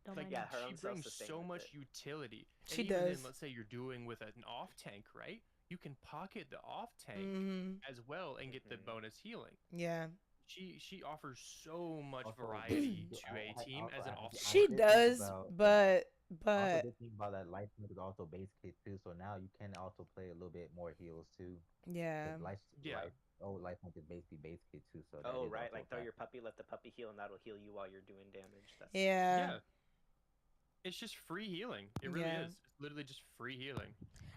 [SPEAKER 4] Don't
[SPEAKER 6] Like
[SPEAKER 4] mind
[SPEAKER 2] Yeah,
[SPEAKER 4] me.
[SPEAKER 2] her
[SPEAKER 6] she
[SPEAKER 2] own
[SPEAKER 6] brings so
[SPEAKER 2] self-sustainment
[SPEAKER 6] much
[SPEAKER 2] bit.
[SPEAKER 6] utility. And
[SPEAKER 1] She
[SPEAKER 6] even
[SPEAKER 1] does.
[SPEAKER 6] then, let's say you're doing with an off tank, right? You can pocket the off tank
[SPEAKER 1] Mm-hmm.
[SPEAKER 6] as well and get the
[SPEAKER 2] Mhm.
[SPEAKER 6] bonus healing.
[SPEAKER 1] Yeah.
[SPEAKER 6] She offers so much
[SPEAKER 5] Also,
[SPEAKER 6] variety
[SPEAKER 5] I-
[SPEAKER 6] to a
[SPEAKER 5] I-
[SPEAKER 6] team
[SPEAKER 5] also,
[SPEAKER 6] as an
[SPEAKER 5] I-
[SPEAKER 6] off
[SPEAKER 5] I
[SPEAKER 1] She
[SPEAKER 5] did think
[SPEAKER 1] does,
[SPEAKER 5] about-
[SPEAKER 1] but
[SPEAKER 5] I also did think about that life is also base kit too, so now you can also play a little bit more heals too.
[SPEAKER 1] yeah.
[SPEAKER 5] Life,
[SPEAKER 6] Yeah.
[SPEAKER 5] life is basically base kit too, so that
[SPEAKER 2] Oh,
[SPEAKER 5] is
[SPEAKER 2] right.
[SPEAKER 5] also
[SPEAKER 2] Like
[SPEAKER 5] a
[SPEAKER 2] throw your
[SPEAKER 5] factor.
[SPEAKER 2] puppy, let the puppy heal, and that'll heal you while you're doing damage. That's
[SPEAKER 1] Yeah.
[SPEAKER 6] It's just free healing. It really
[SPEAKER 1] Yeah.
[SPEAKER 6] is. It's literally just free healing.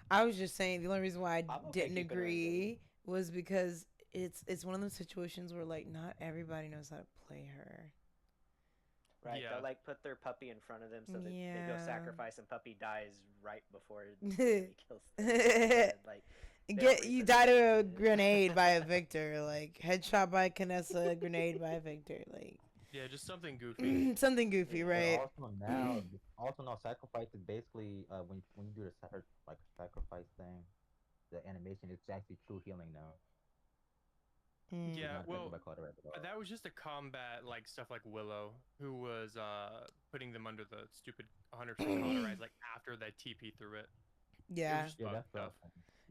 [SPEAKER 1] I was just saying the only reason why I
[SPEAKER 2] I'm okay
[SPEAKER 1] didn't
[SPEAKER 2] keeping her in game.
[SPEAKER 1] agree was because it's one of those situations where like not everybody knows how to play her.
[SPEAKER 2] right.
[SPEAKER 6] Yeah.
[SPEAKER 2] They'll like put their puppy in front of them, so they go
[SPEAKER 1] Yeah.
[SPEAKER 2] sacrifice, and puppy dies right before he kills them. And, like
[SPEAKER 1] Get you die to a
[SPEAKER 2] reposition it.
[SPEAKER 1] grenade by a Victor, like headshot by Canessa, grenade by a Victor, like
[SPEAKER 6] Yeah, just something goofy.
[SPEAKER 1] something goofy,
[SPEAKER 2] Yeah.
[SPEAKER 5] But
[SPEAKER 1] right?
[SPEAKER 5] also now sacrifice is basically when you do the sacrifice thing, the animation it's actually true healing now.
[SPEAKER 1] Mm.
[SPEAKER 6] Yeah,
[SPEAKER 5] Not
[SPEAKER 6] well,
[SPEAKER 5] everybody called it right at all.
[SPEAKER 6] that was just a combat like stuff like Willow, who was putting them under the stupid 100% auto-rise like after that TP through it.
[SPEAKER 1] Yeah.
[SPEAKER 6] Just
[SPEAKER 5] Yeah,
[SPEAKER 6] bug
[SPEAKER 5] that's
[SPEAKER 6] stuff.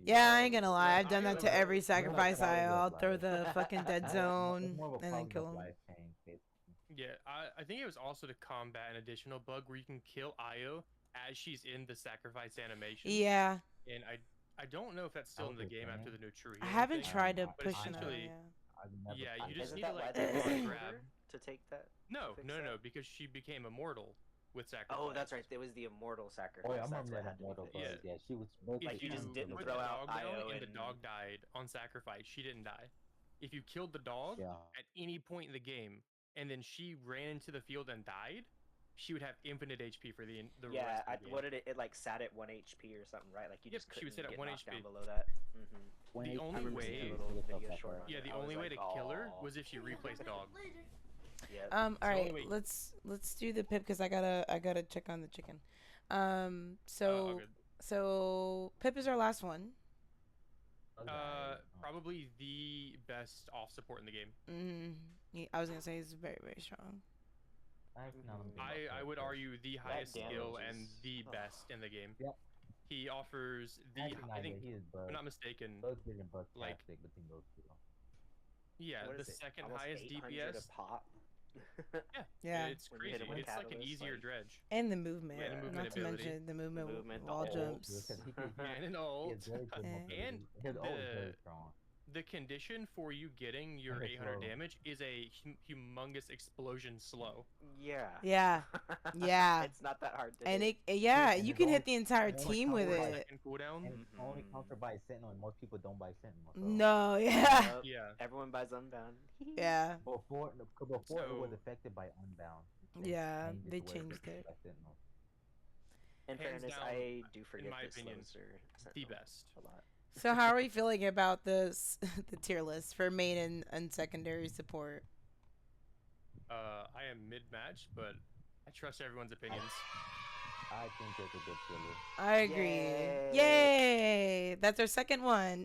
[SPEAKER 1] Yeah, I ain't gonna lie.
[SPEAKER 6] Yeah,
[SPEAKER 1] I've done that
[SPEAKER 6] I
[SPEAKER 1] to
[SPEAKER 6] know.
[SPEAKER 1] every
[SPEAKER 6] It's
[SPEAKER 1] sacrifice
[SPEAKER 5] quality
[SPEAKER 1] I.
[SPEAKER 5] of
[SPEAKER 1] I'll throw
[SPEAKER 5] life.
[SPEAKER 1] the fucking dead
[SPEAKER 5] It's
[SPEAKER 1] zone
[SPEAKER 5] more of a
[SPEAKER 1] and then
[SPEAKER 5] quality
[SPEAKER 1] kill
[SPEAKER 5] of
[SPEAKER 1] him.
[SPEAKER 5] life thing, basically.
[SPEAKER 6] Yeah, I think it was also to combat an additional bug where you can kill Io as she's in the sacrifice animation.
[SPEAKER 1] Yeah,
[SPEAKER 6] And I don't know if that's still in the
[SPEAKER 5] was
[SPEAKER 6] game after
[SPEAKER 5] saying.
[SPEAKER 6] the new true
[SPEAKER 1] I
[SPEAKER 6] healing
[SPEAKER 1] haven't
[SPEAKER 6] thing.
[SPEAKER 1] tried to
[SPEAKER 5] but
[SPEAKER 1] push it.
[SPEAKER 6] essentially-
[SPEAKER 5] I've never
[SPEAKER 6] Yeah,
[SPEAKER 5] played
[SPEAKER 6] you
[SPEAKER 5] it.
[SPEAKER 6] just
[SPEAKER 2] Isn't
[SPEAKER 6] need
[SPEAKER 2] that
[SPEAKER 6] to
[SPEAKER 2] why
[SPEAKER 6] like
[SPEAKER 2] they
[SPEAKER 6] on
[SPEAKER 2] made
[SPEAKER 6] grab.
[SPEAKER 2] order to take that?
[SPEAKER 6] No,
[SPEAKER 2] fix
[SPEAKER 6] no,
[SPEAKER 2] that?
[SPEAKER 6] no, because she became immortal with sacrifice.
[SPEAKER 2] Oh, that's right. It was the immortal sacrifice.
[SPEAKER 5] Oh yeah, I
[SPEAKER 2] That's
[SPEAKER 5] remember
[SPEAKER 2] what
[SPEAKER 5] that
[SPEAKER 2] had to be
[SPEAKER 5] Mortal
[SPEAKER 2] fixed.
[SPEAKER 6] Yeah.
[SPEAKER 5] Bug. Yeah, she was
[SPEAKER 6] If
[SPEAKER 2] Like, you
[SPEAKER 6] you
[SPEAKER 2] just didn't
[SPEAKER 6] put
[SPEAKER 2] throw
[SPEAKER 6] the
[SPEAKER 2] out
[SPEAKER 6] dog down
[SPEAKER 2] IO
[SPEAKER 6] and the
[SPEAKER 2] and-
[SPEAKER 6] dog died on sacrifice, she didn't die. If you killed the dog
[SPEAKER 5] Yeah.
[SPEAKER 6] at any point in the game and then she ran into the field and died, she would have infinite HP for the
[SPEAKER 2] Yeah,
[SPEAKER 6] rest of the game.
[SPEAKER 2] what did it like sat at 1 HP or something, right? Like you
[SPEAKER 6] Yep,
[SPEAKER 2] just
[SPEAKER 6] she was
[SPEAKER 2] couldn't
[SPEAKER 6] set at
[SPEAKER 2] get
[SPEAKER 6] 1
[SPEAKER 2] knocked down
[SPEAKER 6] HP.
[SPEAKER 2] below that. Mm-hmm.
[SPEAKER 5] When
[SPEAKER 6] The
[SPEAKER 5] they-
[SPEAKER 6] only
[SPEAKER 5] I remember
[SPEAKER 6] way-
[SPEAKER 5] seeing
[SPEAKER 2] Yeah,
[SPEAKER 5] a
[SPEAKER 2] little
[SPEAKER 5] video
[SPEAKER 2] video
[SPEAKER 5] stuff
[SPEAKER 2] short
[SPEAKER 5] like
[SPEAKER 2] on
[SPEAKER 6] Yeah,
[SPEAKER 2] it.
[SPEAKER 6] the
[SPEAKER 2] I was
[SPEAKER 6] only way
[SPEAKER 2] like,
[SPEAKER 6] to kill her
[SPEAKER 2] "Aw."
[SPEAKER 6] was if she replaced dog.
[SPEAKER 2] Yeah.
[SPEAKER 1] All
[SPEAKER 6] the
[SPEAKER 1] right,
[SPEAKER 6] only way-
[SPEAKER 1] let's do the pip because I gotta check on the chicken.
[SPEAKER 6] All
[SPEAKER 1] So
[SPEAKER 6] good.
[SPEAKER 1] so pip is our last one.
[SPEAKER 6] Probably the best off support in the game.
[SPEAKER 1] I was gonna say he's very very strong.
[SPEAKER 6] I would argue the highest skill
[SPEAKER 2] damage
[SPEAKER 6] and
[SPEAKER 2] is-
[SPEAKER 6] the
[SPEAKER 2] ugh.
[SPEAKER 6] best in the game.
[SPEAKER 5] Yep.
[SPEAKER 6] He offers the I think if I'm not mistaken,
[SPEAKER 5] Bug and Bug
[SPEAKER 6] like-
[SPEAKER 5] between those two.
[SPEAKER 6] yeah,
[SPEAKER 2] What
[SPEAKER 6] the
[SPEAKER 2] is it?
[SPEAKER 6] second
[SPEAKER 2] Almost
[SPEAKER 6] highest
[SPEAKER 2] 800
[SPEAKER 6] DPS.
[SPEAKER 2] a pop.
[SPEAKER 1] Yeah,
[SPEAKER 6] It's
[SPEAKER 2] When you hit
[SPEAKER 6] crazy.
[SPEAKER 2] him with
[SPEAKER 6] It's like an
[SPEAKER 2] catalyst,
[SPEAKER 6] easier
[SPEAKER 2] like-
[SPEAKER 6] dredge.
[SPEAKER 1] and the movement,
[SPEAKER 6] Yeah, the movement
[SPEAKER 1] not to
[SPEAKER 6] ability.
[SPEAKER 1] mention the movement,
[SPEAKER 2] movement, the
[SPEAKER 1] wall
[SPEAKER 2] ult.
[SPEAKER 1] jumps.
[SPEAKER 6] Yeah, and an ult. And
[SPEAKER 5] his ult is very
[SPEAKER 6] the-
[SPEAKER 5] strong.
[SPEAKER 6] The condition for you getting your
[SPEAKER 5] And it's
[SPEAKER 6] 800
[SPEAKER 5] slow.
[SPEAKER 6] damage is a humongous explosion slow.
[SPEAKER 2] Yeah.
[SPEAKER 1] Yeah, yeah.
[SPEAKER 2] It's not that hard to
[SPEAKER 1] And
[SPEAKER 2] hit.
[SPEAKER 1] yeah,
[SPEAKER 5] and
[SPEAKER 1] you
[SPEAKER 5] it's
[SPEAKER 1] can hit
[SPEAKER 5] only-
[SPEAKER 1] the entire
[SPEAKER 5] and only
[SPEAKER 1] team with
[SPEAKER 5] counted by
[SPEAKER 1] it.
[SPEAKER 6] Second cooldown.
[SPEAKER 5] And it's only
[SPEAKER 2] Mhm.
[SPEAKER 5] countered by Sentinel, and most people don't buy Sentinel. So.
[SPEAKER 1] No, yeah,
[SPEAKER 2] Yep.
[SPEAKER 6] Yeah.
[SPEAKER 2] Everyone buys Unbound.
[SPEAKER 1] yeah,
[SPEAKER 5] Before it was
[SPEAKER 6] So-
[SPEAKER 5] affected by Unbound. They
[SPEAKER 1] yeah.
[SPEAKER 5] changed it
[SPEAKER 1] They
[SPEAKER 5] to where
[SPEAKER 1] changed
[SPEAKER 5] affected
[SPEAKER 1] it.
[SPEAKER 5] by Sentinel.
[SPEAKER 2] In
[SPEAKER 6] Hands
[SPEAKER 2] fairness,
[SPEAKER 6] down,
[SPEAKER 2] I do forget
[SPEAKER 6] my
[SPEAKER 2] this
[SPEAKER 6] opinion,
[SPEAKER 2] Loser
[SPEAKER 6] The
[SPEAKER 2] Sentinel
[SPEAKER 6] best.
[SPEAKER 2] a lot.
[SPEAKER 1] So how are we feeling about this the tier list for main and secondary support?
[SPEAKER 6] I am mid-match, but I trust everyone's opinions.
[SPEAKER 5] I think it's a good filler.
[SPEAKER 1] I agree.
[SPEAKER 2] Yay.
[SPEAKER 1] Yay! That's our second one.